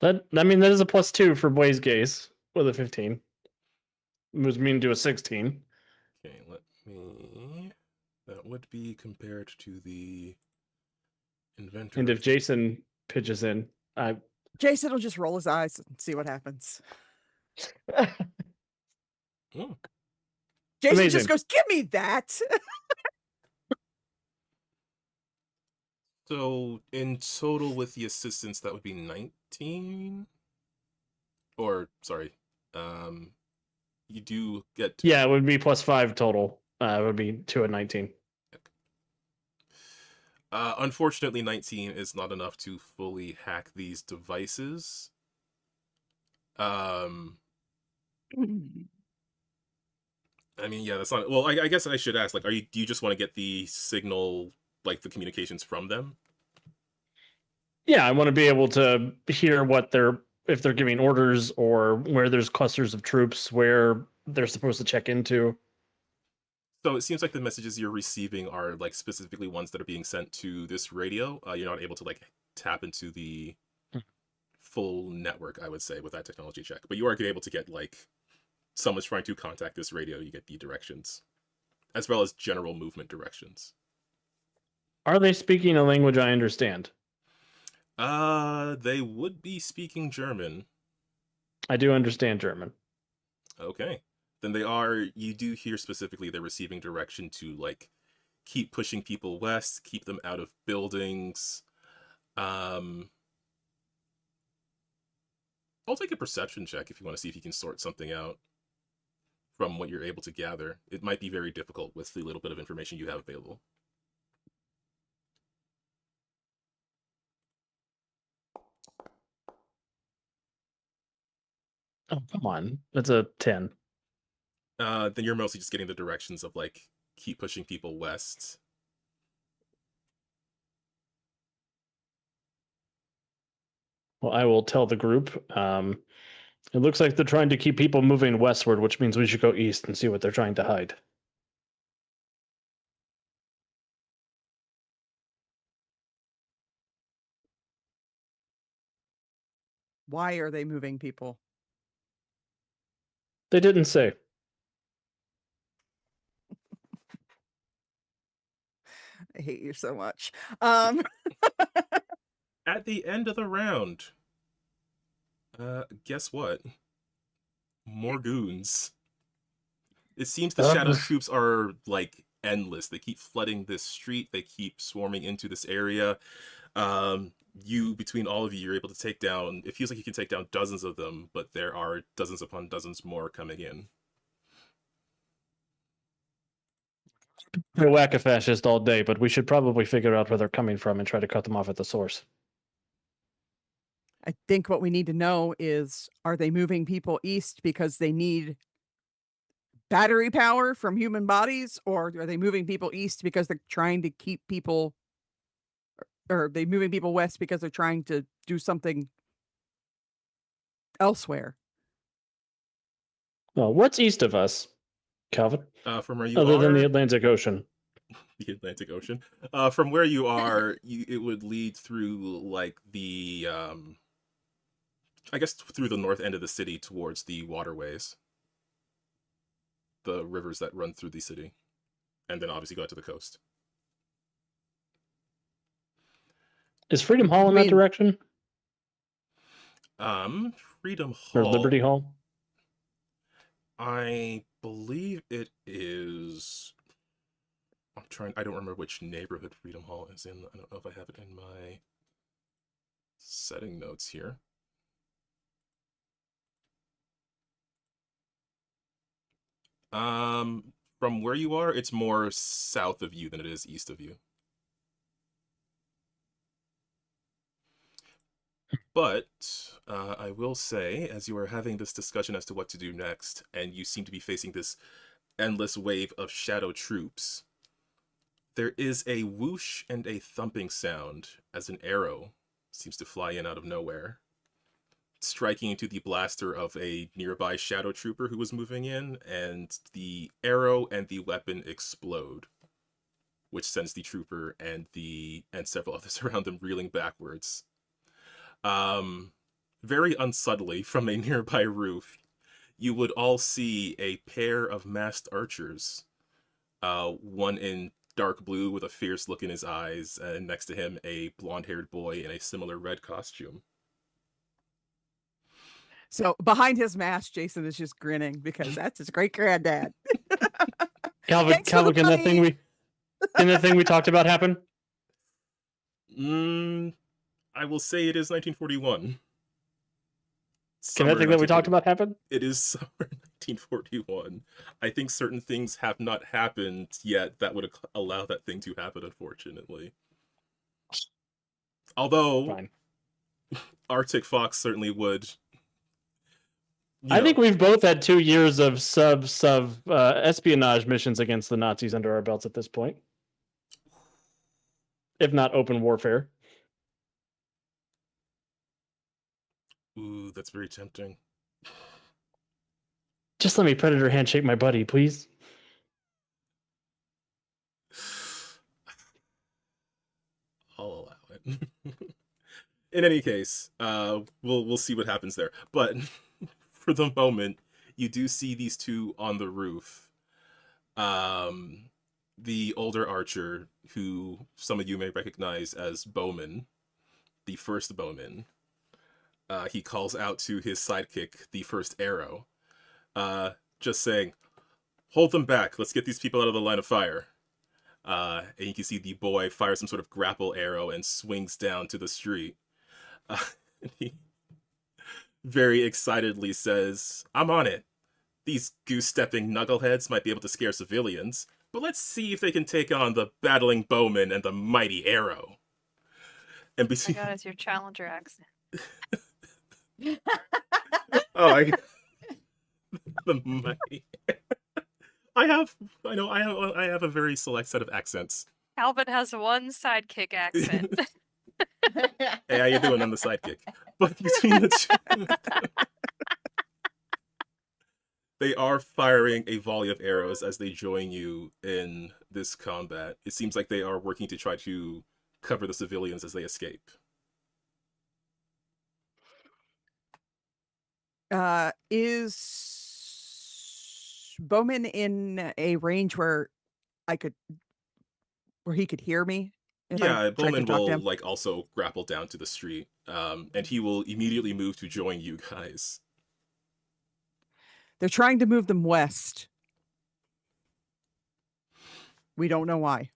That is a +2 for Blaze Gaze with a 15. Moves me into a 16. Okay, let me... That would be compared to the inventor. And if Jason pitches in, Jason will just roll his eyes and see what happens. Oh. Jason Amazing. just goes, "Give me that." So in total with the assistance, that would be 19? Or, sorry, you do get... Yeah, it would be +5 total. It would be 2 and 19. Unfortunately, 19 is not enough to fully hack these devices. I mean, yeah, that's not... Well, I guess I should ask, like, do you just want to get the signal, like, the communications from them? Yeah, I want to be able to hear if they're giving orders or where there's clusters of troops where they're supposed to check into. So it seems like the messages you're receiving are, like, specifically ones that are being sent to this radio. You're not able to, like, tap into the full network, I would say, with that technology check. But you are able to get, like, someone's trying to contact this radio, you get the directions, as well as general movement directions. Are they speaking a language I understand? They would be speaking German. I do understand German. Okay. Then you do hear specifically they're receiving direction to, like, keep pushing people west, keep them out of buildings. I'll take a perception check if you want to see if you can sort something out from what you're able to gather. It might be very difficult with the little bit of information you have available. Oh, come on. That's a 10. Then you're mostly just getting the directions of, like, keep pushing people west. Well, I will tell the group. It looks like they're trying to keep people moving westward, which means we should go east and see what they're trying to hide. Why are they moving people? They didn't say. I hate you so much. At the end of the round, guess what? More goons. It seems the shadow troops are, like, endless. They keep flooding this street. They keep swarming into this area. Between all of you, you're able to take down... It feels like you can take down dozens of them, but there are dozens upon dozens more coming in. They're whack-a-fascist all day, but we should probably figure out where they're coming from and try to cut them off at the source. I think what we need to know is, are they moving people east because they need battery power from human bodies, or are they moving people east because they're trying to keep people, or are they moving people west because they're trying to do something elsewhere? Well, what's east of us, Calvin? From where you Other are... than the Atlantic Ocean. The Atlantic Ocean. From where you are, it would lead through, like, the... I guess through the north end of the city towards the waterways. The rivers that run through the city. And then obviously go out to the coast. Is Freedom Hall in that direction? Freedom Hall... Or Liberty Hall? I believe it is... I don't remember which neighborhood Freedom Hall is in. I don't know if I have it in my setting notes here. From where you are, it's more south of you than it is east of you. But I will say, as you are having this discussion as to what to do next, and you seem to be facing this endless wave of shadow troops, there is a whoosh and a thumping sound as an arrow seems to fly in out of nowhere, striking into the blaster of a nearby shadow trooper who was moving in, and the arrow and the weapon explode, which sends the trooper and several others around them reeling backwards. Very unsubtly from a nearby roof, you would all see a pair of masked archers, one in dark blue with a fierce look in his eyes, and next to him a blonde-haired boy in a similar red costume. So behind his mask, Jason is just grinning because that's his great granddad. Calvin, Thanks for the Calvin, can that thing money. we talked about happen? I will say it is 1941. Can Summer that thing that we talked 1940 about happen? It is summer 1941. I think certain things have not happened yet that would allow that thing to happen, unfortunately. Although Fine. Arctic Fox certainly would. I think we've both had 2 years of sub espionage missions against the Nazis under our belts at this point, if not open warfare. Ooh, that's very tempting. Just let me Predator handshake my buddy, please. I'll allow it. In any case, we'll see what happens there. But for the moment, you do see these two on the roof. The older archer, who some of you may recognize as Bowman, the first Bowman, he calls out to his sidekick, the first Arrow, just saying, "Hold them back. Let's get these people out of the line of fire." And you can see the boy fire some sort of grapple arrow and swings down to the street. He very excitedly says, "I'm on it. These goose-stepping knuckleheads might be able to scare civilians, but let's see if they can take on the battling bowman and the mighty arrow." And Oh my between god, it's your challenger accent. the mighty. I have a very select set of accents. Calvin has one sidekick accent. Hey, how you doing on the sidekick? But between the two, they are firing a volley of arrows as they join you in this combat. It seems like they are working to try to cover the civilians as they escape. Is Bowman in a range where he could hear me? If I Yeah, tried to Bowman talk to will him? also grapple down to the street, and he will immediately move to join you guys. They're trying to move them west. We don't know why.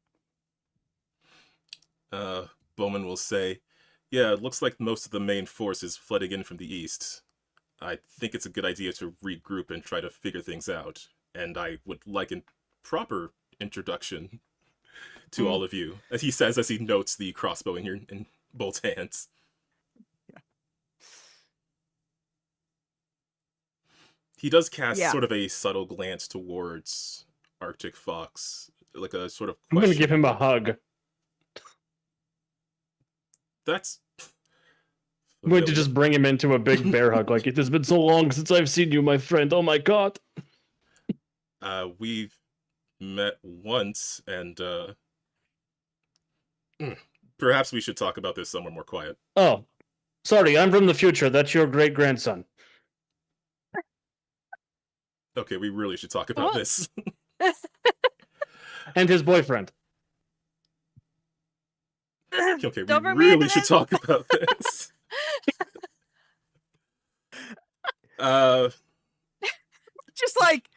Bowman will say, "Yeah, it looks like most of the main force is flooding in from the east. I think it's a good idea to regroup and try to figure things out, and I would like a proper introduction to all of you," as he says as he notes the crossbow in both hands. Yeah. He does cast Yeah. sort of a subtle glance towards Arctic Fox, like a sort of I'm going to question. give him a hug. That's I'm going to familiar. just bring him into a big bear hug. Like, it has been so long since I've seen you, my friend. Oh my god. We've met once, and perhaps we should talk about this somewhere more quiet. Oh, sorry, I'm from the future. That's your great grandson. Okay, we really should talk about What? this. And his boyfriend. Okay, we Don't remind really him. should talk about this. Just like,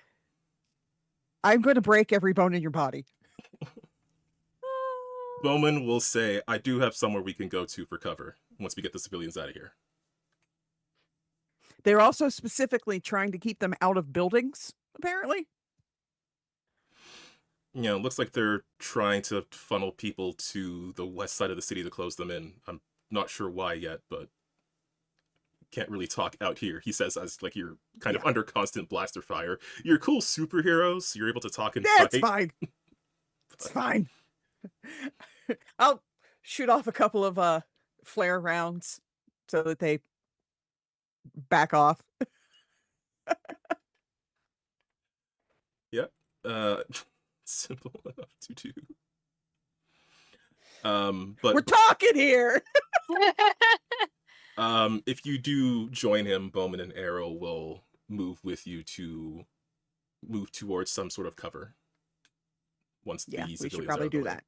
I'm going to break every bone in your body. Bowman will say, "I do have somewhere we can go to for cover once we get the civilians out of here." They're also specifically trying to keep them out of buildings, apparently. You know, it looks like they're trying to funnel people to the west side of the city to close them in. I'm not sure why yet, but can't really talk out here. He says as like you're kind of under constant blaster fire. You're cool superheroes, so you're able to talk and Yeah, fight. it's fine. It's fine. I'll shoot off a couple of flare rounds so that they back off. Yep. Simple enough to do. But We're talking here. if you do join him, Bowman and Arrow will move with you to move towards some sort of cover. Once Yeah, the we civilians should are probably out of the do way. that.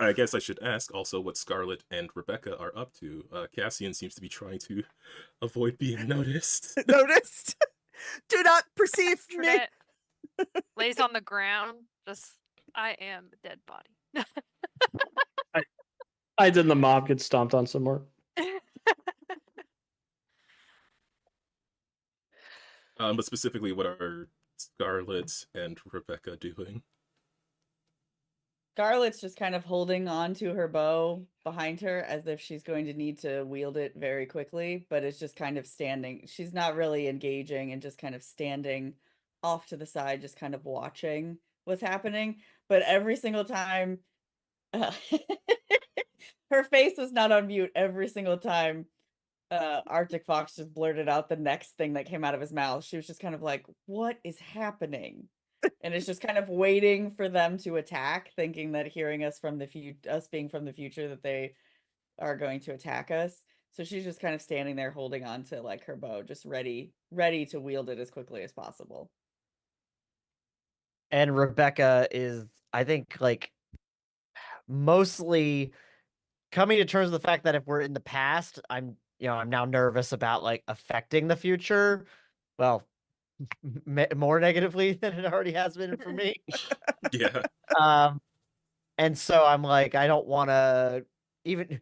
I guess I should ask also what Scarlet and Rebecca are up to. Cassian seems to be trying to avoid being noticed. Noticed? Do not perceive me. Internet. Lays on the ground. Just, I am a dead body. I did the mob get stomped on some more. But specifically, what are Scarlet and Rebecca doing? Scarlett's just kind of holding on to her bow behind her as if she's going to need to wield it very quickly, but it's just kind of standing. She's not really engaging and just kind of standing off to the side, just kind of watching what's happening. But every single time, uh, her face was not on mute. Every single time Arctic Fox just blurted out the next thing that came out of his mouth, she was just kind of like, "What is happening?" And it's just kind of waiting for them to attack, thinking that hearing us from us being from the future, that they are going to attack us. So she's just kind of standing there holding on to like her bow, just ready to wield it as quickly as possible. And Rebecca is, I think, like mostly coming to terms with the fact that if we're in the past, I'm now nervous about like affecting the future. Well, more negatively than it already has been for me. Yeah. And so I'm like, I don't want to even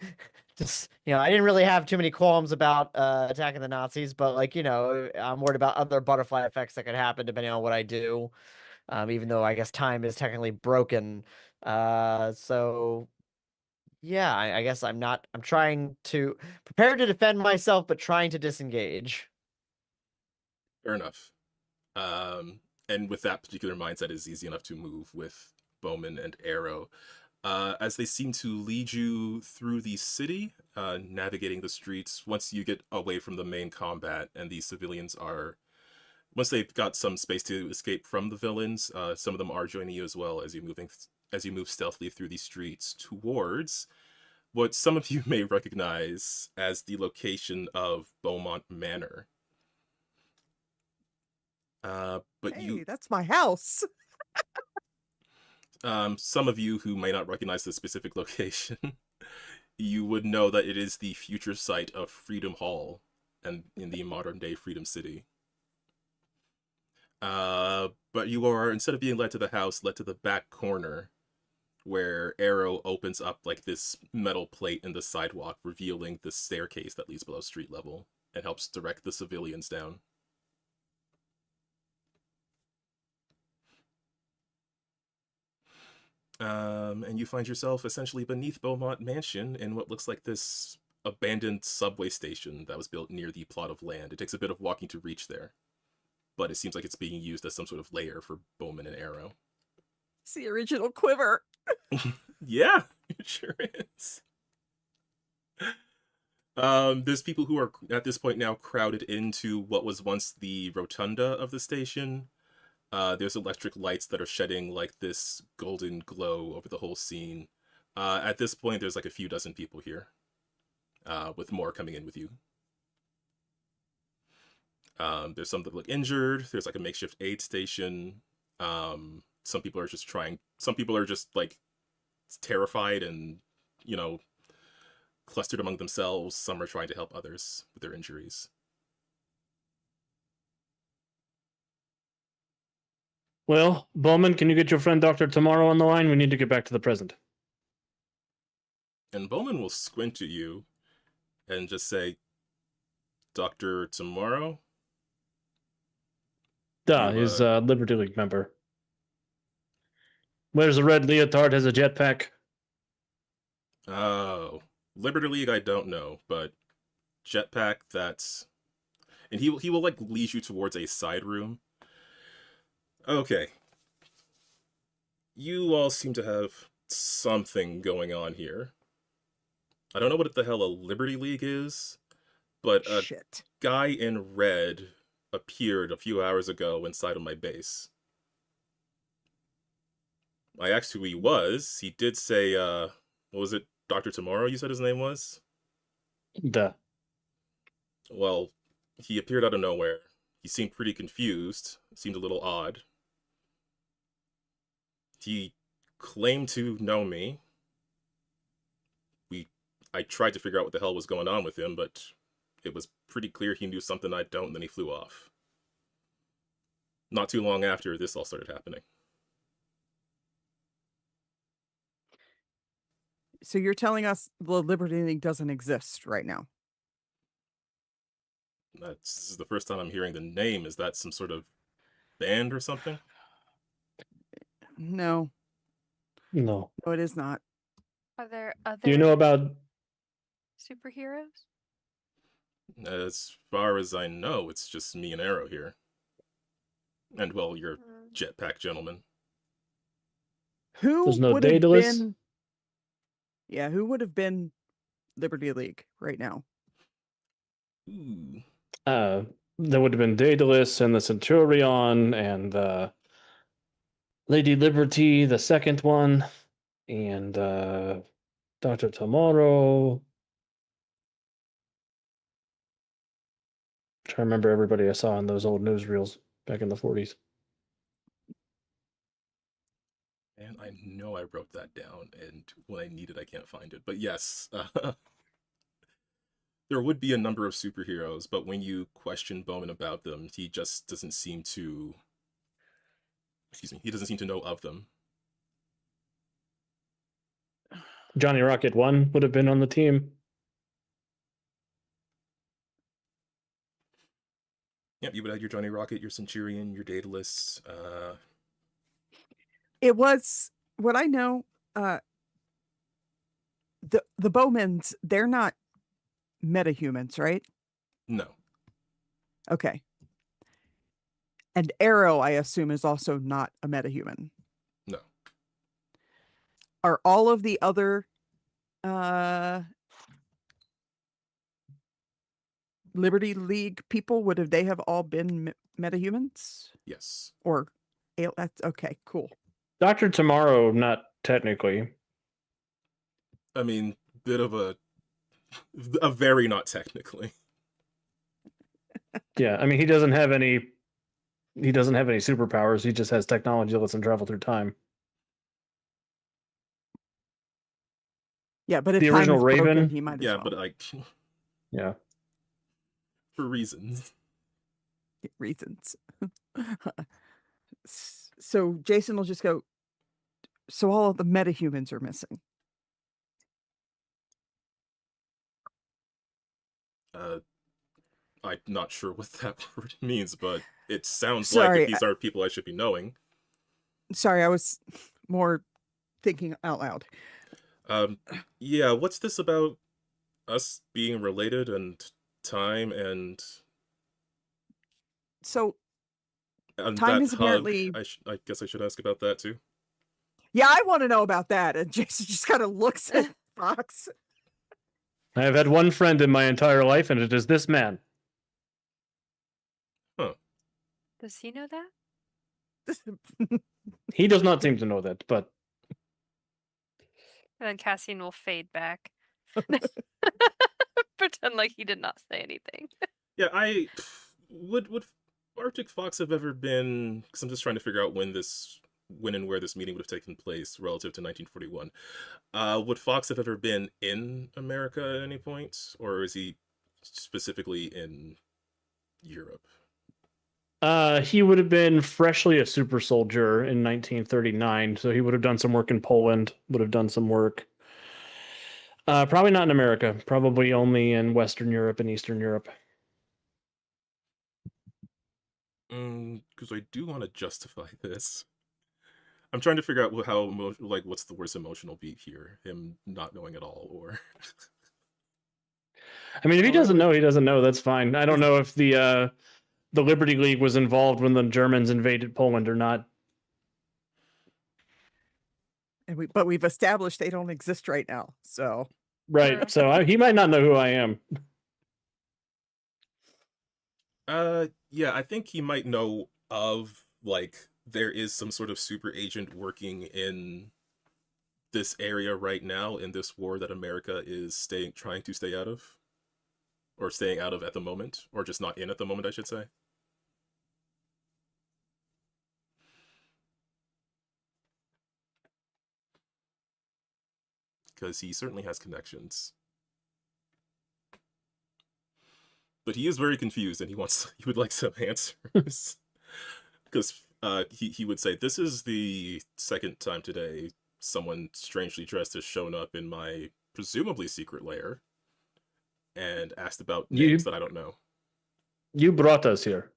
just, I didn't really have too many qualms about attacking the Nazis, but like, I'm worried about other butterfly effects that could happen depending on what I do. Even though I guess time is technically broken. So yeah, I guess I'm trying to prepare to defend myself, but trying to disengage. Fair enough. And with that particular mindset, it's easy enough to move with Bowman and Arrow, as they seem to lead you through the city, navigating the streets. Once you get away from the main combat, and the civilians are, once they've got some space to escape from the villains, some of them are joining you as well as you move stealthily through these streets towards what some of you may recognize as the location of Beaumont Manor. But Hey, that's my house. some of you who may not recognize the specific location, you would know that it is the future site of Freedom Hall, and in the modern day Freedom City. But you are, instead of being led to the house, led to the back corner, where Arrow opens up like this metal plate in the sidewalk, revealing the staircase that leads below street level and helps direct the civilians down. And you find yourself essentially beneath Beaumont Mansion in what looks like this abandoned subway station that was built near the plot of land. It takes a bit of walking to reach there, but it seems like it's being used as some sort of lair for Bowman and Arrow. It's the original quiver. Yeah, it sure is. There's people who are at this point now crowded into what was once the rotunda of the station. There's electric lights that are shedding like this golden glow over the whole scene. At this point, there's like a few dozen people here, with more coming in with you. There's some that look injured. There's like a makeshift aid station. Some people are just like terrified and, clustered among themselves. Some are trying to help others with their injuries. Well, Bowman, can you get your friend Dr. Tomorrow on the line? We need to get back to the present. And Bowman will squint at you and just say, Dr. Tomorrow? He's a Liberty League member. Wears a red leotard, has a jetpack. Oh, Liberty League, I don't know, but jetpack, that's... And he will like lead you towards a side room. Okay. You all seem to have something going on here. I don't know what the hell a Liberty League is, but a Shit. guy in red appeared a few hours ago inside of my base. I asked who he was. He did say, what was it, Dr. Tomorrow, you said his name was? Duh. Well, he appeared out of nowhere. He seemed pretty confused. Seemed a little odd. He claimed to know me. I tried to figure out what the hell was going on with him, but it was pretty clear he knew something I don't, and then he flew off. not too long after this all started happening. So you're telling us the Liberty League doesn't exist right now? This is the first time I'm hearing the name. Is that some sort of band or something? No, No. no, it is not. Are there Do you other know about superheroes? As far as I know, it's just me and Arrow here. And, well, your Mm. jetpack gentleman. Who There's no would have Daedalus? been? Yeah, who would have been Liberty League right now? Ooh. There would have been Daedalus and the Centurion and Lady Liberty, the second one, and Dr. Tomorrow. Trying to remember everybody I saw in those old newsreels back in the 40s. And I know I wrote that down, and when I need it, I can't find it. But yes, there would be a number of superheroes, but when you question Bowman about them, he just doesn't seem to... Excuse me, he doesn't seem to know of them. Johnny Rocket 1 would have been on the team. Yep, you would have your Johnny Rocket, your Centurion, your Daedalus. It was what I know. The Bowmans, they're not metahumans, right? No. Okay. And Arrow, I assume, is also not a metahuman. No. Are all of the other Liberty League people, would they have all been metahumans? Yes. Or that's okay, cool. Dr. Tomorrow, not technically. I mean, bit of a very not technically. Yeah, I mean he doesn't have any superpowers. He just has technology that lets him travel through time. Yeah, but if The time original is broken, Raven? he might as Yeah, well. but like Yeah. for reasons. Reasons. So Jason will just go, so all of the metahumans are missing. I'm not sure what that word means, but it sounds like Sorry, if these are people I should be knowing. Sorry, I was more thinking out loud. Yeah, what's this about us being related and time and So time that is hug? apparently. I guess I should ask about that too. Yeah, I want to know about that. And Jason just kind of looks at Fox. I have had one friend in my entire life, and it is this man. Huh. Does he know that? He does not seem to know that, but And then Cassian will fade back. Pretend like he did not say anything. Yeah, I would Arctic Fox have ever been, because I'm just trying to figure out when and where this meeting would have taken place relative to 1941. Would Fox have ever been in America at any point, or is he specifically in Europe? he would have been freshly a super soldier in 1939, so he would have done some work in Poland, would have done some work. Probably not in America, probably only in Western Europe and Eastern Europe. Because I do want to justify this. I'm trying to figure out what's the worst emotional beat here, him not knowing at all, or I mean, if he doesn't know, he doesn't know. That's fine. I don't know if the Liberty League was involved when the Germans invaded Poland or not. And but we've established they don't exist right now. So Right. So he might not know who I am. yeah, I think he might know of, like, there is some sort of super agent working in this area right now in this war that America is trying to stay out of, or staying out of at the moment, or just not in at the moment, I should say. Because he certainly has connections. But he is very confused, and he would like some answers. because he would say, "This is the second time today someone strangely dressed has shown up in my presumably secret lair and asked about names that I don't know." You brought us here.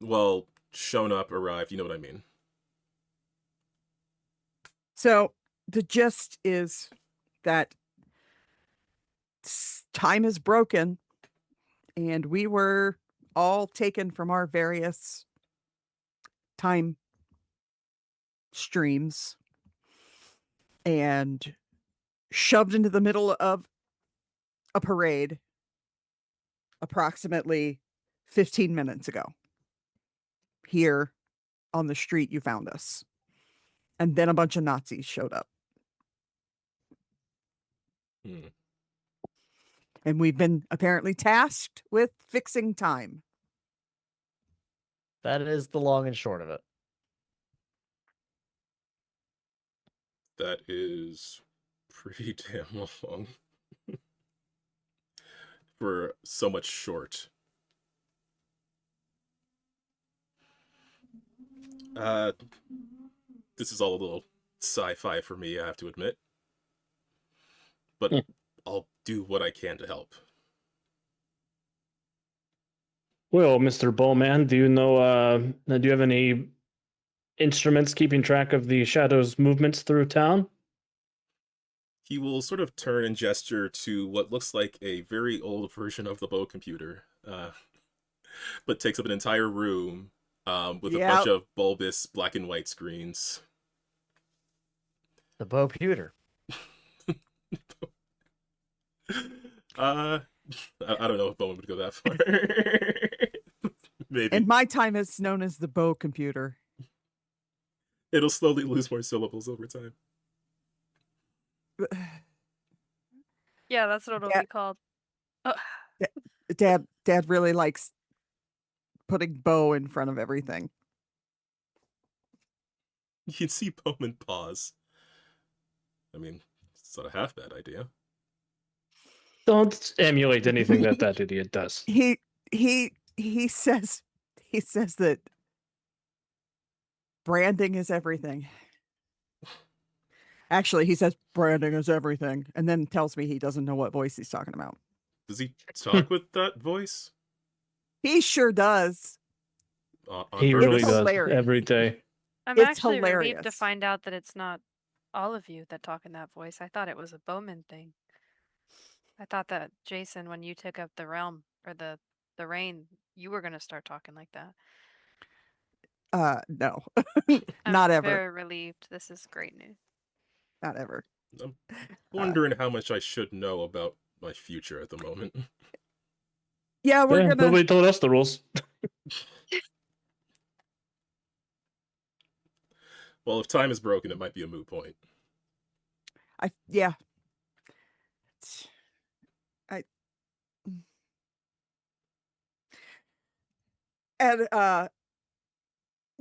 Well, shown up, arrived, you know what I mean. So the gist is that time is broken and we were all taken from our various time streams and shoved into the middle of a parade approximately 15 minutes ago. Here on the street you found us. And then a bunch of Nazis showed up. And we've been apparently tasked with fixing time. That is the long and short of it. That is pretty damn long for so much short. This is all a little sci-fi for me, I have to admit. But I'll do what I can to help. Well, Mr. Bowman, do you know, do you have any instruments keeping track of the Shadow's movements through town? He will sort of turn and gesture to what looks like a very old version of the bow computer, but takes up an entire room with a bunch of bulbous black and white screens. The bow computer. I don't know if Bowman would go that far. Maybe. And my time is known as the bow computer. It'll slowly lose more syllables over time. Yeah, that's what it'll be called. Oh. Dad really likes putting bow in front of everything. You can see Bowman pause. I mean, it's not a half bad idea. Don't emulate anything that idiot does. He says that branding is everything. Actually, he says branding is everything, and then tells me he doesn't know what voice he's talking about. Does he talk with that voice? He sure does. He really It's does hilarious. every day. I'm It's actually relieved to hilarious. find out that it's not all of you that talk in that voice. I thought it was a Bowman thing. I thought that Jason, when you took up the realm or the reign, you were gonna start talking like that. No. I'm Not ever. very relieved. This is great news. Not ever. I'm wondering how much I should know about my future at the moment. Yeah, we're gonna. Nobody told us the rules. Well, if time is broken, it might be a moot point. Yeah. And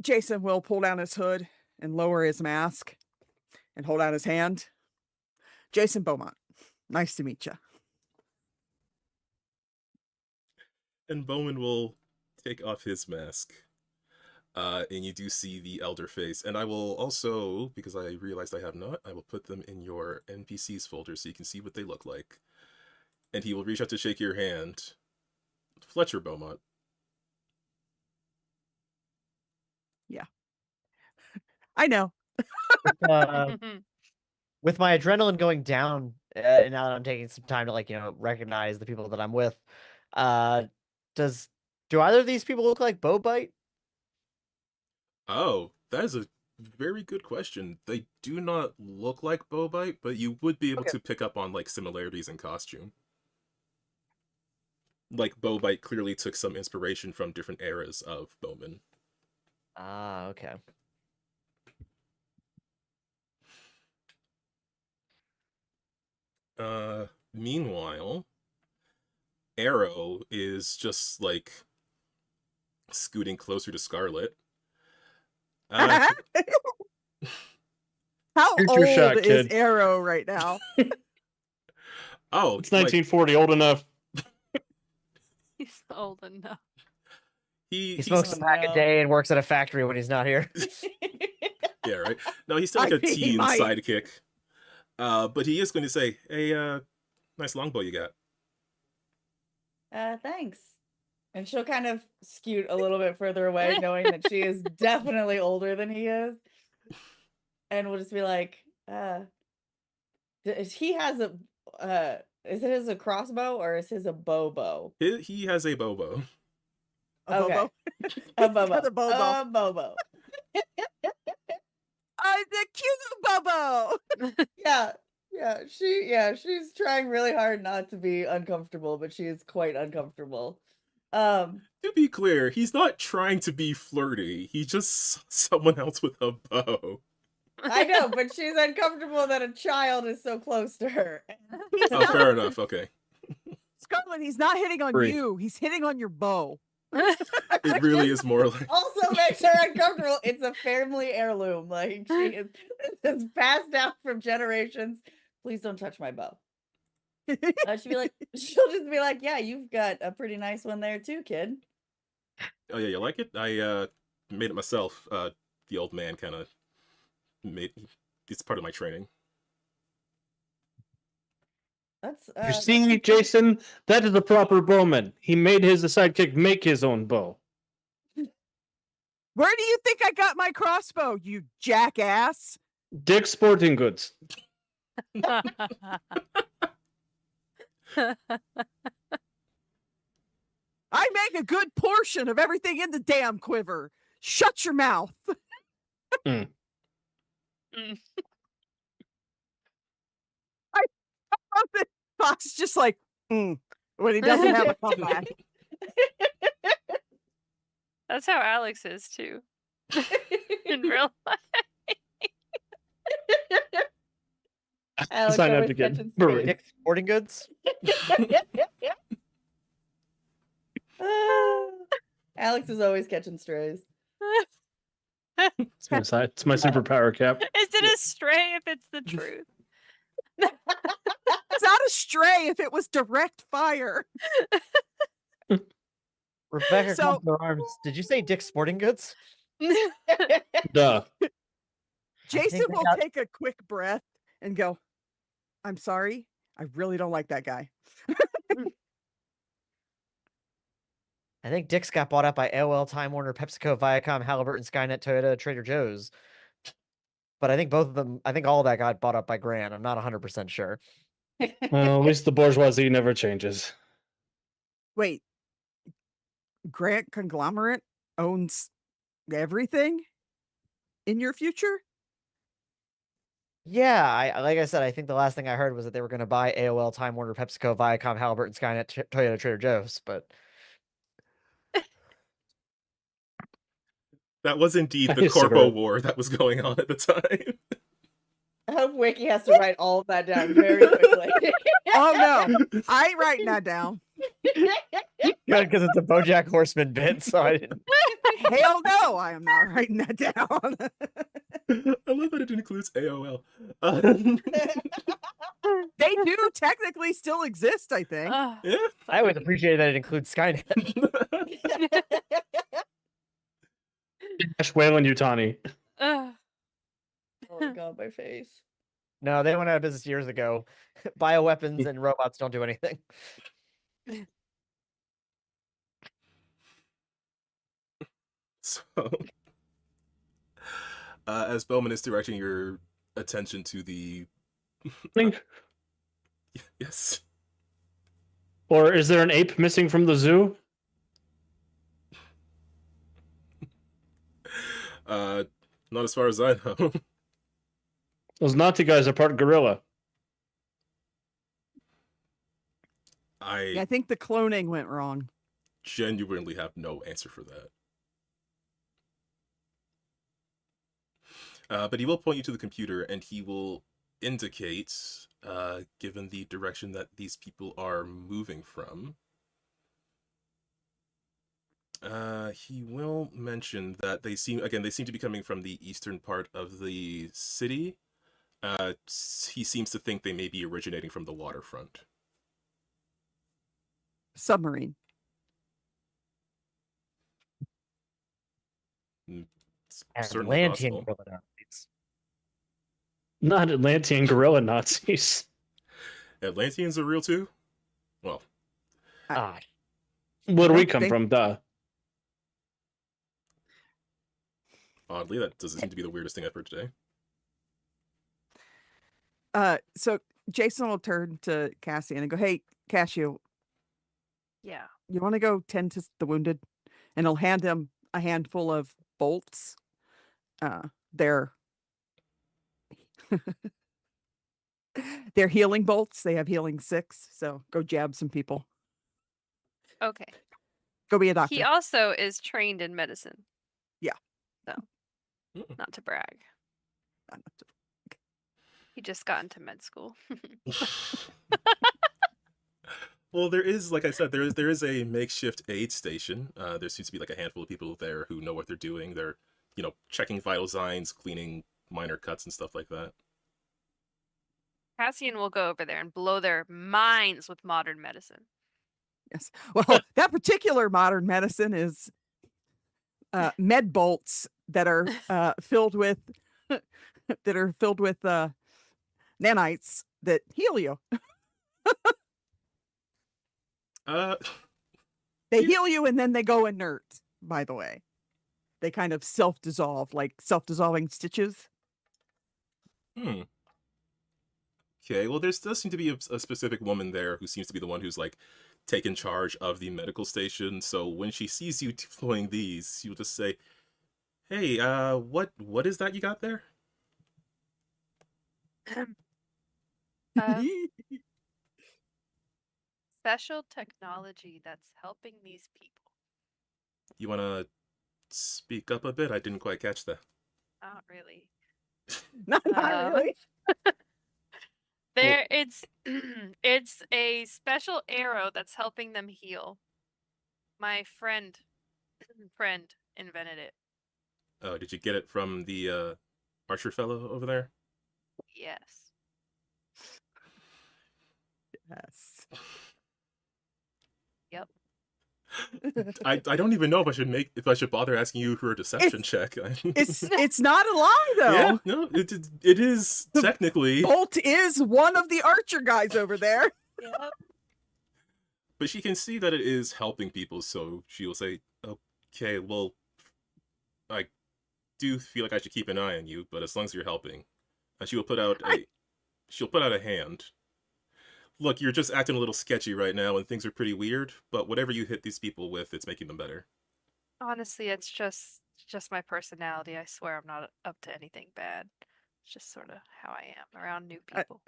Jason will pull down his hood and lower his mask and hold out his hand. Jason Beaumont, nice to meet you. And Bowman will take off his mask. And you do see the elder face. And I will also, because I realized I have not, I will put them in your NPCs folder so you can see what they look like. And he will reach out to shake your hand. Fletcher Beaumont. Yeah. I know. With my adrenaline going down, and now that I'm taking some time to recognize the people that I'm with, do either of these people look like Bowbite? Oh, that is a very good question. They do not look like Bowbite, but you would be able to pick up on similarities in costume. Like Bowbite clearly took some inspiration from different eras of Bowman. Ah, okay. Meanwhile, Arrow is just scooting closer to Scarlet. How Here's old your shot, is kid. Arrow right now? Oh, It's 1940, old enough. He's old enough. He smokes a pack a no. day and works at a factory when he's not here. Yeah, right. No, he's still like I a mean, he teen might. sidekick. But he is going to say, "Hey, nice longbow you got." Thanks. And she'll kind of scoot a little bit further away, knowing that she is definitely older than he is. And we'll just be like, he has is his a crossbow or is his a bow? He has a bow. A Okay. Bobo. A He's got bobo. a Bobo. A bobo. The cute Bobo. Yeah, she's trying really hard not to be uncomfortable, but she is quite uncomfortable. To be clear, he's not trying to be flirty. He's just someone else with a bow. I know, but she's uncomfortable that a child is so close to her. He's Oh, not, fair enough. Okay. Scarlet, he's not hitting on Agree. you. He's hitting on your bow. It really is more like Also makes her uncomfortable. It's a family heirloom. Like it's passed down from generations. Please don't touch my bow. She'll just be like, yeah, you've got a pretty nice one there too, kid. oh yeah, you like it? I made it myself. The old man kind of made it's part of my training. That's You see, Jason, that is a proper bowman. He made his sidekick make his own bow. Where do you think I got my crossbow, you jackass? Dick's Sporting Goods. I make a good portion of everything in the damn quiver. Shut your mouth. Mm. Fox is just like, when he doesn't have a comeback. That's how Alex is too. In real life. Alex Sign up always to get catching buried. strays. Dick's Sporting Goods. Alex is always catching strays. It's my superpower, Cap. Is it a stray if it's the truth? It's not a stray if it was direct fire. Rebecca So- comes to her arms. Did you say Dick's Sporting Goods? Duh. Jason they will got- take a quick breath and go, I'm sorry. I really don't like that guy. I think Dick's got bought out by AOL, Time Warner, PepsiCo, Viacom, Halliburton, Skynet, Toyota, Trader Joe's. But I think both of them, I think all of that got bought up by Gran. I'm not 100% sure. Well, at least the bourgeoisie never changes. Wait, Grant Conglomerate owns everything in your future? Yeah, like I said, I think the last thing I heard was that they were going to buy AOL, Time Warner, PepsiCo, Viacom, Halliburton, Skynet, Toyota, Trader Joe's. But That was indeed I the need a Corpo cigarette. War that was going on at the time. I hope Wiki has to write all of that down very quickly. Oh no, I ain't writing that down. good, because it's a BoJack Horseman bit, so I didn't. Hell no, I am not writing that down. I love that it includes AOL. They do technically still exist, I think. Ugh. Yeah. I always appreciate that it includes Skynet. Ash Whalen Utani. Ugh. Oh my god, my face. No, they went out of business years ago. Bioweapons and robots don't do anything. So, as Bowman is directing your attention to the yes, Or is there an ape missing from the zoo? not as far as I know. Those Nazi guys are part gorilla. Yeah, I I think the cloning went wrong. genuinely have no answer for that. But he will point you to the computer, and he will indicate, given the direction that these people are moving from, he will mention that they seem to be coming from the eastern part of the city. He seems to think they may be originating from the waterfront. Submarine. certainly Atlantean possible. gorilla Nazis. Not Atlantean gorilla Nazis. Atlanteans are real too? Well, Ah, Where do we don't come think- from? Duh. oddly, that doesn't seem to be the weirdest thing I've heard today. So Jason will turn to Cassian and go, "Hey, Cassio, Yeah. you want to go tend to the wounded?" And he'll hand him a handful of bolts. They're they're healing bolts. They have healing 6, so go jab some people. Okay. Go be a doctor. He also is trained in medicine. Yeah. So, Mm. not to brag. He just got into med school. Well, there is, like I said, there is a makeshift aid station. There seems to be like a handful of people there who know what they're doing. They're, checking vital signs, cleaning minor cuts and stuff like that. Cassian will go over there and blow their minds with modern medicine. Yes. Well, that particular modern medicine is med bolts that are filled with nanites that heal you. They heal you and then they go inert, by the way. They kind of self-dissolve, like self-dissolving stitches. Okay, well, does seem to be a specific woman there who seems to be the one who's like taken charge of the medical station. So when she sees you deploying these, she'll just say, "Hey, what is that you got there?" Special technology that's helping these people. You wanna speak up a bit? I didn't quite catch that. Not really. Not really. There, it's it's a special arrow that's helping them heal. My friend invented it. Oh, did you get it from the archer fellow over there? Yes. Yes. Yep. I don't even know if I should bother asking you for a deception check. It's not a lie though. Yeah, no, it is technically. Bolt is one of the archer guys over there. Yep. But she can see that it is helping people, so she will say, "Okay, well, I do feel like I should keep an eye on you, but as long as you're helping," and she will put out a hand. Look, you're just acting a little sketchy right now, and things are pretty weird. But whatever you hit these people with, it's making them better. Honestly, it's just my personality. I swear I'm not up to anything bad. It's just sort of how I am around new people.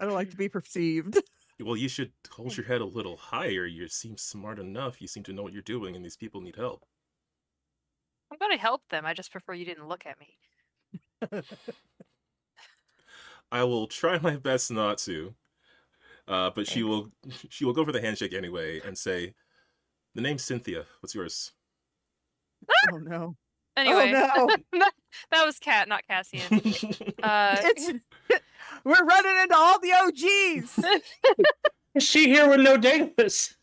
I don't like to be perceived. Well, you should hold your head a little higher. You seem smart enough. You seem to know what you're doing, and these people need help. I'm going to help them. I just prefer you didn't look at me. I will try my best not to. But she will go for the handshake anyway and say, "The name's Cynthia. What's yours?" Oh no. Anyway, Oh no. that was Kat, not Cassian. We're running into all the OGs. Is she here with no database?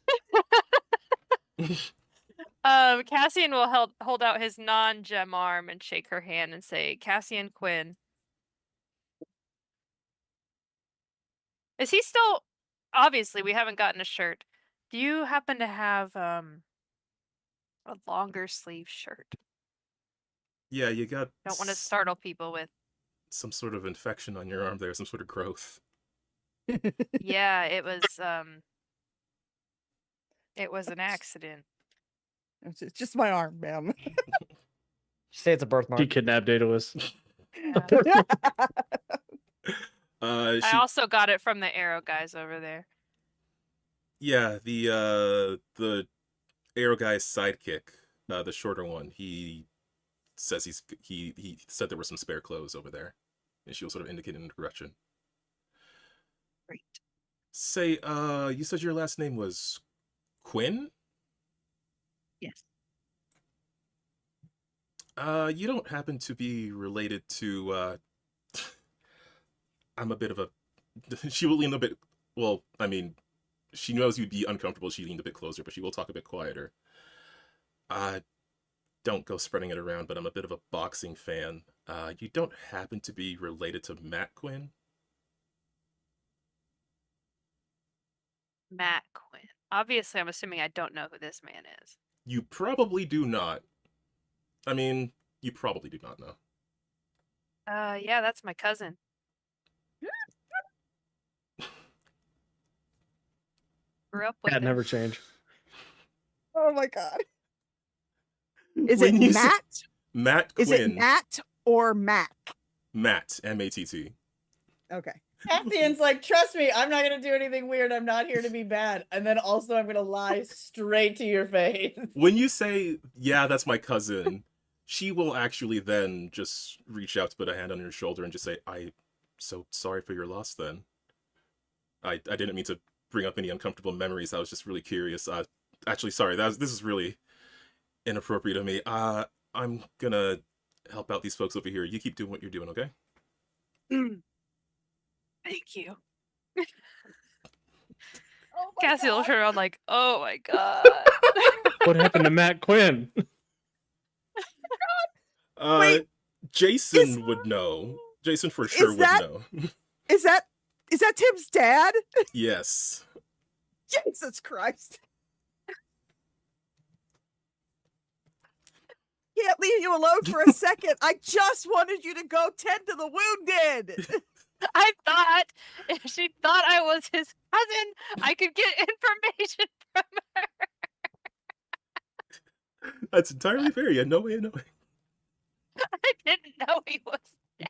Cassian will hold out his non-gem arm and shake her hand and say, "Cassian Quinn." Is he still? Obviously, we haven't gotten a shirt. Do you happen to have a longer sleeve shirt? Yeah, you got Don't want to startle people with. some sort of infection on your arm there, some sort of growth. Yeah, it was an accident. It's just my arm, ma'am. say it's a birthmark. She kidnapped Daedalus. Yeah. I She, also got it from the arrow guys over there. yeah, the arrow guy's sidekick, the shorter one. He says he said there were some spare clothes over there, and she'll sort of indicate in the direction. Great. Say, you said your last name was Quinn? Yes. You don't happen to be related to, I'm a bit of a... She will lean a bit... Well, I mean, she knows you'd be uncomfortable. She leaned a bit closer, but she will talk a bit quieter. don't go spreading it around, but I'm a bit of a boxing fan. You don't happen to be related to Matt Quinn? Matt Quinn. Obviously, I'm assuming I don't know who this man is. You probably do not. I mean, you probably do not know. Yeah, that's my cousin. Grew up with That him. never change. Oh my god. Is When it you say- Matt? Matt Quinn. Is it Matt or Mac? Matt, M-A-T-T. Okay. Cassian's like, trust me, I'm not gonna do anything weird. I'm not here to be bad. And then also I'm gonna lie straight to your face. When you say, yeah, that's my cousin, she will actually then just reach out to put a hand on your shoulder and just say, I'm so sorry for your loss then. I didn't mean to bring up any uncomfortable memories. I was just really curious. Actually, sorry, this is really inappropriate of me. I'm gonna help out these folks over here. You keep doing what you're doing, okay? Thank you. Oh my Cassie will God. turn around like, oh my god. What happened to Matt Quinn? Wait, Jason would know. Jason for sure would that- know. Is that Tim's dad? Yes. Jesus Christ. Can't leave you alone for a second. I just wanted you to go tend to the wounded. I thought if she thought I was his cousin, I could get information from her. That's entirely fair. You had no way of knowing. I didn't know he was dead.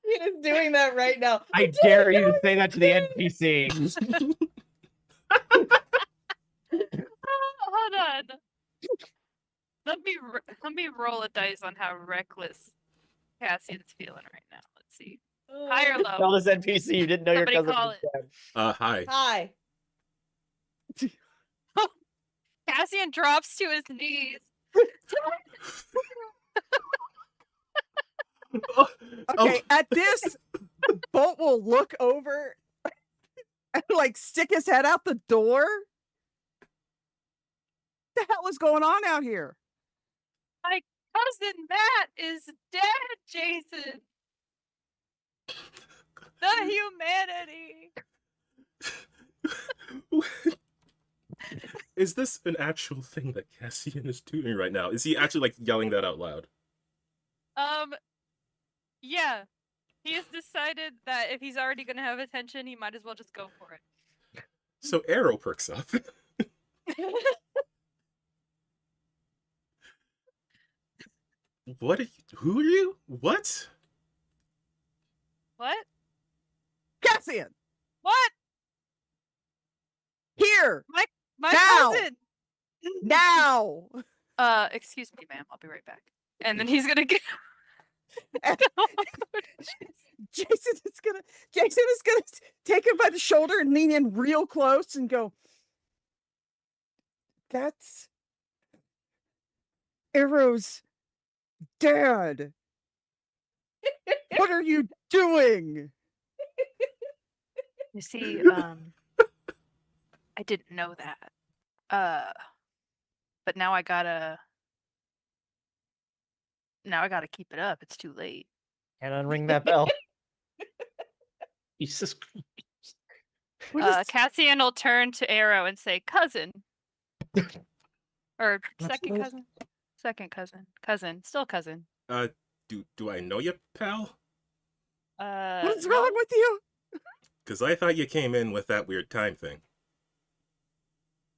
He is doing that right now. I dare you to say that to the NPC. Hold on. Let me roll a dice on how reckless Cassian's feeling right now. Let's see. High or low? Tell this NPC you didn't know Somebody your cousin call was it. dead. Hi. Hi. Cassian drops to his knees. Oh, Okay, at this, Bolt will look over and like stick his head out the door. What the hell is going on out here? My cousin Matt is dead, Jason. The humanity. Is this an actual thing that Cassian is doing right now? Is he actually like yelling that out loud? Yeah. He has decided that if he's already gonna have attention, he might as well just go for it. So Arrow perks up. What are you? Who are you? What? What? Cassian, What? here, My Now! cousin. now. Excuse me, ma'am. I'll be right back. And then he's gonna get. Jason is gonna take him by the shoulder and lean in real close and go, that's Arrow's dad. What are you doing? You see, I didn't know that. But now I gotta keep it up. It's too late. And unring that bell. Jesus Christ. What is- Cassian will turn to Arrow and say, "Cousin," or That's second close. cousin, second cousin, still cousin. Do I know you, pal? what is No. wrong with you? Because I thought you came in with that weird time thing.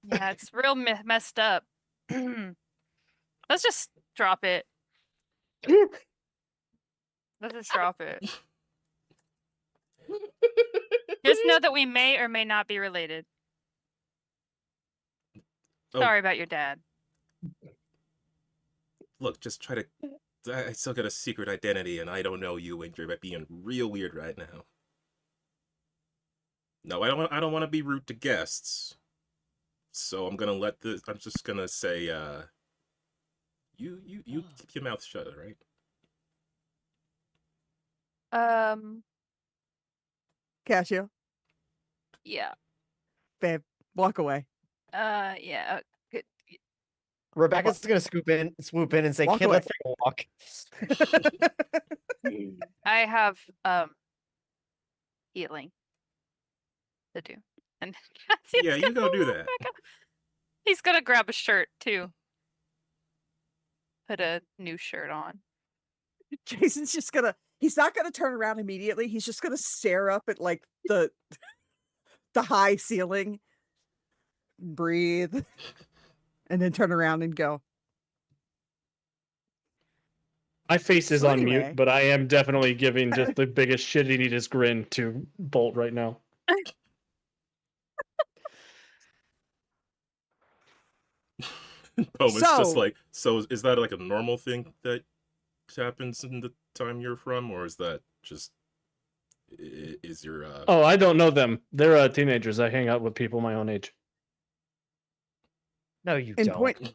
Yeah, it's real messed up. Let's just drop it. Let's just drop it. Just know that we may or may not be related. Oh. Sorry about your dad. Look, just try to. I still got a secret identity, and I don't know you, and you're being real weird right now. No, I don't want to be rude to guests. So I'm gonna let this. I'm just gonna say, you keep your mouth shut, all right? Cassia, Yeah. babe, walk away. Yeah. Good. Rebecca's gonna swoop in and say, Walk "Kid, away." let's take a walk." I have healing to do. And Cassian's Yeah, you gonna go do walk that. back up. He's gonna grab a shirt too. Put a new shirt on. Jason's just gonna, he's not gonna turn around immediately. He's just gonna stare up at like the high ceiling, breathe, and then turn around and go. My face is So on mute, anyway. but I am definitely giving just the biggest shit-eatest grin to Bolt right now. Poe is just So- like, so is that like a normal thing that happens in the time you're from, or is that just is your Oh, I don't know them. They're teenagers. I hang out with people my own age. No, you In don't. point,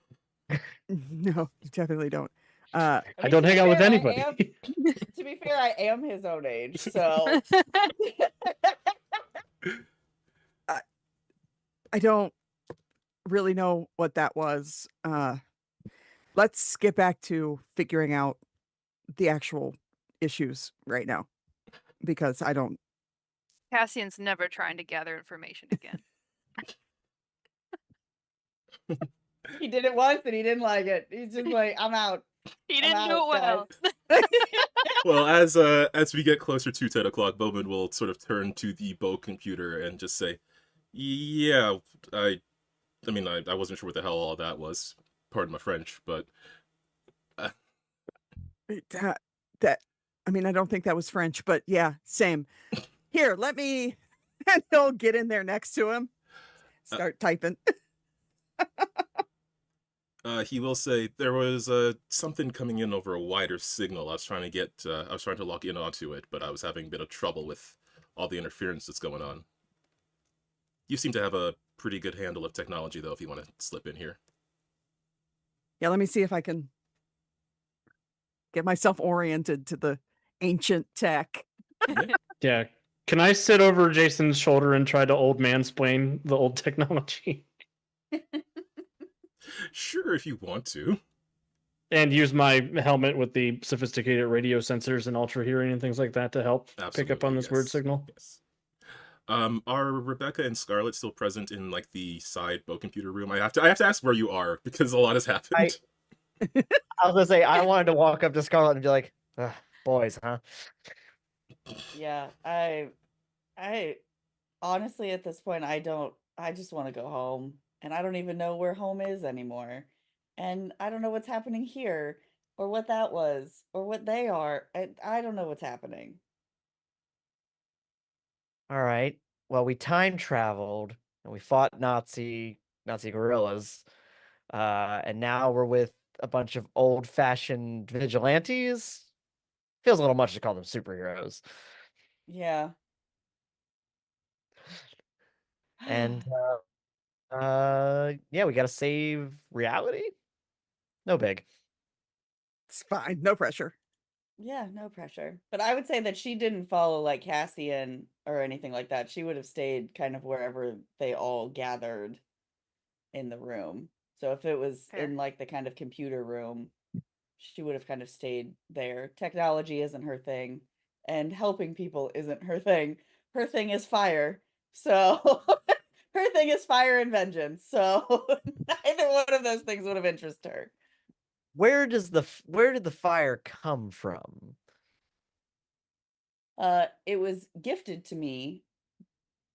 no, you definitely don't. I mean, don't to be hang out with fair, I anybody. am- To be fair, I am his own age, so I don't really know what that was. Let's get back to figuring out the actual issues right now, because I don't. Cassian's never trying to gather information again. he did it once and he didn't like it. He's just like, I'm out. He I'm didn't do out, it well. Well, as we get closer to 10 o'clock, Bowman will sort of turn to the bow computer and just say, "Yeah, I mean, I wasn't sure what the hell all that was. Pardon my French, but That, I mean, I don't think that was French, but yeah, same. Here, let me, and he'll get in there next to him, start typing. he will say there was something coming in over a wider signal. I was trying to log in onto it, but I was having a bit of trouble with all the interference that's going on. You seem to have a pretty good handle of technology, though, if you want to slip in here. Yeah, let me see if I can get myself oriented to the ancient tech. Yeah. Can I sit over Jason's shoulder and try to old mansplain the old technology? Sure, if you want to. And use my helmet with the sophisticated radio sensors and ultra hearing and things like that to help pick up on this weird yes, signal. Yes. Are Rebecca and Scarlett still present in like the side bow computer room? I have to ask where you are because a lot has happened. I was gonna say I wanted to walk up to Scarlett and be like, "Ugh, boys, huh?" Yeah, I honestly at this point I just want to go home and I don't even know where home is anymore. And I don't know what's happening here or what that was or what they are. I don't know what's happening. All right. Well, we time traveled and we fought Nazi guerrillas, and now we're with a bunch of old-fashioned vigilantes. Feels a little much to call them superheroes. Yeah. And yeah, we gotta save reality. No big. It's fine, no pressure. Yeah, no pressure. But I would say that she didn't follow like Cassian or anything like that. She would have stayed kind of wherever they all gathered in the room. So if it was Fair. in like the kind of computer room, she would have kind of stayed there. Technology isn't her thing, and helping people isn't her thing. Her thing is fire. So her thing is fire and vengeance. So neither one of those things would have interested her. Where did the fire come from? It was gifted to me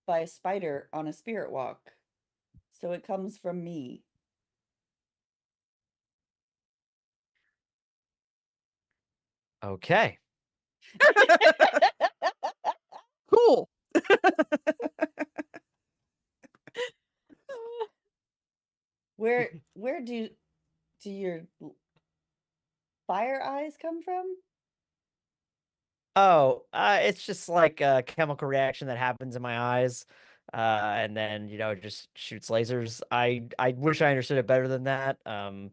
by a spider on a spirit walk. So it comes from me. Okay. Cool. Where do your fire eyes come from? Oh, it's just like a chemical reaction that happens in my eyes, and then it just shoots lasers. I wish I understood it better than that. The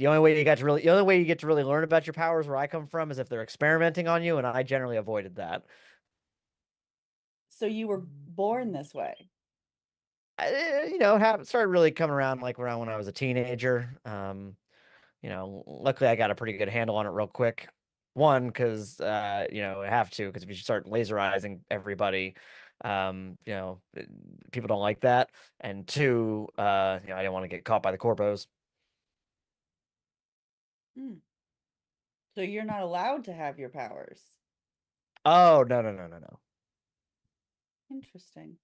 only way you get to really learn about your powers where I come from is if they're experimenting on you, and I generally avoided that. So you were born this way. started really coming around like around when I was a teenager. Luckily I got a pretty good handle on it real quick. One, because I have to, because if you start laserizing everybody, people don't like that. And two, I didn't want to get caught by the corpos. So you're not allowed to have your powers. Oh, no. Interesting.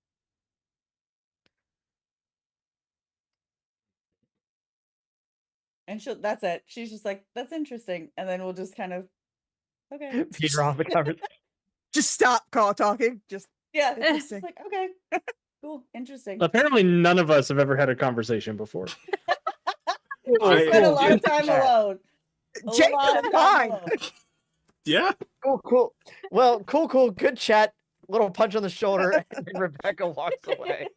And that's it. She's just like, that's interesting. And then we'll just kind of, okay. Peter off the conversation. Just stop talking. Just Yeah. It's interesting. like, okay, cool, interesting. Apparently, none of us have ever had a conversation before. I spent a lot of time alone. Jacob's fine. Yeah. Cool. Well, cool. Good chat. Little punch on the shoulder, and Rebecca walks away.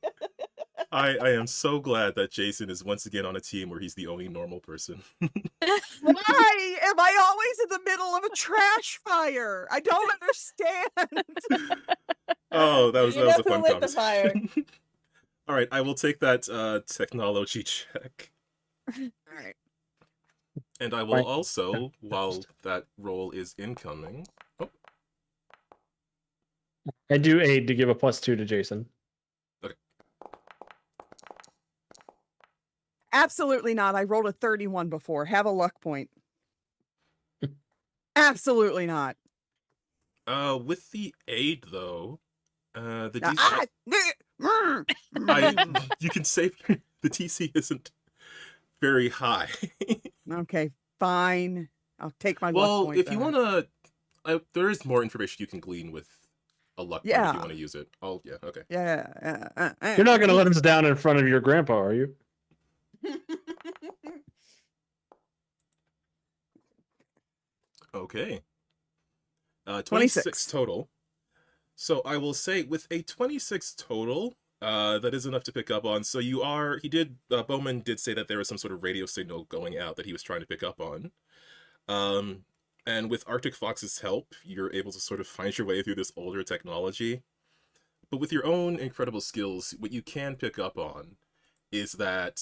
I am so glad that Jason is once again on a team where he's the only normal person. Why am I always in the middle of a trash fire? I don't understand. Oh, that was You a know who fun lit the fire. conversation. All right, I will take that technology check. All right. And I will Right. also, while that roll is incoming... Oh, I do aid to give a +2 to Jason. Absolutely not. I rolled a 31 before. Have a luck point. Absolutely not. with the aid, though, the DC... you can say the DC isn't very high. Okay, fine. I'll take my luck Well, point. if you want to... there is more information you can glean with a luck point if Yeah. you want to use it. Oh, yeah, okay. Yeah. You're not going to let us down in front of your grandpa, are you? Okay. 26 26 total. So I will say with a 26 total, that is enough to pick up on. So Bowman did say that there was some sort of radio signal going out that he was trying to pick up on. And with Arctic Fox's help, you're able to sort of find your way through this older technology. But with your own incredible skills, what you can pick up on is that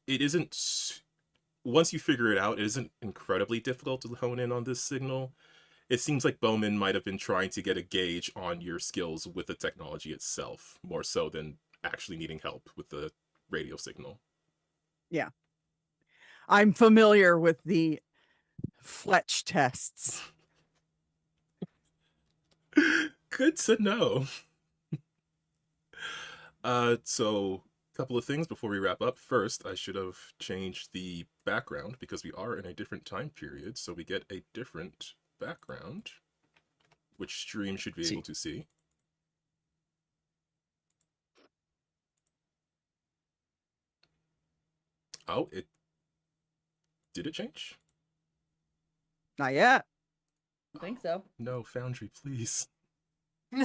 it isn't... Once you figure it out, it isn't incredibly difficult to hone in on this signal. It seems like Bowman might have been trying to get a gauge on your skills with the technology itself, more so than actually needing help with the radio signal. Yeah. I'm familiar with the Fletch tests. Good to know. So a couple of things before we wrap up. First, I should have changed the background because we are in a different time period, so we get a different background, which stream should be able to see. Oh, did it change? Not yet. I think so. No, Foundry, please. I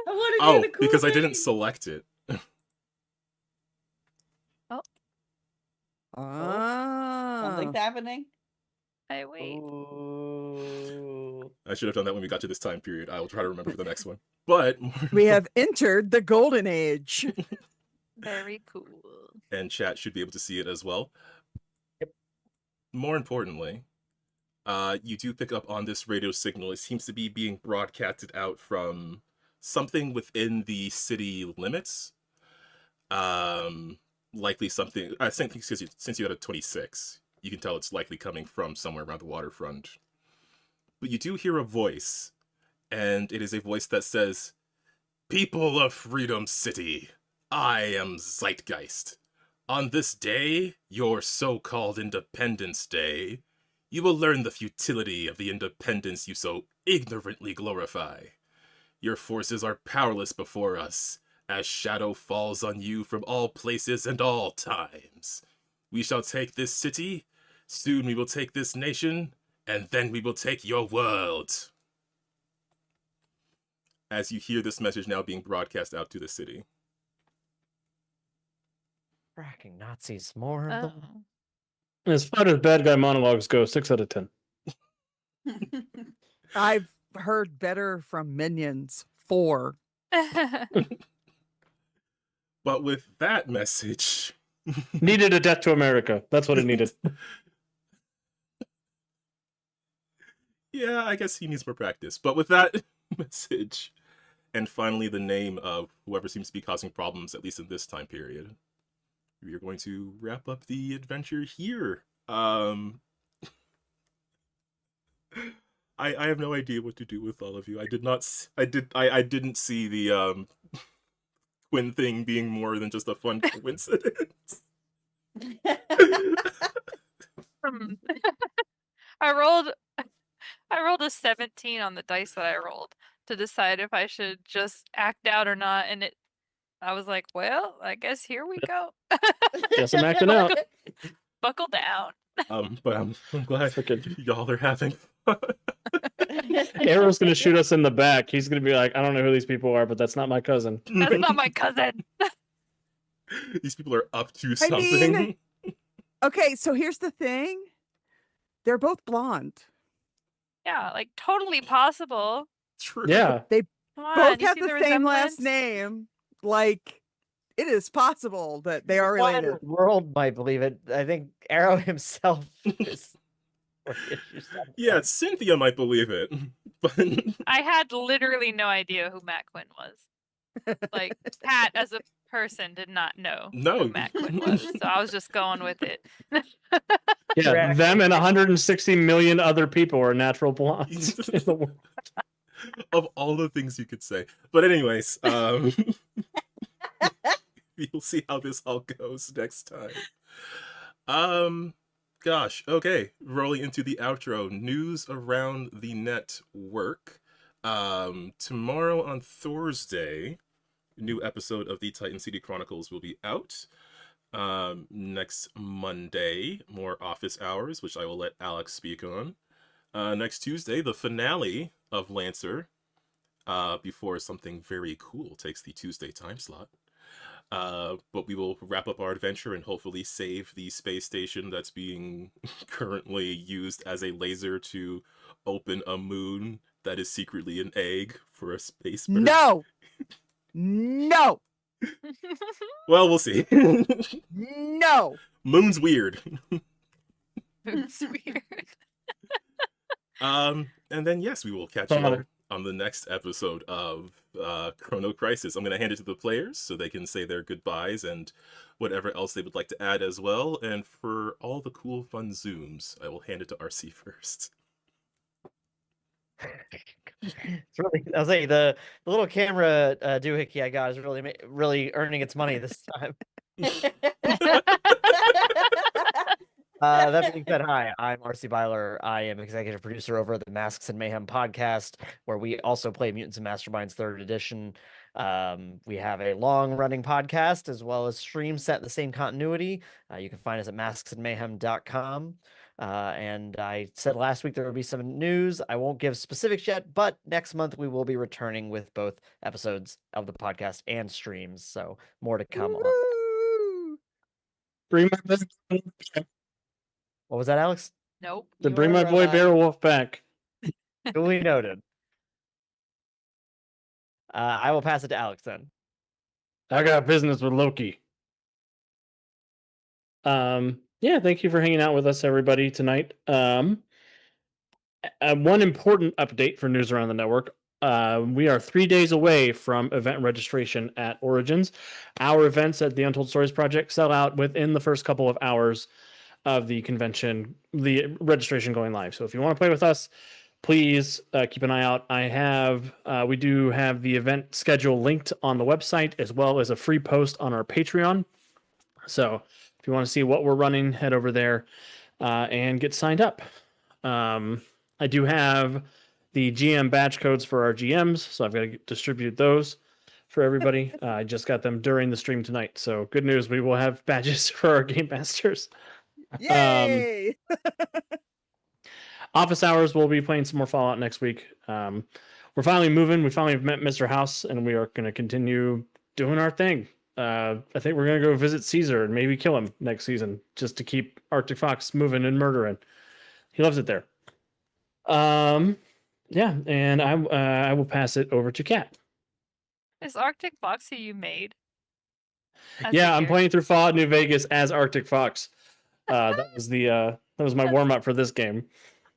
wanna do Oh, the cool because I didn't thing. select it. Something's happening. I wait. Ooh. I should have done that when we got to this time period. I will try to remember for the next one. But We have entered the golden age. Very cool. and chat should be able to see it as well. Yep. More importantly, you do pick up on this radio signal. It seems to be being broadcasted out from something within the city limits. Likely something. I think since you had a 26, you can tell it's likely coming from somewhere around the waterfront. But you do hear a voice, and it is a voice that says, "People of Freedom City, I am Zeitgeist. On this day, your so-called Independence Day, you will learn the futility of the independence you so ignorantly glorify. Your forces are powerless before us, as shadow falls on you from all places and all times. We shall take this city, soon we will take this nation, and then we will take your world." As you hear this message now being broadcast out to the city. Fracking Nazis, more of them. Oh. As far as bad guy monologues go, 6 out of 10. I've heard better from Minions 4. But with that message, Needed a death to America. That's what it needed. yeah, I guess he needs more practice. But with that message, and finally the name of whoever seems to be causing problems, at least in this time period, we are going to wrap up the adventure here. I have no idea what to do with all of you. I didn't see the Quinn thing being more than just a fun coincidence. Hmm. I rolled a 17 on the dice that I rolled to decide if I should just act out or not, and I was like, well, I guess here we go. Guess I'm acting out. Buckle down. But I'm glad Frickin' y'all are having fun. Arrow's gonna shoot us in the back. He's gonna be like, I don't know who these people are, but that's not my cousin. That's not my cousin. These people are up to I something. mean- Okay, so here's the thing. They're both blonde. Yeah, like totally possible. True. Yeah. Come on, Both you have see the the same last resemblance? name. Like, it is possible that they are Wide related. world might believe it. I think Arrow himself is. Yeah, Cynthia might believe it, but I had literally no idea who Matt Quinn was. Like, Pat as a person did not know No. who Matt Quinn was, so I was just going with it. Yeah, Correct. them and 160 million other people are natural blondes in the world. of all the things you could say. But anyways, you'll see how this all goes next time. Gosh, okay. Rolling into the outro. News around the network. Tomorrow on Thursday, new episode of the Titan City Chronicles will be out. Next Monday, more office hours, which I will let Alex speak on. Next Tuesday, the finale of Lancer, before something very cool takes the Tuesday time slot. But we will wrap up our adventure and hopefully save the space station that's being currently used as a laser to open a moon that is secretly an egg for a space bird. No. No. Well, we'll see. No. Moon's weird. It's weird. And then yes, we will catch you all on the next episode of Chrono Crisis. I'm going to hand it to the players so they can say their goodbyes and whatever else they would like to add as well. And for all the cool, fun zooms, I will hand it to RC first. It's really, I was saying the little camera doohickey I got is really earning its money this time. That being said, hi, I'm RC Byler. I am executive producer over at the Masks and Mayhem podcast, where we also play Mutants and Masterminds 3rd edition. We have a long-running podcast as well as streams set in the same continuity. You can find us at masksandmayhem.com. And I said last week there will be some news. I won't give specifics yet, but next month we will be returning with both episodes of the podcast and streams. So more to come on. Woo! Bring my What was that, Alex? Nope. You bring are, my boy Beowulf back. Duly noted. I will pass it to Alex then. I got business with Loki. Yeah, thank you for hanging out with us, everybody, tonight. One important update for news around the network. We are 3 days away from event registration at Origins. Our events at the Untold Stories Project sell out within the first couple of hours of the convention, the registration going live. So if you want to play with us, please keep an eye out. We do have the event schedule linked on the website, as well as a free post on our Patreon. So if you want to see what we're running, head over there and get signed up. I do have the GM badge codes for our GMs, so I've got to distribute those for everybody. I just got them during the stream tonight. So good news, we will have badges for our game masters. Yay! Office hours, we'll be playing some more Fallout next week. We're finally moving. We finally met Mr. House, and we are going to continue doing our thing. I think we're going to go visit Caesar and maybe kill him next season just to keep Arctic Fox moving and murdering. He loves it there. Yeah, and I will pass it over to Kat. Is Arctic Fox who you made? As Yeah, the I'm character? playing through Fallout New Vegas as Arctic Fox. That was my warm up for this game.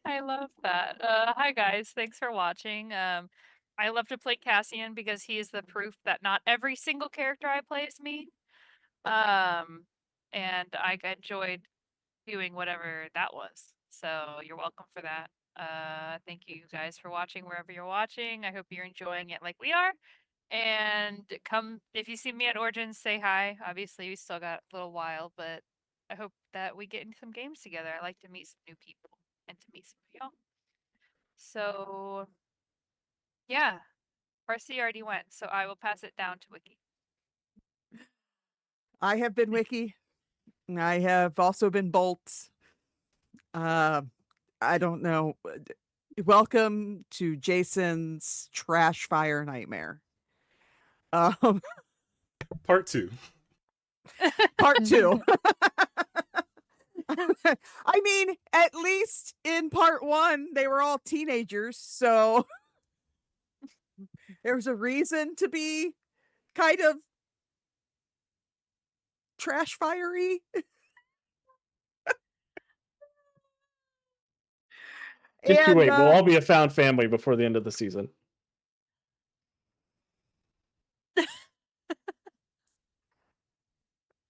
I love that. Hi guys, thanks for watching. I love to play Cassian because he is the proof that not every single character I play is me. And I enjoyed doing whatever that was. So you're welcome for that. Thank you guys for watching wherever you're watching. I hope you're enjoying it like we are. And come if you see me at Origins, say hi. Obviously, we still got a little while, but I hope that we get into some games together. I like to meet some new people and to meet some of y'all. So yeah, Marcy already went, so I will pass it down to Wiki. I have been Wiki. I have also been Bolt. I don't know. Welcome to Jason's trash fire nightmare. Part 2. Part 2. I mean, at least in part 1, they were all teenagers, so there was a reason to be kind of trash fiery. Just you And wait. We'll all be a found family before the end of the season.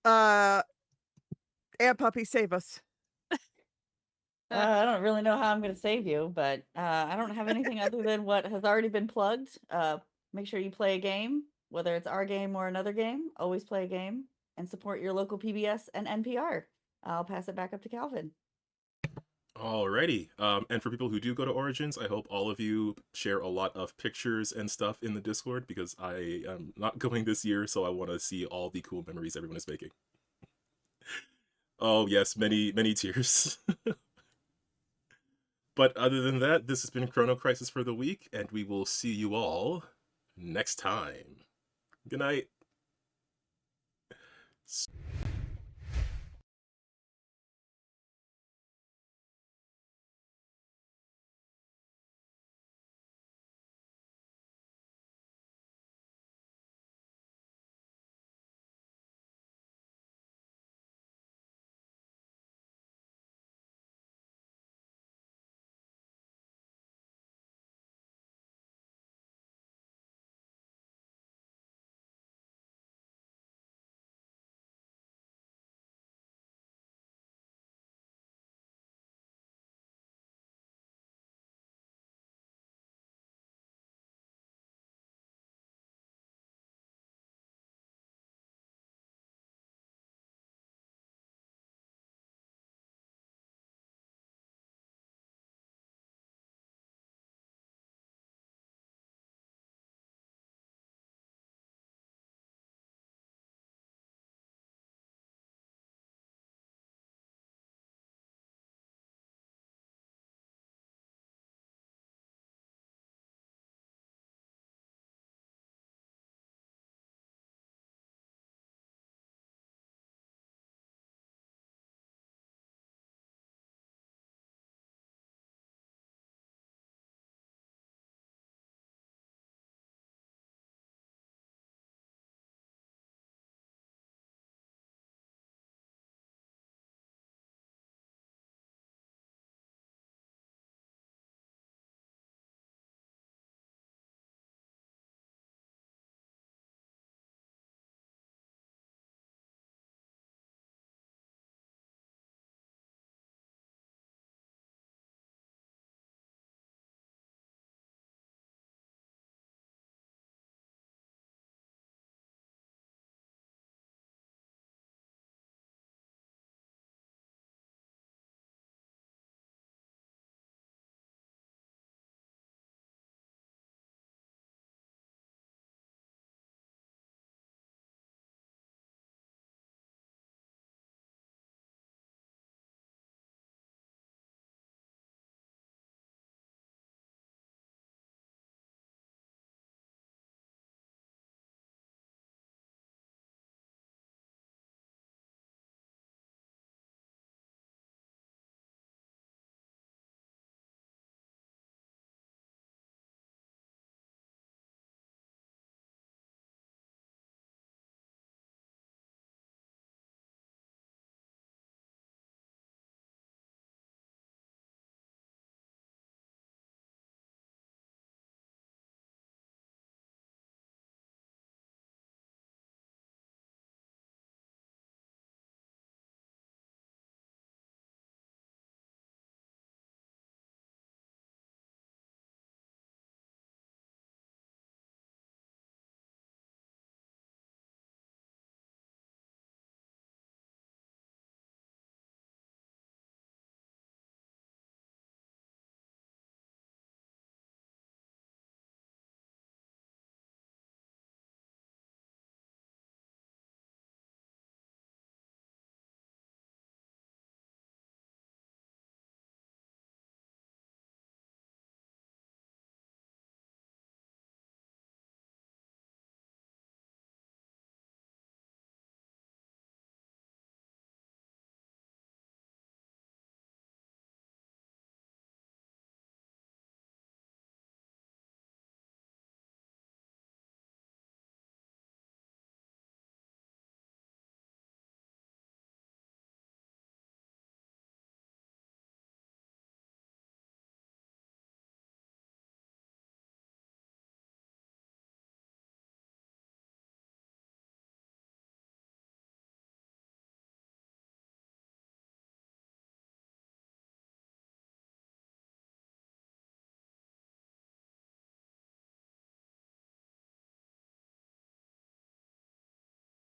Aunt Puppy, save us. I don't really know how I'm going to save you, but I don't have anything other than what has already been plugged. Make sure you play a game, whether it's our game or another game. Always play a game and support your local PBS and NPR. I'll pass it back up to Calvin. Alrighty. And for people who do go to Origins, I hope all of you share a lot of pictures and stuff in the Discord, because I am not going this year, so I want to see all the cool memories everyone is making. Oh yes, many tears. But other than that, this has been Chrono Crisis for the week, and we will see you all next time. Good night.